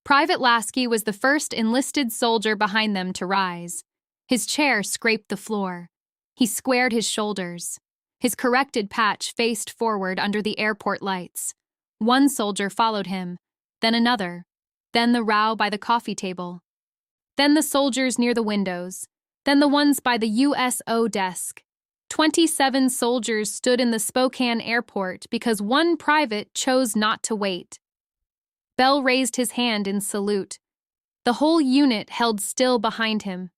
Private Lasky was the first enlisted soldier behind them to rise. His chair scraped the floor. He squared his shoulders. His corrected patch faced forward under the airport lights. One soldier followed him, then another, then the row by the coffee table, then the soldiers near the windows, then the ones by the USO desk. 27 soldiers stood in the Spokane airport because one private chose not to wait. Bell raised his hand in salute. The whole unit held still behind him.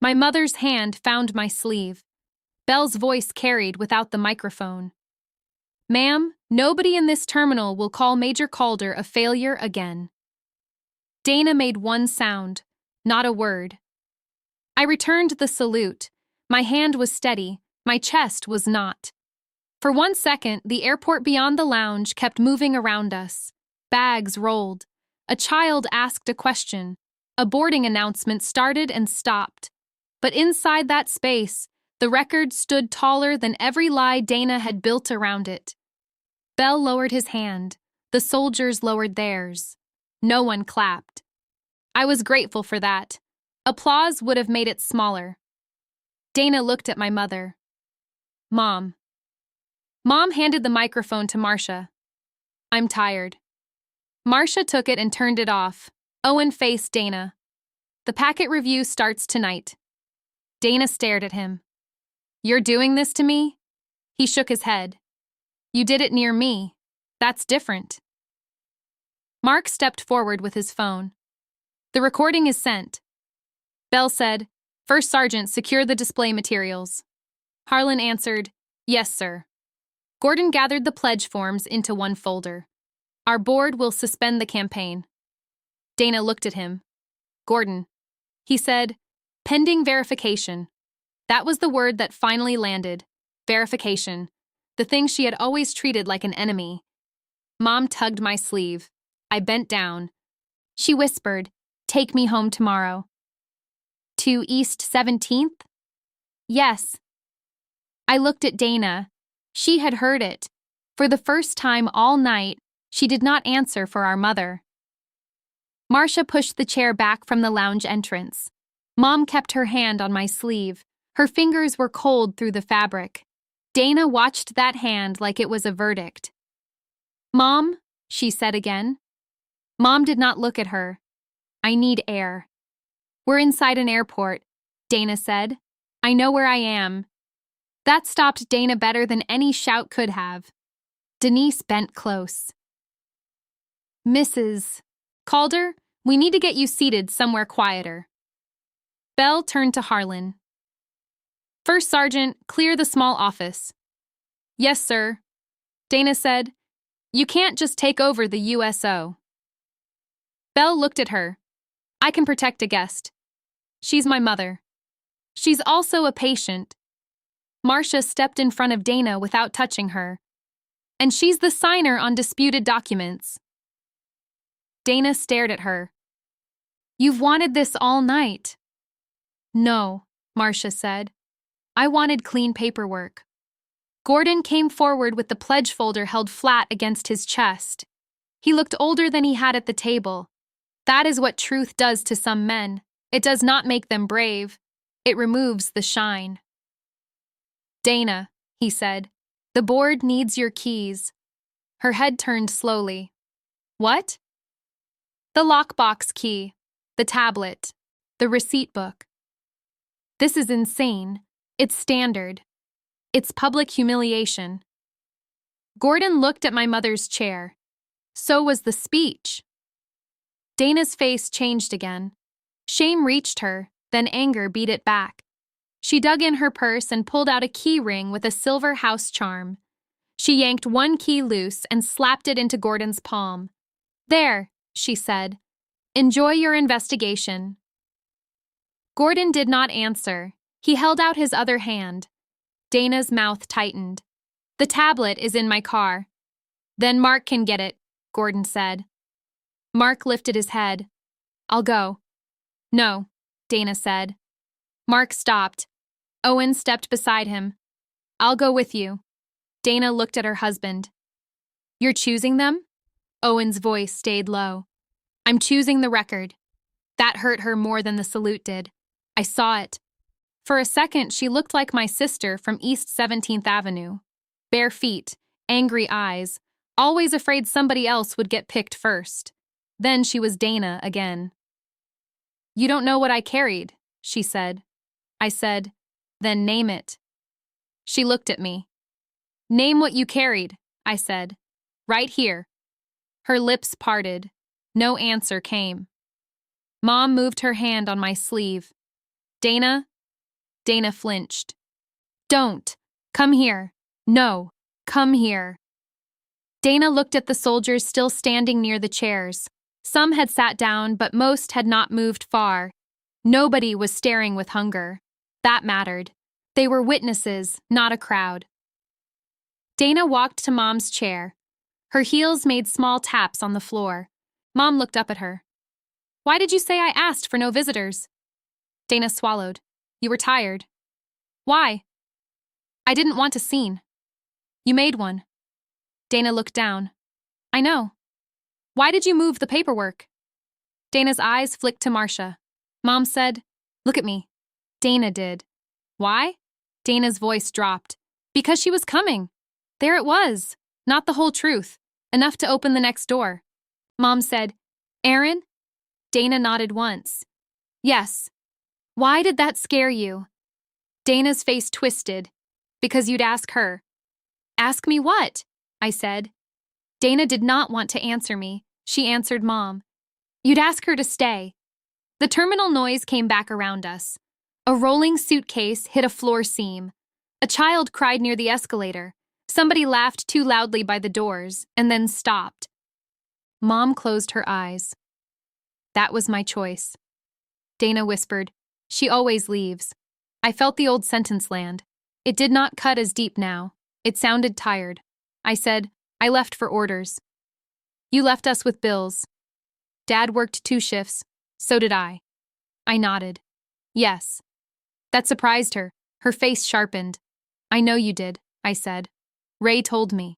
My mother's hand found my sleeve. Bell's voice carried without the microphone. Ma'am, nobody in this terminal will call Major Calder a failure again. Dana made one sound, not a word. I returned the salute. My hand was steady, my chest was not. For 1 second, the airport beyond the lounge kept moving around us. Bags rolled. A child asked a question. A boarding announcement started and stopped. But inside that space, the record stood taller than every lie Dana had built around it. Bell lowered his hand. The soldiers lowered theirs. No one clapped. I was grateful for that. Applause would have made it smaller. Dana looked at my mother. Mom. Mom handed the microphone to Marcia. I'm tired. Marcia took it and turned it off. Owen faced Dana. The packet review starts tonight. Dana stared at him. You're doing this to me? He shook his head. You did it near me. That's different. Mark stepped forward with his phone. The recording is sent. Bell said, First Sergeant, secure the display materials. Harlan answered, Yes, sir. Gordon gathered the pledge forms into one folder. Our board will suspend the campaign. Dana looked at him. Gordon. He said, pending verification. That was the word that finally landed. Verification. The thing she had always treated like an enemy. Mom tugged my sleeve. I bent down. She whispered, Take me home tomorrow. To East 17th? Yes. I looked at Dana. She had heard it. For the first time all night, she did not answer for our mother. Marcia pushed the chair back from the lounge entrance. Mom kept her hand on my sleeve. Her fingers were cold through the fabric. Dana watched that hand like it was a verdict. Mom, she said again. Mom did not look at her. I need air. We're inside an airport, Dana said. I know where I am. That stopped Dana better than any shout could have. Denise bent close. Mrs. Calder, we need to get you seated somewhere quieter. Bell turned to Harlan. First Sergeant, clear the small office. Yes, sir. Dana said, You can't just take over the USO. Bell looked at her. I can protect a guest. She's my mother. She's also a patient. Marcia stepped in front of Dana without touching her. And she's the signer on disputed documents. Dana stared at her. You've wanted this all night. No, Marcia said. I wanted clean paperwork. Gordon came forward with the pledge folder held flat against his chest. He looked older than he had at the table. That is what truth does to some men. It does not make them brave. It removes the shine. Dana, he said, the board needs your keys. Her head turned slowly. What? The lockbox key, the tablet, the receipt book. This is insane. It's standard. It's public humiliation. Gordon looked at my mother's chair. So was the speech. Dana's face changed again. Shame reached her, then anger beat it back. She dug in her purse and pulled out a key ring with a silver house charm. She yanked one key loose and slapped it into Gordon's palm. There, she said. Enjoy your investigation. Gordon did not answer. He held out his other hand. Dana's mouth tightened. The tablet is in my car. Then Mark can get it, Gordon said. Mark lifted his head. I'll go. No, Dana said. Mark stopped. Owen stepped beside him. I'll go with you. Dana looked at her husband. You're choosing them? Owen's voice stayed low. I'm choosing the record. That hurt her more than the salute did. I saw it. For a second, she looked like my sister from East 17th Avenue. Bare feet, angry eyes, always afraid somebody else would get picked first. Then she was Dana again. You don't know what I carried, she said. I said, then name it. She looked at me. Name what you carried, I said. Right here. Her lips parted. No answer came. Mom moved her hand on my sleeve. Dana? Dana flinched. Don't. Come here. No. Come here. Dana looked at the soldiers still standing near the chairs. Some had sat down, but most had not moved far. Nobody was staring with hunger. That mattered. They were witnesses, not a crowd. Dana walked to Mom's chair. Her heels made small taps on the floor. Mom looked up at her. Why did you say I asked for no visitors? Dana swallowed. You were tired. Why? I didn't want a scene. You made one. Dana looked down. I know. Why did you move the paperwork? Dana's eyes flicked to Marcia. Mom said, look at me. Dana did. Why? Dana's voice dropped. Because she was coming. There it was. Not the whole truth. Enough to open the next door. Mom said, Aaron? Dana nodded once. Yes. Why did that scare you? Dana's face twisted. Because you'd ask her. Ask me what? I said. Dana did not want to answer me. She answered Mom. You'd ask her to stay. The terminal noise came back around us. A rolling suitcase hit a floor seam. A child cried near the escalator. Somebody laughed too loudly by the doors, and then stopped. Mom closed her eyes. That was my choice. Dana whispered, she always leaves. I felt the old sentence land. It did not cut as deep now. It sounded tired. I said, I left for orders. You left us with bills. Dad worked 2 shifts. So did I. I nodded. Yes. That surprised her. Her face sharpened. I know you did, I said. Ray told me.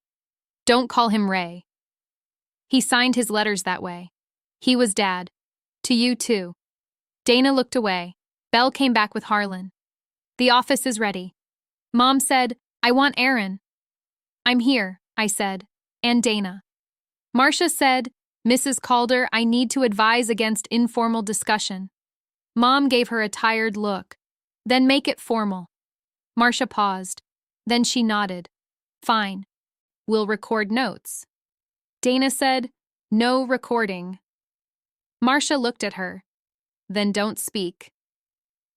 Don't call him Ray. He signed his letters that way. He was Dad. To you too. Dana looked away. Belle came back with Harlan. The office is ready. Mom said, I want Aaron. I'm here, I said, and Dana. Marcia said, Mrs. Calder, I need to advise against informal discussion. Mom gave her a tired look. Then make it formal. Marcia paused. Then she nodded. Fine. We'll record notes. Dana said, no recording. Marcia looked at her. Then don't speak.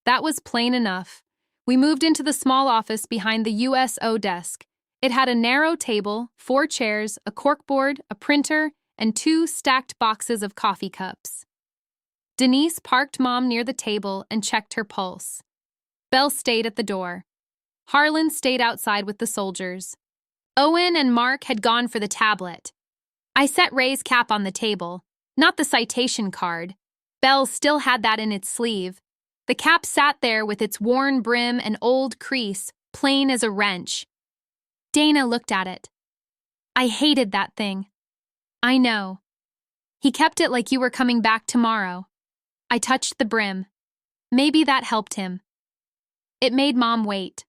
That was plain enough. We moved into the small office behind the USO desk. It had a narrow table, 4 chairs, a corkboard, a printer, and 2 stacked boxes of coffee cups. Denise parked Mom near the table and checked her pulse. Belle stayed at the door. Harlan stayed outside with the soldiers. Owen and Mark had gone for the tablet. I set Ray's cap on the table, not the citation card. Belle still had that in its sleeve. The cap sat there with its worn brim and old crease, plain as a wrench. Dana looked at it. I hated that thing. I know. He kept it like you were coming back tomorrow. I touched the brim. Maybe that helped him. It made Mom wait.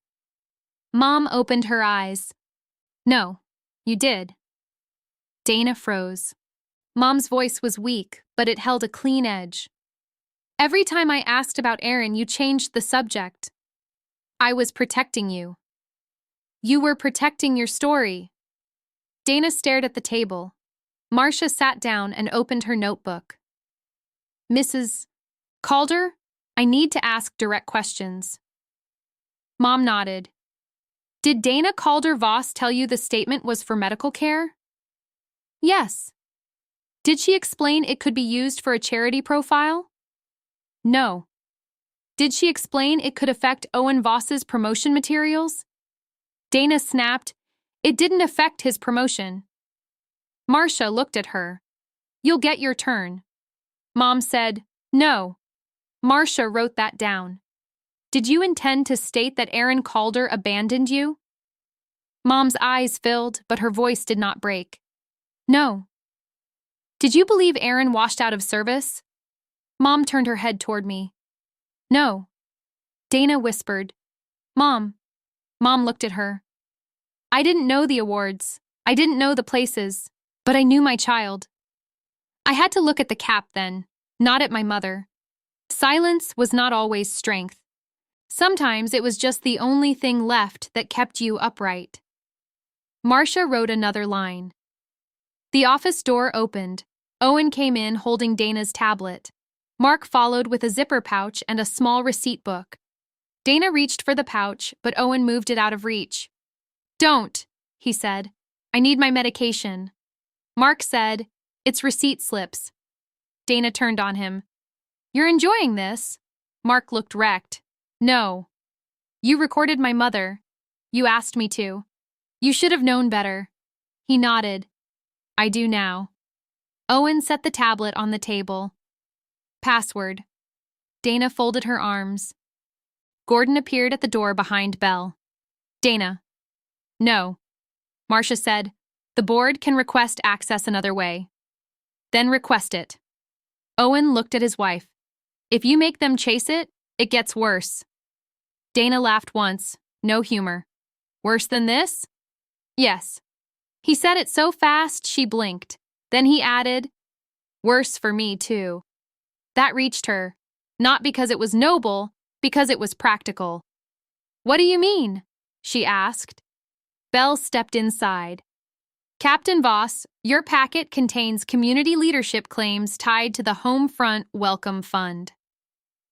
Mom opened her eyes. No, you did. Dana froze. Mom's voice was weak, but it held a clean edge. Every time I asked about Aaron, you changed the subject. I was protecting you. You were protecting your story. Dana stared at the table. Marcia sat down and opened her notebook. Mrs. Calder, I need to ask direct questions. Mom nodded. Did Dana Calder Voss tell you the statement was for medical care? Yes. Did she explain it could be used for a charity profile? No. Did she explain it could affect Owen Voss's promotion materials? Dana snapped, it didn't affect his promotion. Marcia looked at her. You'll get your turn. Mom said, no. Marcia wrote that down. Did you intend to state that Aaron Calder abandoned you? Mom's eyes filled, but her voice did not break. No. Did you believe Aaron washed out of service? Mom turned her head toward me. No. Dana whispered, Mom. Mom looked at her. I didn't know the awards. I didn't know the places, but I knew my child. I had to look at the cap then, not at my mother. Silence was not always strength. Sometimes it was just the only thing left that kept you upright. Marcia wrote another line. The office door opened. Owen came in holding Dana's tablet. Mark followed with a zipper pouch and a small receipt book. Dana reached for the pouch, but Owen moved it out of reach. Don't, he said. I need my medication. Mark said, it's receipt slips. Dana turned on him. You're enjoying this? Mark looked wrecked. No. You recorded my mother. You asked me to. You should have known better. He nodded. I do now. Owen set the tablet on the table. Password. Dana folded her arms. Gordon appeared at the door behind Belle. Dana. No. Marcia said, the board can request access another way. Then request it. Owen looked at his wife. If you make them chase it, it gets worse. Dana laughed once, no humor. Worse than this? Yes. He said it so fast she blinked. Then he added, worse for me too. That reached her, not because it was noble, because it was practical. What do you mean? She asked. Belle stepped inside. Captain Voss, your packet contains community leadership claims tied to the Homefront Welcome Fund.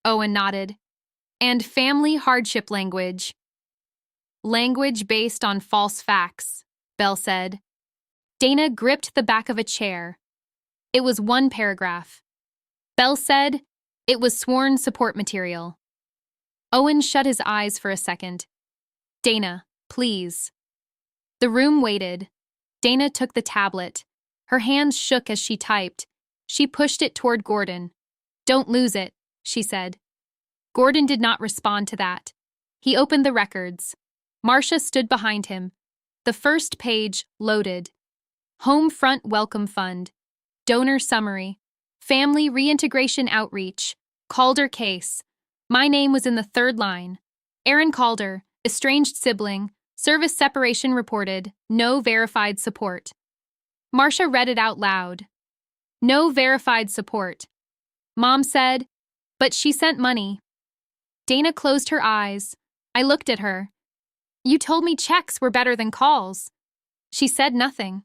Owen nodded. And family hardship language. Language based on false facts, Belle said. Dana gripped the back of a chair. It was one paragraph. Belle said it was sworn support material. Owen shut his eyes for a second. Dana, please. The room waited. Dana took the tablet. Her hands shook as she typed. She pushed it toward Gordon. Don't lose it, she said. Gordon did not respond to that. He opened the records. Marcia stood behind him. The first page loaded. Homefront Welcome Fund. Donor Summary. Family Reintegration Outreach. Calder Case. My name was in the third line. Aaron Calder, estranged sibling, service separation reported, no verified support. Marcia read it out loud. No verified support. Mom said, but she sent money. Dana closed her eyes. I looked at her. You told me checks were better than calls. She said nothing.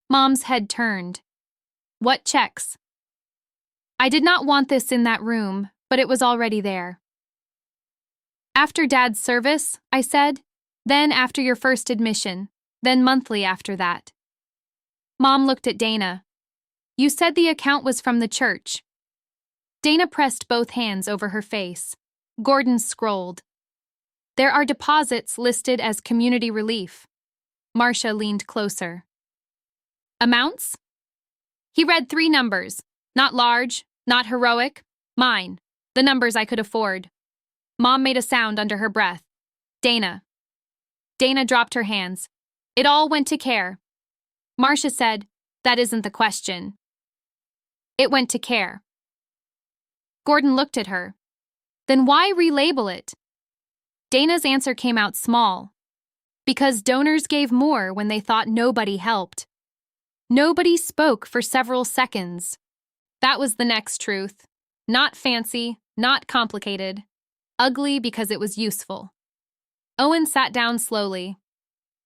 Mom's head turned. What checks? I did not want this in that room, but it was already there. After Dad's service, I said, then after your first admission, then monthly after that. Mom looked at Dana. You said the account was from the church. Dana pressed both hands over her face. Gordon scrolled. There are deposits listed as community relief. Marcia leaned closer. Amounts? He read 3 numbers. Not large, not heroic. Mine. The numbers I could afford. Mom made a sound under her breath. Dana. Dana dropped her hands. It all went to care. Marcia said, that isn't the question. It went to care. Gordon looked at her. Then why relabel it? Dana's answer came out small. Because donors gave more when they thought nobody helped. Nobody spoke for several seconds. That was the next truth. Not fancy, not complicated. Ugly because it was useful. Owen sat down slowly.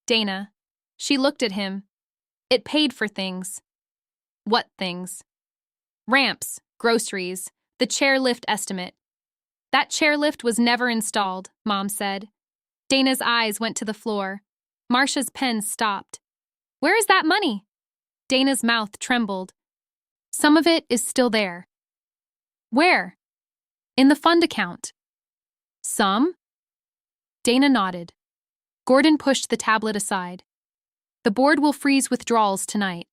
Dana. She looked at him. It paid for things. What things? Ramps, groceries, the chairlift estimate. That chairlift was never installed, Mom said. Dana's eyes went to the floor. Marcia's pen stopped. Where is that money? Dana's mouth trembled. Some of it is still there. Where? In the fund account. Some? Dana nodded. Gordon pushed the tablet aside. The board will freeze withdrawals tonight.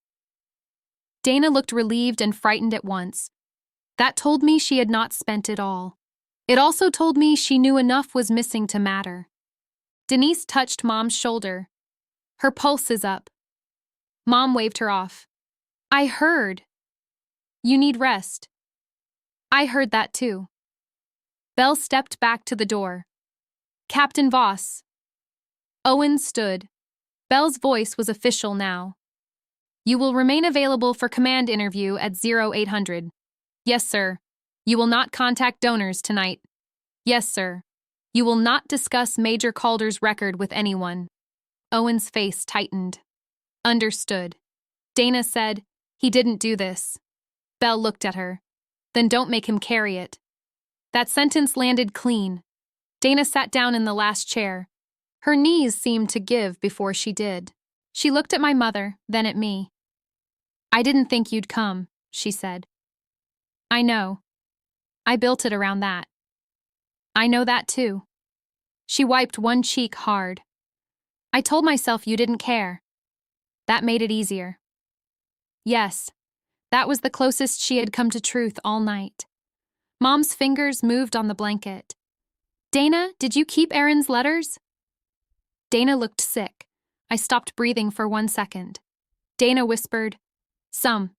Dana looked relieved and frightened at once. That told me she had not spent it all. It also told me she knew enough was missing to matter. Denise touched Mom's shoulder. Her pulse is up. Mom waved her off. I heard. You need rest. I heard that too. Belle stepped back to the door. Captain Voss. Owen stood. Belle's voice was official now. You will remain available for command interview at 0800. Yes, sir. You will not contact donors tonight. Yes, sir. You will not discuss Major Calder's record with anyone. Owen's face tightened. Understood. Dana said, he didn't do this. Belle looked at her. Then don't make him carry it. That sentence landed clean. Dana sat down in the last chair. Her knees seemed to give before she did. She looked at my mother, then at me. I didn't think you'd come, she said. I know. I built it around that. I know that too. She wiped one cheek hard. I told myself you didn't care. That made it easier. Yes, that was the closest she had come to truth all night. Mom's fingers moved on the blanket. Dana, did you keep Aaron's letters? Dana looked sick. I stopped breathing for 1 second. Dana whispered, Some.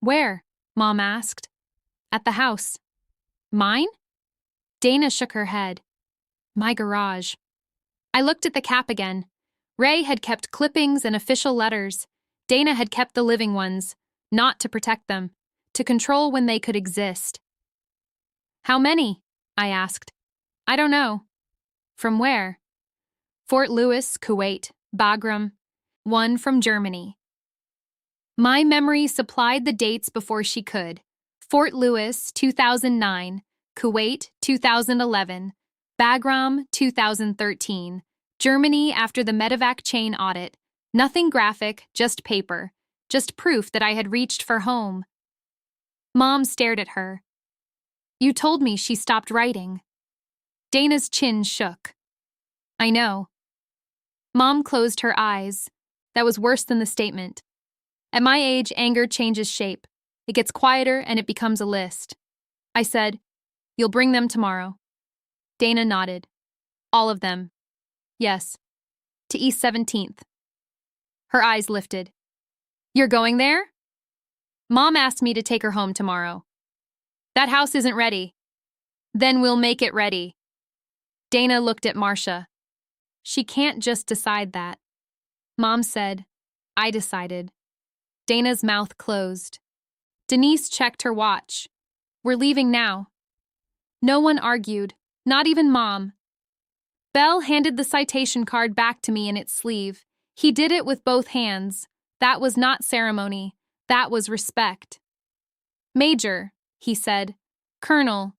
Where? Mom asked. At the house. Mine? Dana shook her head. My garage. I looked at the cap again. Ray had kept clippings and official letters. Dana had kept the living ones, not to protect them, to control when they could exist. How many? I asked. I don't know. From where? Fort Lewis, Kuwait, Bagram. One from Germany. My memory supplied the dates before she could. Fort Lewis, 2009. Kuwait, 2011. Bagram, 2013. Germany after the medevac chain audit. Nothing graphic, just paper. Just proof that I had reached for home. Mom stared at her. You told me she stopped writing. Dana's chin shook. I know. Mom closed her eyes. That was worse than the statement. At my age, anger changes shape. It gets quieter and it becomes a list. I said, You'll bring them tomorrow. Dana nodded. All of them. Yes. To East 17th. Her eyes lifted. You're going there? Mom asked me to take her home tomorrow. That house isn't ready. Then we'll make it ready. Dana looked at Marcia. She can't just decide that. Mom said, I decided. Dana's mouth closed. Denise checked her watch. We're leaving now. No one argued, not even Mom. Belle handed the citation card back to me in its sleeve. He did it with both hands. That was not ceremony. That was respect. Major, he said. Colonel,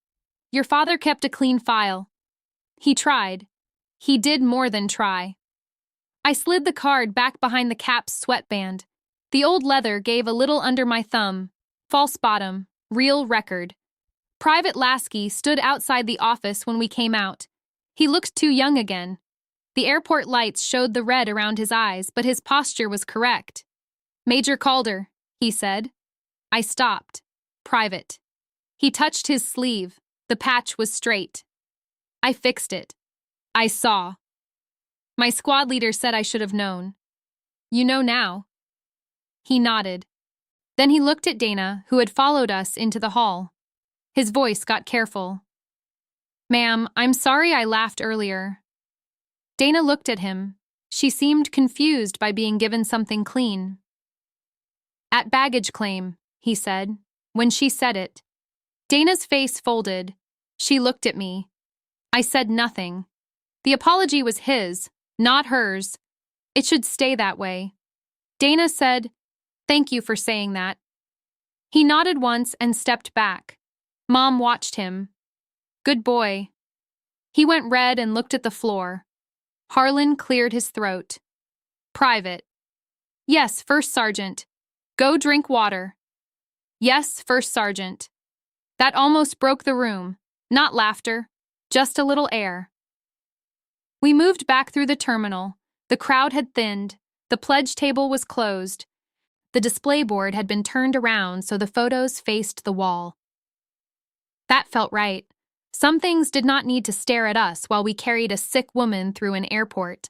your father kept a clean file. He tried. He did more than try. I slid the card back behind the cap's sweatband. The old leather gave a little under my thumb. False bottom. Real record. Private Lasky stood outside the office when we came out. He looked too young again. The airport lights showed the red around his eyes, but his posture was correct. Major Calder, he said. I stopped. Private. He touched his sleeve. The patch was straight. I fixed it. I saw. My squad leader said I should have known. You know now. He nodded. Then he looked at Dana, who had followed us into the hall. His voice got careful. Ma'am, I'm sorry I laughed earlier. Dana looked at him. She seemed confused by being given something clean. At baggage claim, he said. When she said it. Dana's face folded. She looked at me. I said nothing. The apology was his, not hers. It should stay that way. Dana said, Thank you for saying that. He nodded once and stepped back. Mom watched him. Good boy. He went red and looked at the floor. Harlan cleared his throat. Private. Yes, First Sergeant. Go drink water. Yes, First Sergeant. That almost broke the room. Not laughter. Just a little air. We moved back through the terminal. The crowd had thinned. The pledge table was closed. The display board had been turned around so the photos faced the wall. That felt right. Some things did not need to stare at us while we carried a sick woman through an airport.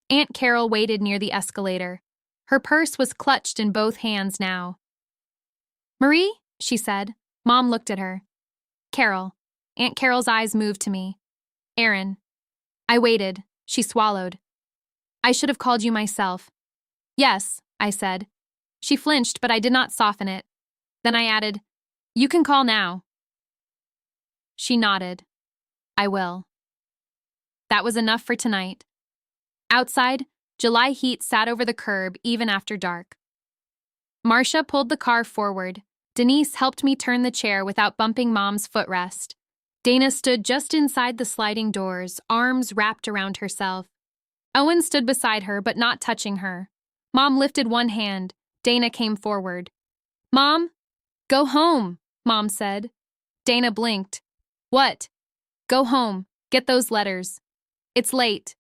Aunt Carol waited near the escalator. Her purse was clutched in both hands now. "Marie?" she said. Mom looked at her. "Carol." Aunt Carol's eyes moved to me. "Aaron." I waited. She swallowed. "I should have called you myself." "Yes," I said. She flinched, but I did not soften it. Then I added, "You can call now." She nodded. "I will." That was enough for tonight. Outside, July heat sat over the curb even after dark. Marcia pulled the car forward. Denise helped me turn the chair without bumping Mom's footrest. Dana stood just inside the sliding doors, arms wrapped around herself. Owen stood beside her, but not touching her. Mom lifted one hand. Dana came forward. "Mom, go home," Mom said. Dana blinked. "What?" "Go home. Get those letters. It's late.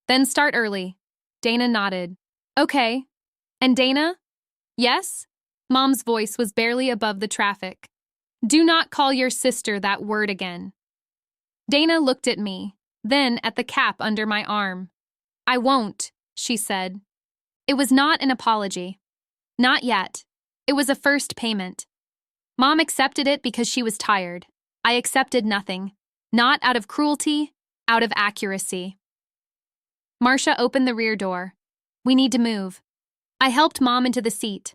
Then start early." Dana nodded. "Okay. And Dana?" "Yes?" Mom's voice was barely above the traffic. "Do not call your sister that word again." Dana looked at me, then at the cap under my arm. "I won't," she said. It was not an apology. Not yet. It was a first payment. Mom accepted it because she was tired. I accepted nothing. Not out of cruelty, out of accuracy. Marcia opened the rear door. "We need to move." I helped Mom into the seat.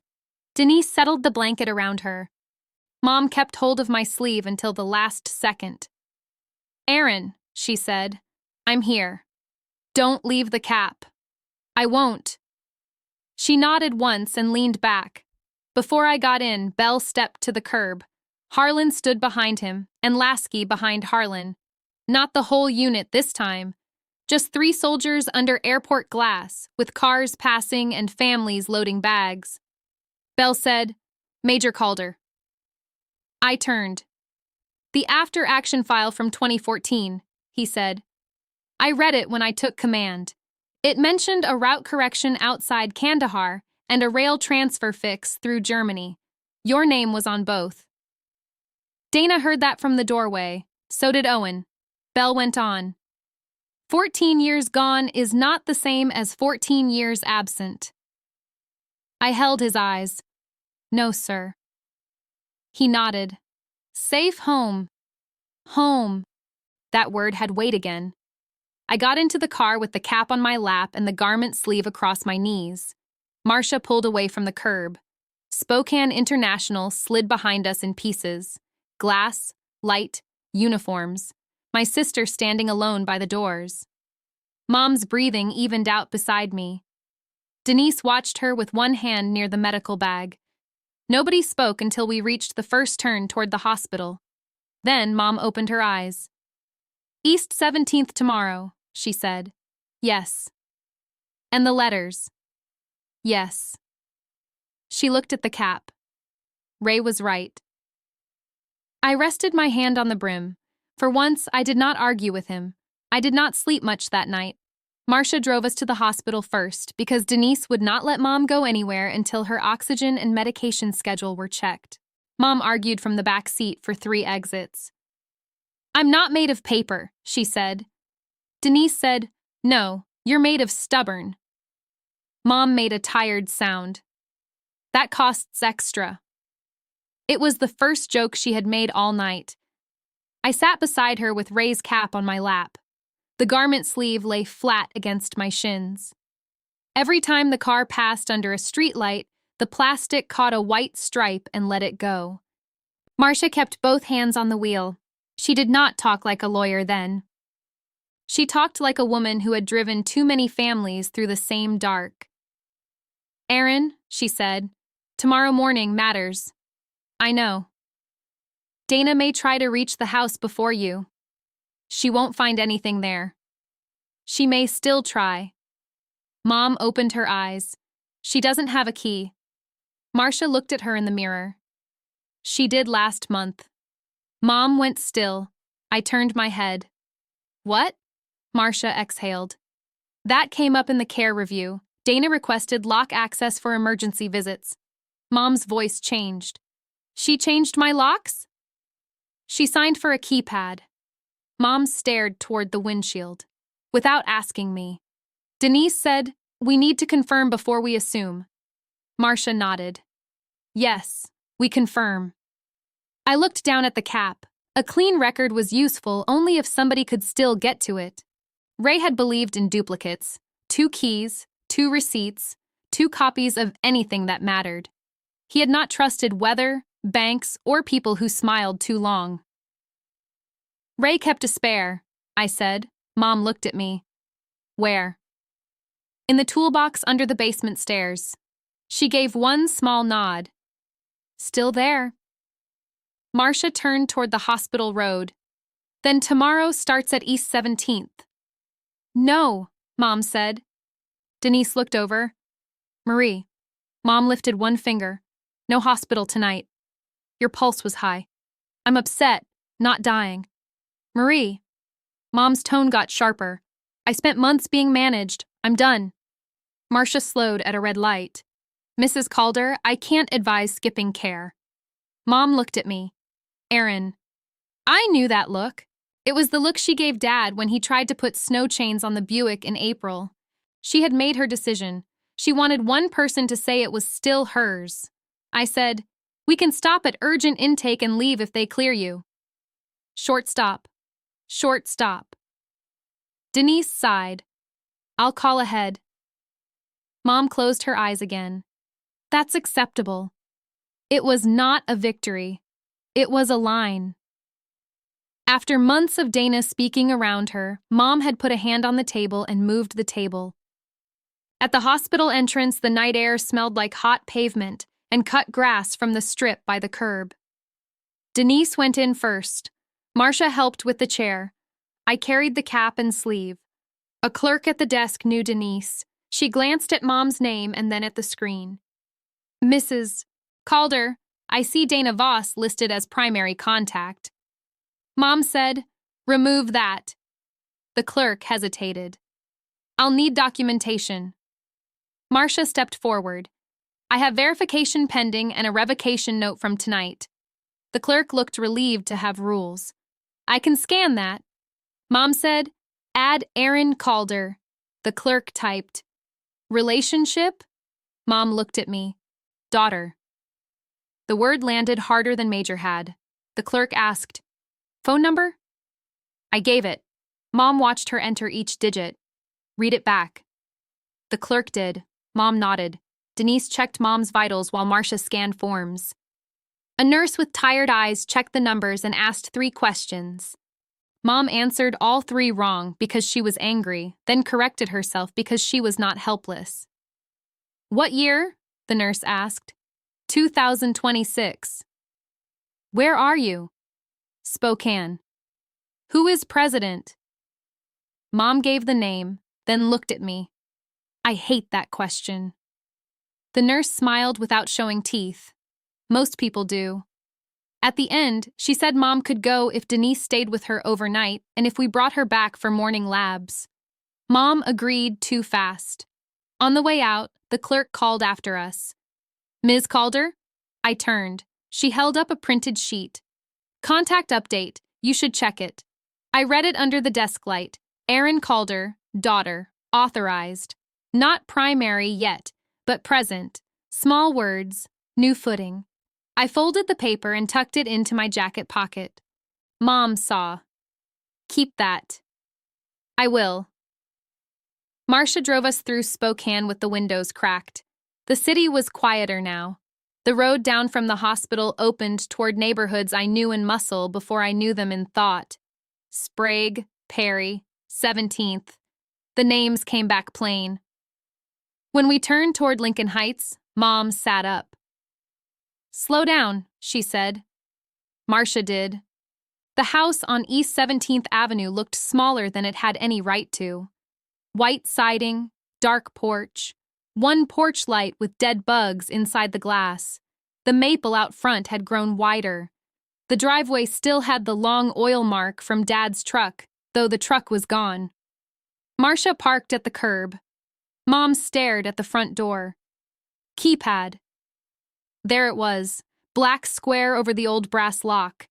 Denise settled the blanket around her. Mom kept hold of my sleeve until the last second. "Aaron," she said, "I'm here. Don't leave the cap." "I won't." She nodded once and leaned back. Before I got in, Bell stepped to the curb. Harlan stood behind him, and Lasky behind Harlan. Not the whole unit this time. Just 3 soldiers under airport glass, with cars passing and families loading bags. Bell said, "Major Calder." I turned. "The after-action file from 2014, he said. "I read it when I took command. It mentioned a route correction outside Kandahar and a rail transfer fix through Germany. Your name was on both." Dana heard that from the doorway. So did Owen. Bell went on. 14 years gone is not the same as 14 years absent." I held his eyes. "No, sir." He nodded. "Safe home. Home." That word had weight again. I got into the car with the cap on my lap and the garment sleeve across my knees. Marcia pulled away from the curb. Spokane International slid behind us in pieces. Glass, light, uniforms. My sister standing alone by the doors. Mom's breathing evened out beside me. Denise watched her with one hand near the medical bag. Nobody spoke until we reached the first turn toward the hospital. Then Mom opened her eyes. "East 17th tomorrow," she said. "Yes." "And the letters?" "Yes." She looked at the cap. Ray was right. I rested my hand on the brim. For once, I did not argue with him. I did not sleep much that night. Marcia drove us to the hospital first because Denise would not let Mom go anywhere until her oxygen and medication schedule were checked. Mom argued from the back seat for 3 exits. "I'm not made of paper," she said. Denise said, "No, you're made of stubborn." Mom made a tired sound. "That costs extra." It was the first joke she had made all night. I sat beside her with Ray's cap on my lap. The garment sleeve lay flat against my shins. Every time the car passed under a streetlight, the plastic caught a white stripe and let it go. Marcia kept both hands on the wheel. She did not talk like a lawyer then. She talked like a woman who had driven too many families through the same dark. "Aaron," she said, "tomorrow morning matters." "I know." "Dana may try to reach the house before you. She won't find anything there." "She may still try." Mom opened her eyes. "She doesn't have a key." Marcia looked at her in the mirror. "She did last month." Mom went still. I turned my head. What? Marcia exhaled. That came up in the care review. Dana requested lock access for emergency visits. Mom's voice changed. She changed my locks? She signed for a keypad. Mom stared toward the windshield. Without asking me. Denise said, "We need to confirm before we assume." Marcia nodded. "Yes, we confirm." I looked down at the cap. A clean record was useful only if somebody could still get to it. Ray had believed in duplicates. 2 keys, 2 receipts, 2 copies of anything that mattered. He had not trusted weather, banks, or people who smiled too long. "Ray kept a spare," I said. Mom looked at me. "Where?" "In the toolbox under the basement stairs." She gave one small nod. "Still there." Marcia turned toward the hospital road. "Then tomorrow starts at East 17th. "No," Mom said. Denise looked over. "Marie." Mom lifted one finger. "No hospital tonight. Your pulse was high. I'm upset, not dying." "Marie." Mom's tone got sharper. "I spent months being managed. I'm done." Marcia slowed at a red light. "Mrs. Calder, I can't advise skipping care." Mom looked at me. "Aaron." I knew that look. It was the look she gave Dad when he tried to put snow chains on the Buick in April. She had made her decision. She wanted one person to say it was still hers. I said, "We can stop at urgent intake and leave if they clear you." Short stop. Short stop. Denise sighed. "I'll call ahead." Mom closed her eyes again. That's acceptable. It was not a victory. It was a line. After months of Dana speaking around her, Mom had put a hand on the table and moved the table. At the hospital entrance, the night air smelled like hot pavement and cut grass from the strip by the curb. Denise went in first. Marcia helped with the chair. I carried the cap and sleeve. A clerk at the desk knew Denise. She glanced at Mom's name and then at the screen. "Mrs. Calder, I see Dana Voss listed as primary contact." Mom said, "Remove that." The clerk hesitated. "I'll need documentation." Marcia stepped forward. "I have verification pending and a revocation note from tonight." The clerk looked relieved to have rules. "I can scan that." Mom said, "Add Aaron Calder." The clerk typed. "Relationship?" Mom looked at me. "Daughter." The word landed harder than Major had. The clerk asked, "Phone number?" I gave it. Mom watched her enter each digit. "Read it back." The clerk did. Mom nodded. Denise checked Mom's vitals while Marcia scanned forms. A nurse with tired eyes checked the numbers and asked 3 questions. Mom answered all 3 wrong because she was angry, then corrected herself because she was not helpless. "What year?" the nurse asked. 2026. "Where are you?" "Spokane." "Who is president?" Mom gave the name, then looked at me. I hate that question. The nurse smiled without showing teeth. Most people do. At the end, she said Mom could go if Denise stayed with her overnight and if we brought her back for morning labs. Mom agreed too fast. On the way out, the clerk called after us. "Ms. Calder?" I turned. She held up a printed sheet. "Contact update. You should check it." I read it under the desk light. Aaron Calder, daughter, authorized. Not primary yet, but present. Small words, new footing. I folded the paper and tucked it into my jacket pocket. Mom saw. "Keep that." "I will." Marcia drove us through Spokane with the windows cracked. The city was quieter now. The road down from the hospital opened toward neighborhoods I knew in muscle before I knew them in thought. Sprague, Perry, 17th. The names came back plain. When we turned toward Lincoln Heights, Mom sat up. "Slow down," she said. Marcia did. The house on East 17th Avenue looked smaller than it had any right to. White siding, dark porch, one porch light with dead bugs inside the glass. The maple out front had grown wider. The driveway still had the long oil mark from Dad's truck, though the truck was gone. Marcia parked at the curb. Mom stared at the front door. Keypad. There it was, black square over the old brass lock.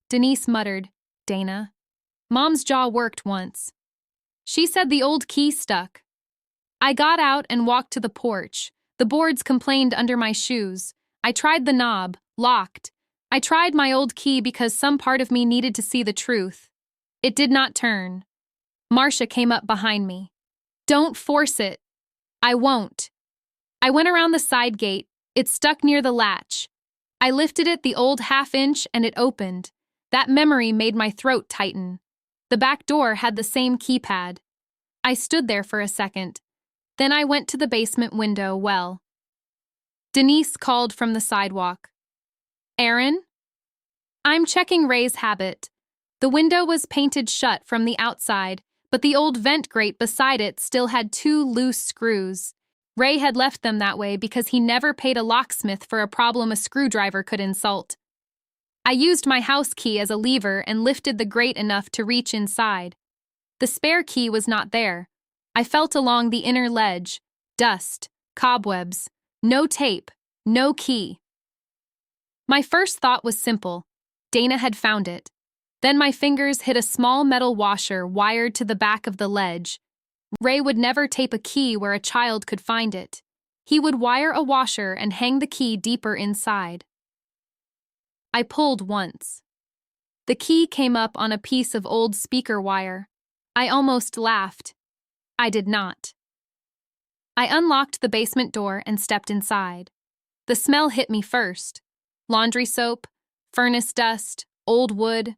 Denise muttered, "Dana." Mom's jaw worked once. She said the old key stuck. I got out and walked to the porch. The boards complained under my shoes. I tried the knob, locked. I tried my old key because some part of me needed to see the truth. It did not turn. Marcia came up behind me. "Don't force it." "I won't." I went around the side gate. It stuck near the latch. I lifted it the old half-inch and it opened. That memory made my throat tighten. The back door had the same keypad. I stood there for a second. Then I went to the basement window well. Denise called from the sidewalk. "Aaron?" "I'm checking Ray's habit." The window was painted shut from the outside, but the old vent grate beside it still had 2 loose screws. Ray had left them that way because he never paid a locksmith for a problem a screwdriver could insult. I used my house key as a lever and lifted the grate enough to reach inside. The spare key was not there. I felt along the inner ledge. Dust, cobwebs, no tape, no key. My first thought was simple. Dana had found it. Then my fingers hit a small metal washer wired to the back of the ledge. Ray would never tape a key where a child could find it. He would wire a washer and hang the key deeper inside. I pulled once. The key came up on a piece of old speaker wire. I almost laughed. I did not. I unlocked the basement door and stepped inside. The smell hit me first. Laundry soap, furnace dust, old wood.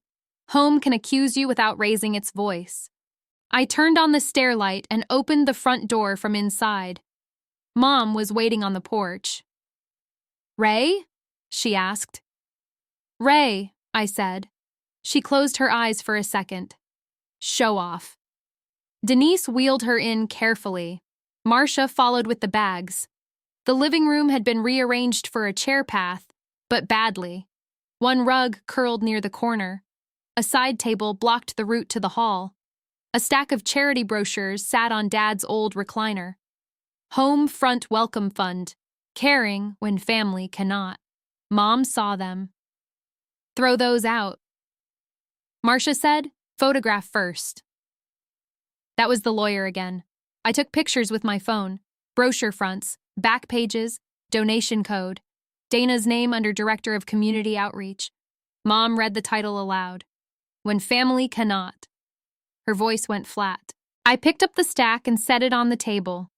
Home can accuse you without raising its voice. I turned on the stair light and opened the front door from inside. Mom was waiting on the porch. "Ray?" she asked. "Ray," I said. She closed her eyes for a second. "Show off." Denise wheeled her in carefully. Marcia followed with the bags. The living room had been rearranged for a chair path, but badly. One rug curled near the corner. A side table blocked the route to the hall. A stack of charity brochures sat on Dad's old recliner. Home Front Welcome Fund. Caring when family cannot. Mom saw them. "Throw those out," Marcia said. "Photograph first." That was the lawyer again. I took pictures with my phone. Brochure fronts, back pages, donation code. Dana's name under Director of Community Outreach. Mom read the title aloud. "When Family Cannot." Her voice went flat. I picked up the stack and set it on the table.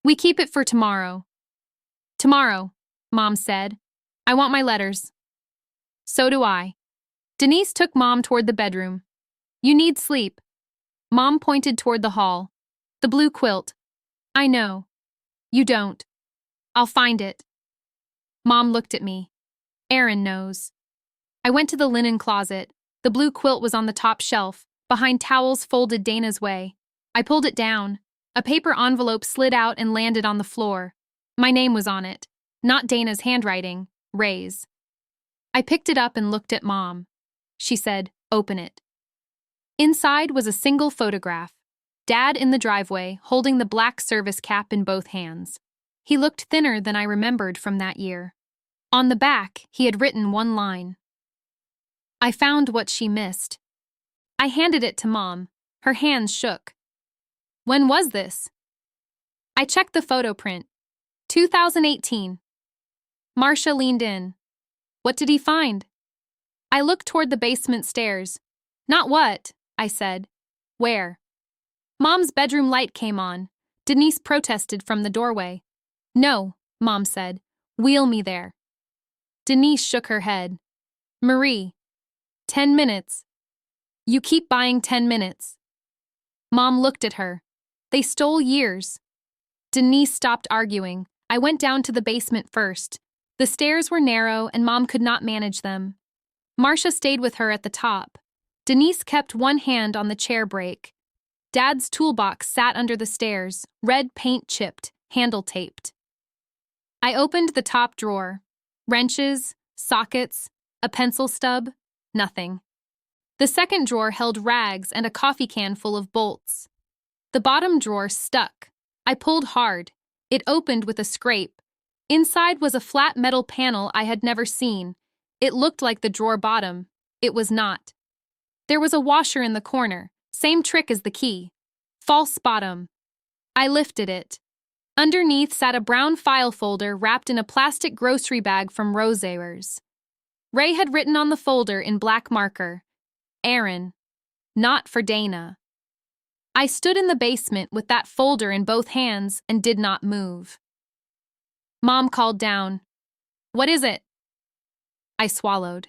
"We keep it for tomorrow." "Tomorrow," Mom said. "I want my letters." "So do I." Denise took Mom toward the bedroom. "You need sleep." Mom pointed toward the hall. "The blue quilt." "I know." "You don't." "I'll find it." Mom looked at me. "Aaron knows." I went to the linen closet. The blue quilt was on the top shelf, behind towels folded Dana's way. I pulled it down. A paper envelope slid out and landed on the floor. My name was on it. Not Dana's handwriting, Ray's. I picked it up and looked at Mom. She said, "Open it." Inside was a single photograph. Dad in the driveway, holding the black service cap in both hands. He looked thinner than I remembered from that year. On the back, he had written one line. I found what she missed. I handed it to Mom. Her hands shook. "When was this?" I checked the photo print. 2018. Marcia leaned in. "What did he find?" I looked toward the basement stairs. "Not what," I said. "Where?" Mom's bedroom light came on. Denise protested from the doorway. "No," Mom said. "Wheel me there." Denise shook her head. "Marie, 10 minutes. You keep buying 10 minutes. Mom looked at her. They stole years. Denise stopped arguing. I went down to the basement first. The stairs were narrow and Mom could not manage them. Marcia stayed with her at the top. Denise kept one hand on the chair brake. Dad's toolbox sat under the stairs, red paint chipped, handle taped. I opened the top drawer. Wrenches, sockets, A pencil stub? Nothing. The second drawer held rags and a coffee can full of bolts. The bottom drawer stuck. I pulled hard. It opened with a scrape. Inside was a flat metal panel I had never seen. It looked like the drawer bottom. It was not. There was a washer in the corner. Same trick as the key. False bottom. I lifted it. Underneath sat a brown file folder wrapped in a plastic grocery bag from Rosaires. Ray had written on the folder in black marker, Aaron, not for Dana. I stood in the basement with that folder in both hands and did not move. Mom called down. What is it? I swallowed.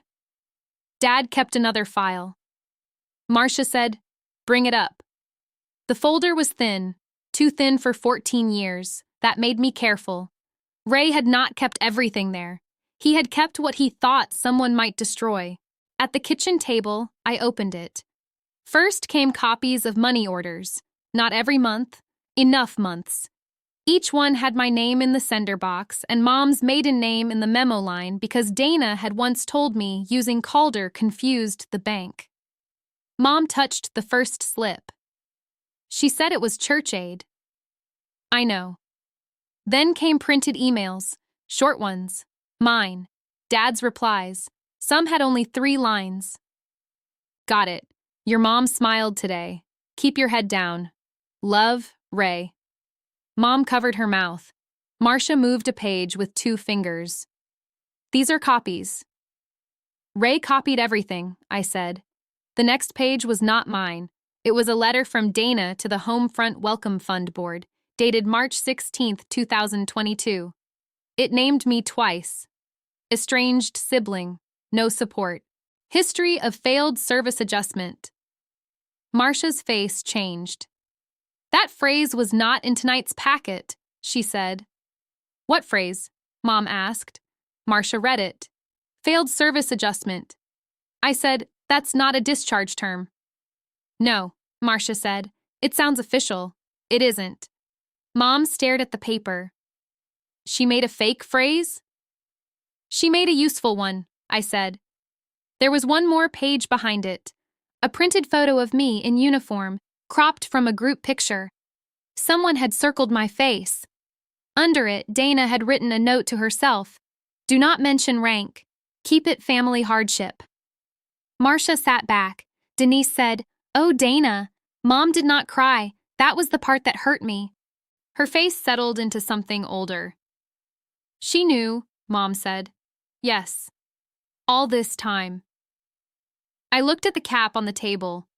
Dad kept another file. Marcia said, bring it up. The folder was thin, too thin for 14 years. That made me careful. Ray had not kept everything there. He had kept what he thought someone might destroy. At the kitchen table, I opened it. First came copies of money orders. Not every month, enough months. Each one had my name in the sender box and Mom's maiden name in the memo line because Dana had once told me using Calder confused the bank. Mom touched the first slip. She said it was church aid. I know. Then came printed emails, short ones, mine, Dad's replies. Some had only 3 lines. Got it. Your mom smiled today. Keep your head down. Love, Ray. Mom covered her mouth. Marcia moved a page with 2 fingers. These are copies. Ray copied everything, I said. The next page was not mine. It was a letter from Dana to the Homefront Welcome Fund Board, dated March 16, 2022. It named me twice. Estranged sibling, no support. History of failed service adjustment. Marcia's face changed. That phrase was not in tonight's packet, she said. What phrase? Mom asked. Marcia read it. Failed service adjustment. I said, that's not a discharge term. No, Marcia said. It sounds official. It isn't. Mom stared at the paper. She made a fake phrase? She made a useful one, I said. There was one more page behind it. A printed photo of me in uniform, cropped from a group picture. Someone had circled my face. Under it, Dana had written a note to herself. Do not mention rank. Keep it family hardship. Marcia sat back. Denise said, Oh, Dana. Mom did not cry. That was the part that hurt me. Her face settled into something older. She knew, Mom said. Yes. All this time. I looked at the cap on the table.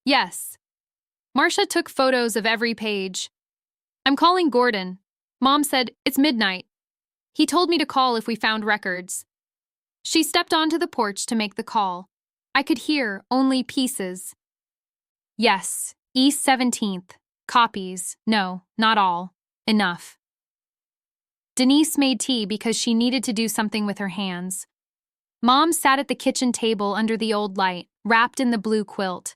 Yes. Marcia took photos of every page. I'm calling Gordon. Mom said, it's midnight. He told me to call if we found records. She stepped onto the porch to make the call. I could hear only pieces. Yes, East 17th. Copies. No, not all. Enough. Denise made tea because she needed to do something with her hands. Mom sat at the kitchen table under the old light, wrapped in the blue quilt.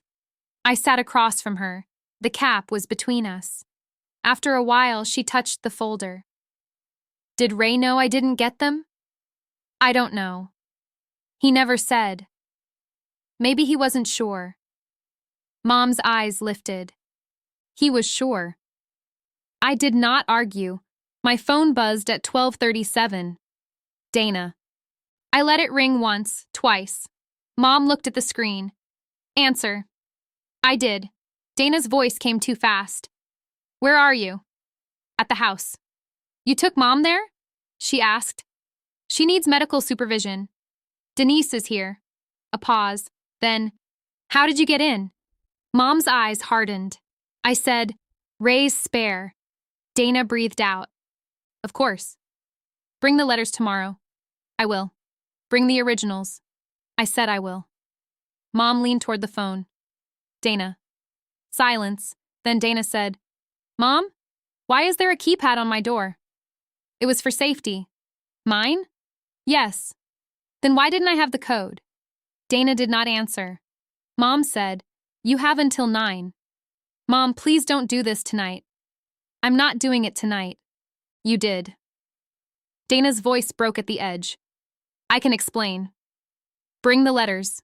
I sat across from her. The cap was between us. After a while, she touched the folder. Did Ray know I didn't get them? I don't know. He never said. Maybe he wasn't sure. Mom's eyes lifted. He was sure. I did not argue. My phone buzzed at 12:37. Dana. I let it ring once, twice. Mom looked at the screen. Answer. I did. Dana's voice came too fast. Where are you? At the house. You took Mom there? She asked. She needs medical supervision. Denise is here. A pause. Then, how did you get in? Mom's eyes hardened. I said, Ray's spare. Dana breathed out. Of course. Bring the letters tomorrow. I will. Bring the originals. I said I will. Mom leaned toward the phone. Dana. Silence. Then Dana said, Mom, why is there a keypad on my door? It was for safety. Mine? Yes. Then why didn't I have the code? Dana did not answer. Mom said, You have until 9. Mom, please don't do this tonight. I'm not doing it tonight. You did. Dana's voice broke at the edge. I can explain. Bring the letters.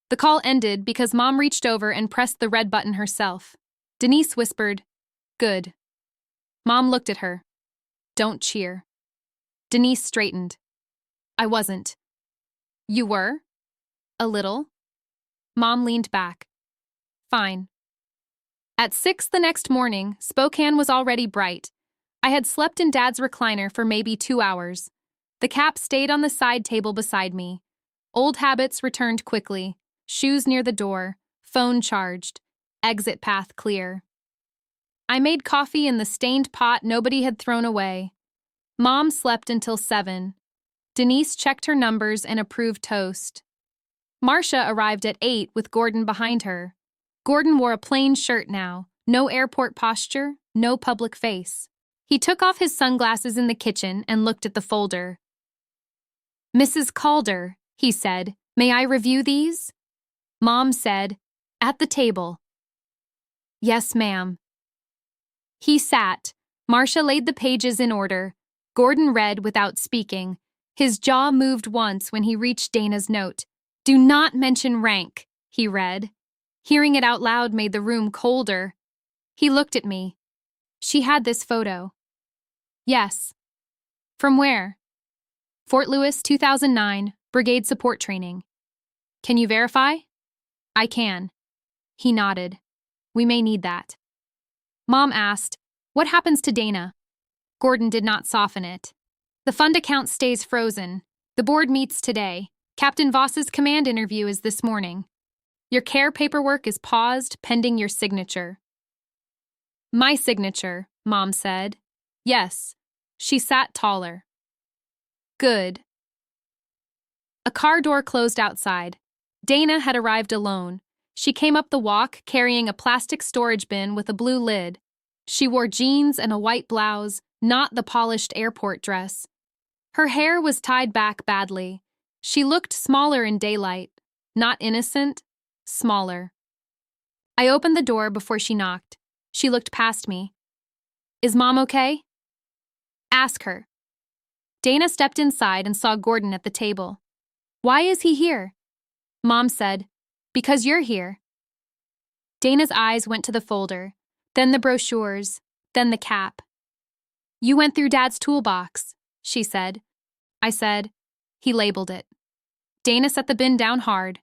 The call ended because Mom reached over and pressed the red button herself. Denise whispered, "Good." Mom looked at her. "Don't cheer." Denise straightened. "I wasn't." "You were?" "A little." Mom leaned back. "Fine." At 6 the next morning, Spokane was already bright. I had slept in Dad's recliner for maybe 2 hours. The cap stayed on the side table beside me. Old habits returned quickly. Shoes near the door, phone charged, exit path clear. I made coffee in the stained pot nobody had thrown away. Mom slept until 7. Denise checked her numbers and approved toast. Marcia arrived at 8 with Gordon behind her. Gordon wore a plain shirt now, no airport posture, no public face. He took off his sunglasses in the kitchen and looked at the folder. "Mrs. Calder," he said, "may I review these?" Mom said, "At the table." "Yes, ma'am." He sat. Marcia laid the pages in order. Gordon read without speaking. His jaw moved once when he reached Dana's note. "Do not mention rank," he read. Hearing it out loud made the room colder. He looked at me. "She had this photo." "Yes." "From where?" "Fort Lewis, 2009, Brigade Support Training." "Can you verify?" "I can." He nodded. "We may need that." Mom asked, "What happens to Dana?" Gordon did not soften it. "The fund account stays frozen. The board meets today. Captain Voss's command interview is this morning. Your care paperwork is paused pending your signature." "My signature," Mom said. "Yes." She sat taller. "Good." A car door closed outside. Dana had arrived alone. She came up the walk carrying a plastic storage bin with a blue lid. She wore jeans and a white blouse, not the polished airport dress. Her hair was tied back badly. She looked smaller in daylight. Not innocent, smaller. I opened the door before she knocked. She looked past me. "Is Mom okay?" "Ask her." Dana stepped inside and saw Gordon at the table. "Why is he here?" Mom said, "Because you're here." Dana's eyes went to the folder, then the brochures, then the cap. "You went through Dad's toolbox," she said. I said, "He labeled it." Dana set the bin down hard.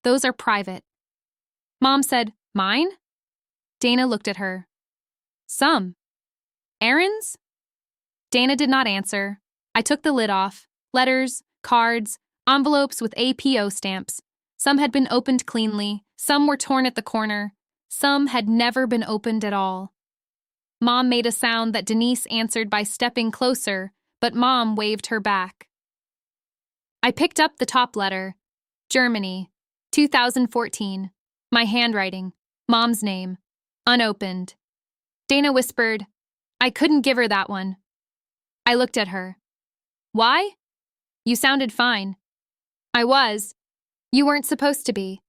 "Those are private." Mom said, "Mine?" Dana looked at her. "Some." "Aaron's?" Dana did not answer. I took the lid off. Letters, cards, envelopes with APO stamps. Some had been opened cleanly, some were torn at the corner, some had never been opened at all. Mom made a sound that Denise answered by stepping closer, but Mom waved her back. I picked up the top letter. Germany, 2014. My handwriting. Mom's name. Unopened. Dana whispered, "I couldn't give her that one." I looked at her. "Why?" "You sounded fine." "I was. You weren't supposed to be."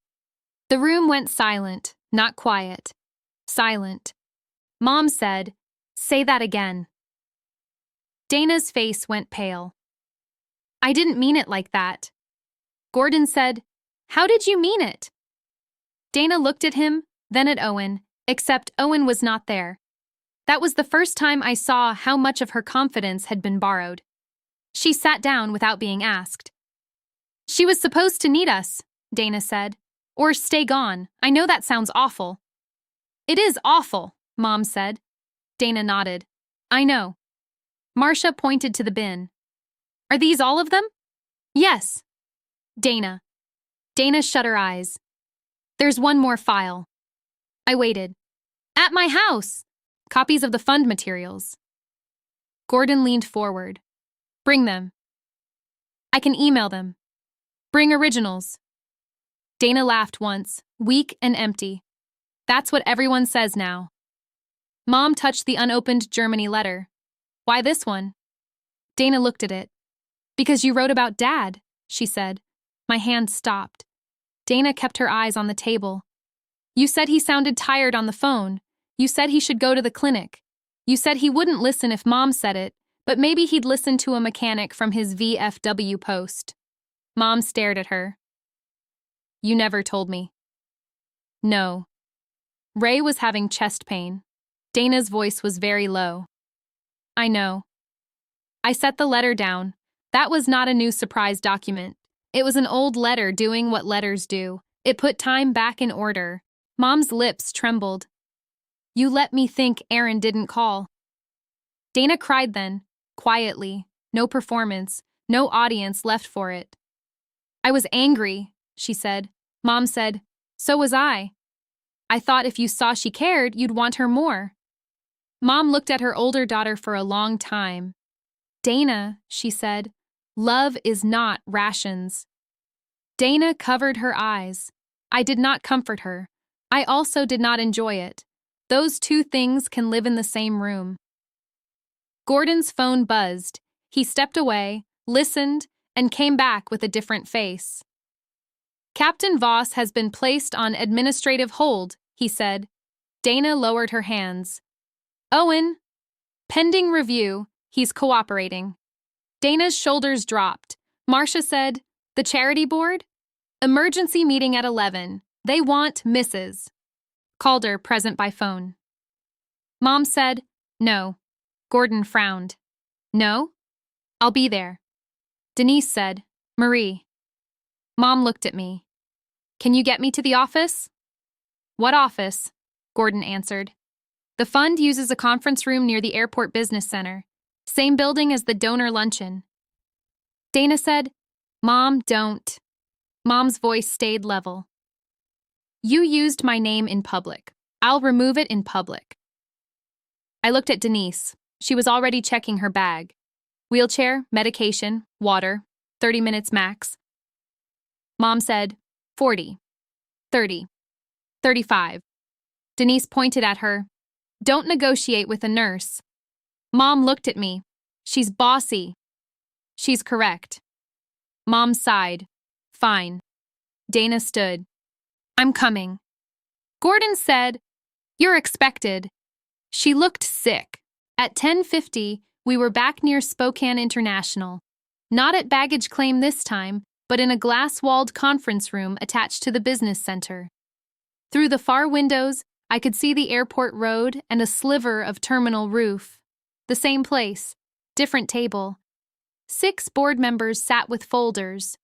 The room went silent, not quiet. Silent. Mom said, "Say that again." Dana's face went pale. "I didn't mean it like that." Gordon said, "How did you mean it?" Dana looked at him, then at Owen, except Owen was not there. That was the first time I saw how much of her confidence had been borrowed. She sat down without being asked. "She was supposed to need us," Dana said. "Or stay gone. I know that sounds awful." "It is awful," Mom said. Dana nodded. "I know." Marcia pointed to the bin. "Are these all of them?" "Yes." Dana. Dana shut her eyes. "There's one more file." I waited. "At my house." Copies of the fund materials. Gordon leaned forward. "Bring them." "I can email them." "Bring originals." Dana laughed once, weak and empty. "That's what everyone says now." Mom touched the unopened Germany letter. "Why this one?" Dana looked at it. "Because you wrote about Dad," she said. My hand stopped. Dana kept her eyes on the table. "You said he sounded tired on the phone. You said he should go to the clinic. You said he wouldn't listen if Mom said it, but maybe he'd listen to a mechanic from his VFW post." Mom stared at her. You never told me. No. Ray was having chest pain. Dana's voice was very low. I know. I set the letter down. That was not a new surprise document. It was an old letter doing what letters do. It put time back in order. Mom's lips trembled. You let me think Aaron didn't call. Dana cried then, quietly. No performance, no audience left for it. I was angry, she said. Mom said, so was I. I thought if you saw she cared, you'd want her more. Mom looked at her older daughter for a long time. Dana, she said, love is not rations. Dana covered her eyes. I did not comfort her. I also did not enjoy it. Those two things can live in the same room. Gordon's phone buzzed. He stepped away, listened, and came back with a different face. Captain Voss has been placed on administrative hold, he said. Dana lowered her hands. Owen. Pending review, he's cooperating. Dana's shoulders dropped. Marcia said, the charity board? Emergency meeting at 11. They want Mrs. Calder present by phone. Mom said, no. Gordon frowned. No? I'll be there. Denise said, Marie. Mom looked at me. Can you get me to the office? What office? Gordon answered. The fund uses a conference room near the airport business center. Same building as the donor luncheon. Dana said, Mom, don't. Mom's voice stayed level. You used my name in public. I'll remove it in public. I looked at Denise. She was already checking her bag. Wheelchair, medication, water, 30 minutes max. Mom said, 40, 30, 35. Denise pointed at her. Don't negotiate with a nurse. Mom looked at me. She's bossy. She's correct. Mom sighed. Fine. Dana stood. I'm coming. Gordon said, You're expected. She looked sick. At 10:50, we were back near Spokane International. Not at baggage claim this time, but in a glass-walled conference room attached to the business center. Through the far windows, I could see the airport road and a sliver of terminal roof. The same place, different table. 6 board members sat with folders.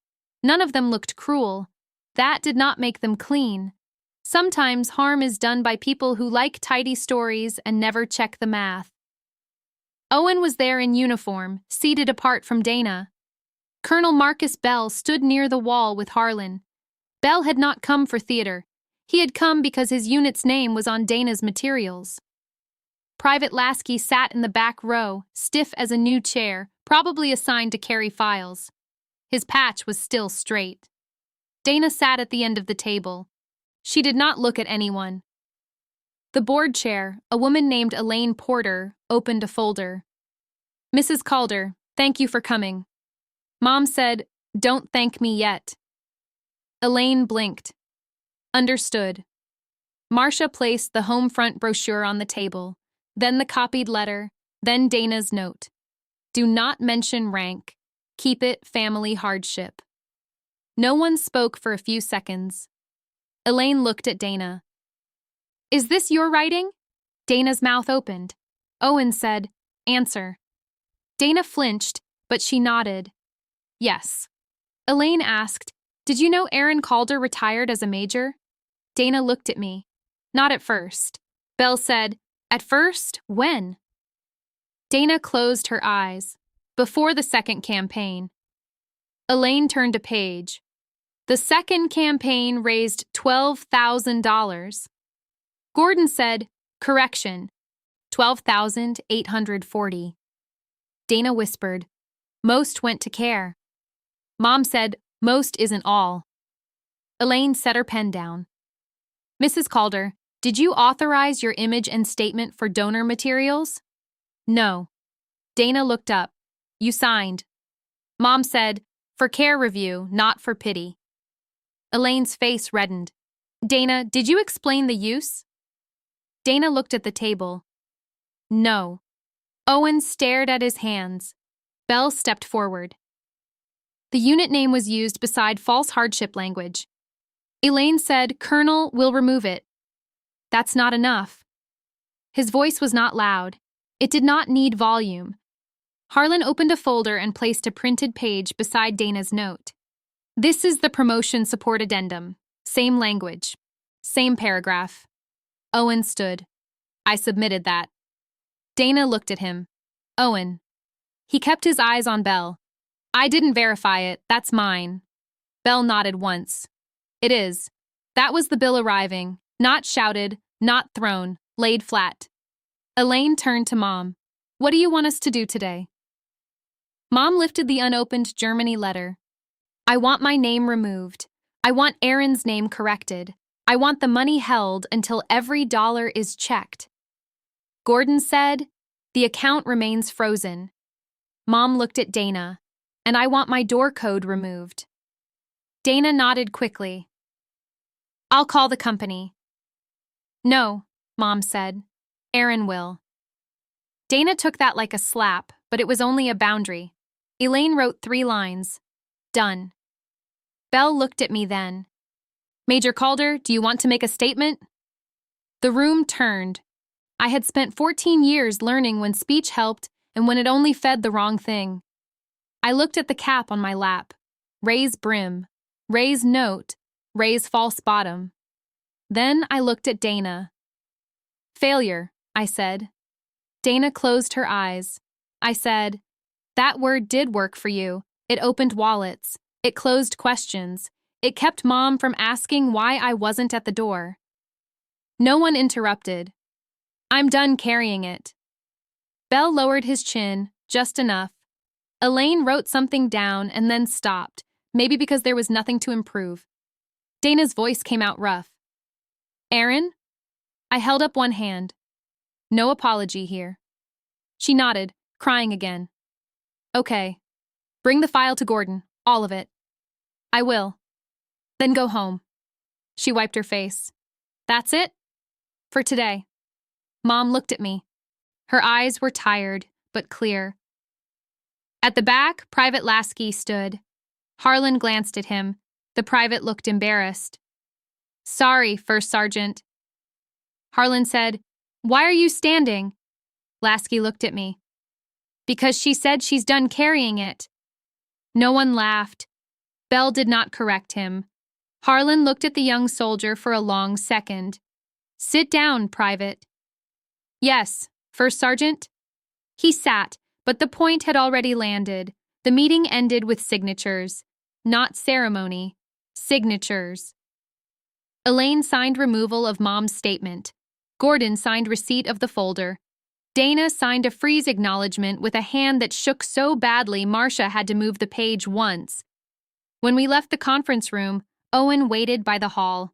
None of them looked cruel. That did not make them clean. Sometimes harm is done by people who like tidy stories and never check the math. Owen was there in uniform, seated apart from Dana. Colonel Marcus Bell stood near the wall with Harlan. Bell had not come for theater. He had come because his unit's name was on Dana's materials. Private Lasky sat in the back row, stiff as a new chair, probably assigned to carry files. His patch was still straight. Dana sat at the end of the table. She did not look at anyone. The board chair, a woman named Elaine Porter, opened a folder. Mrs. Calder, thank you for coming. Mom said, Don't thank me yet. Elaine blinked. Understood. Marcia placed the home front brochure on the table, then the copied letter, then Dana's note. Do not mention rank. Keep it family hardship. No one spoke for a few seconds. Elaine looked at Dana. Is this your writing? Dana's mouth opened. Owen said, Answer. Dana flinched, but she nodded. Yes. Elaine asked, Did you know Aaron Calder retired as a major? Dana looked at me. Not at first. Belle said, At first? When? Dana closed her eyes. Before the second campaign. Elaine turned a page. The second campaign raised $12,000. Gordon said, Correction, $12,840. Dana whispered, Most went to care. Mom said, Most isn't all. Elaine set her pen down. Mrs. Calder, did you authorize your image and statement for donor materials? No. Dana looked up. You signed. Mom said, For care review, not for pity. Elaine's face reddened. Dana, did you explain the use? Dana looked at the table. No. Owen stared at his hands. Belle stepped forward. The unit name was used beside false hardship language. Elaine said, "Colonel, will remove it." That's not enough. His voice was not loud. It did not need volume. Harlan opened a folder and placed a printed page beside Dana's note. This is the promotion support addendum. Same language. Same paragraph. Owen stood. I submitted that. Dana looked at him. Owen. He kept his eyes on Belle. I didn't verify it. That's mine. Belle nodded once. It is. That was the bill arriving. Not shouted, not thrown, laid flat. Elaine turned to Mom. What do you want us to do today? Mom lifted the unopened Germany letter. I want my name removed. I want Aaron's name corrected. I want the money held until every dollar is checked. Gordon said, the account remains frozen. Mom looked at Dana, and I want my door code removed. Dana nodded quickly. I'll call the company. No, Mom said. Aaron will. Dana took that like a slap, but it was only a boundary. Elaine wrote 3 lines. Done. Belle looked at me then. Major Calder, do you want to make a statement? The room turned. I had spent 14 years learning when speech helped and when it only fed the wrong thing. I looked at the cap on my lap. Raise brim. Raise note. Raise false bottom. Then I looked at Dana. Failure, I said. Dana closed her eyes. I said, that word did work for you. It opened wallets. It closed questions. It kept Mom from asking why I wasn't at the door. No one interrupted. I'm done carrying it. Belle lowered his chin, just enough. Elaine wrote something down and then stopped, maybe because there was nothing to improve. Dana's voice came out rough. Aaron? I held up one hand. No apology here. She nodded, crying again. Okay. Bring the file to Gordon, all of it. I will. Then go home. She wiped her face. That's it? For today. Mom looked at me. Her eyes were tired, but clear. At the back, Private Lasky stood. Harlan glanced at him. The private looked embarrassed. Sorry, First Sergeant. Harlan said, Why are you standing? Lasky looked at me. Because she said she's done carrying it. No one laughed. Belle did not correct him. Harlan looked at the young soldier for a long second. Sit down, Private. Yes, First Sergeant. He sat, but the point had already landed. The meeting ended with signatures. Not ceremony. Signatures. Elaine signed removal of Mom's statement. Gordon signed receipt of the folder. Dana signed a freeze acknowledgement with a hand that shook so badly Marcia had to move the page once. When we left the conference room, Owen waited by the hall.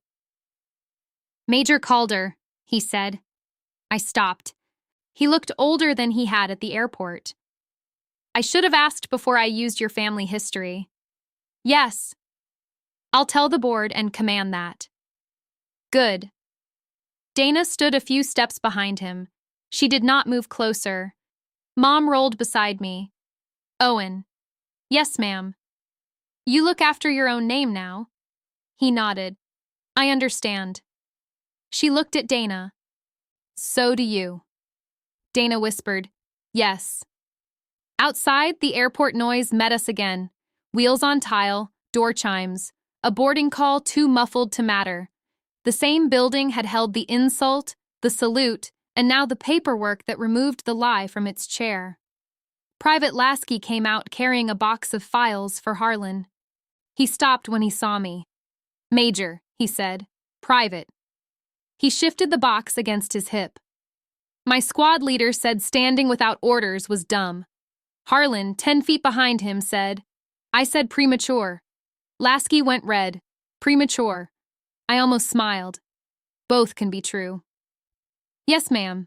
Major Calder, he said. I stopped. He looked older than he had at the airport. I should have asked before I used your family history. Yes. I'll tell the board and command that. Good. Dana stood a few steps behind him. She did not move closer. Mom rolled beside me. Owen. Yes, ma'am. You look after your own name now. He nodded. I understand. She looked at Dana. So do you. Dana whispered, Yes. Outside, the airport noise met us again. Wheels on tile, door chimes. A boarding call too muffled to matter. The same building had held the insult, the salute, and now the paperwork that removed the lie from its chair. Private Lasky came out carrying a box of files for Harlan. He stopped when he saw me. Major, he said. Private. He shifted the box against his hip. My squad leader said standing without orders was dumb. Harlan, 10 feet behind him, said, I said premature. Lasky went red. Premature. I almost smiled. Both can be true. Yes, ma'am.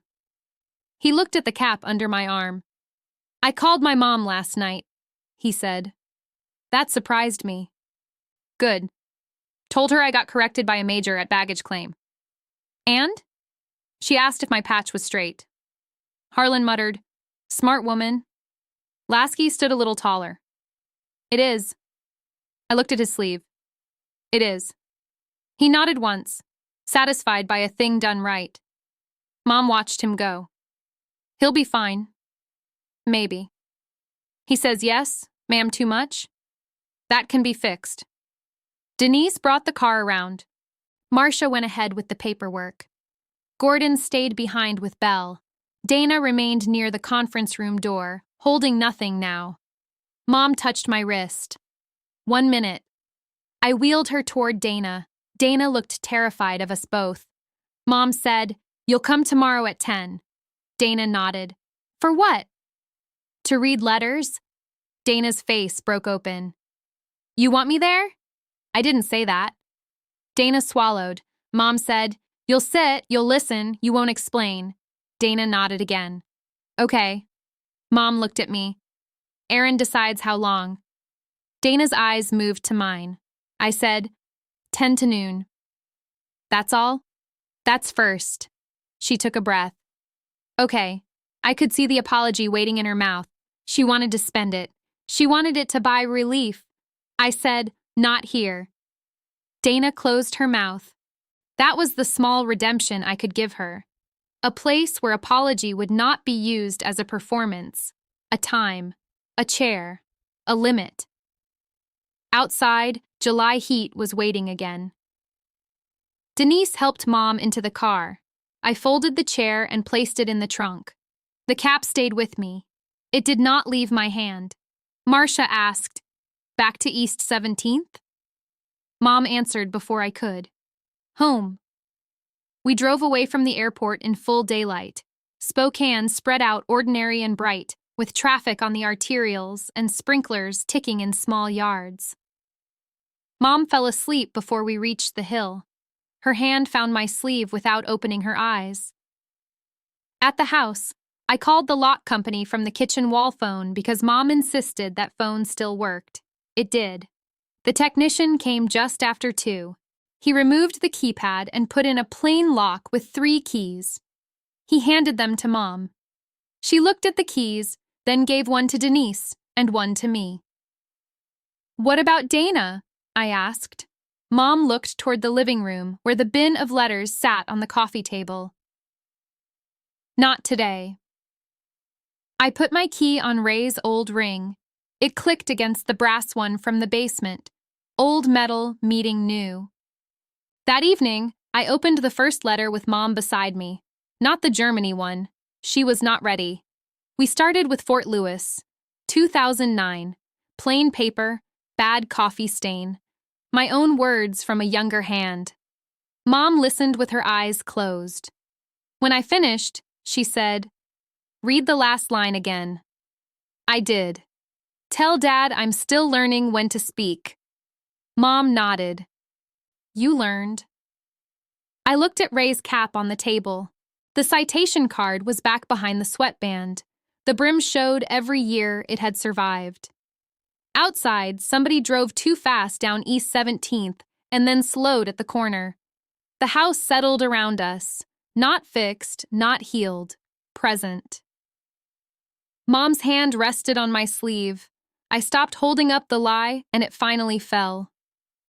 He looked at the cap under my arm. I called my mom last night, he said. That surprised me. Good. Told her I got corrected by a major at baggage claim. And? She asked if my patch was straight. Harlan muttered, Smart woman. Lasky stood a little taller. It is. I looked at his sleeve. It is. He nodded once, satisfied by a thing done right. Mom watched him go. He'll be fine. Maybe. He says yes, ma'am, too much? That can be fixed. Denise brought the car around. Marcia went ahead with the paperwork. Gordon stayed behind with Belle. Dana remained near the conference room door, holding nothing now. Mom touched my wrist. 1 minute. I wheeled her toward Dana. Dana looked terrified of us both. Mom said, "You'll come tomorrow at 10. Dana nodded. For what? To read letters? Dana's face broke open. You want me there? I didn't say that. Dana swallowed. Mom said, "You'll sit, you'll listen, you won't explain." Dana nodded again. Okay. Mom looked at me. Aaron decides how long. Dana's eyes moved to mine. I said, 10 to noon. That's all? That's first. She took a breath. Okay. I could see the apology waiting in her mouth. She wanted to spend it. She wanted it to buy relief. I said, not here. Dana closed her mouth. That was the small redemption I could give her. A place where apology would not be used as a performance, a time, a chair, a limit. Outside, July heat was waiting again. Denise helped Mom into the car. I folded the chair and placed it in the trunk. The cap stayed with me. It did not leave my hand. Marcia asked, "Back to East 17th?" Mom answered before I could. Home. We drove away from the airport in full daylight. Spokane spread out ordinary and bright, with traffic on the arterials and sprinklers ticking in small yards. Mom fell asleep before we reached the hill. Her hand found my sleeve without opening her eyes. At the house, I called the lock company from the kitchen wall phone because Mom insisted that phone still worked. It did. The technician came just after 2. He removed the keypad and put in a plain lock with 3 keys. He handed them to Mom. She looked at the keys, then gave one to Denise and one to me. What about Dana? I asked. Mom looked toward the living room where the bin of letters sat on the coffee table. Not today. I put my key on Ray's old ring. It clicked against the brass one from the basement. Old metal meeting new. That evening, I opened the first letter with Mom beside me. Not the Germany one. She was not ready. We started with Fort Lewis. 2009. Plain paper, bad coffee stain. My own words from a younger hand. Mom listened with her eyes closed. When I finished, she said, "Read the last line again." I did. "Tell Dad I'm still learning when to speak." Mom nodded. You learned. I looked at Ray's cap on the table. The citation card was back behind the sweatband. The brim showed every year it had survived. Outside, somebody drove too fast down East 17th and then slowed at the corner. The house settled around us. Not fixed, not healed. Present. Mom's hand rested on my sleeve. I stopped holding up the lie, and it finally fell.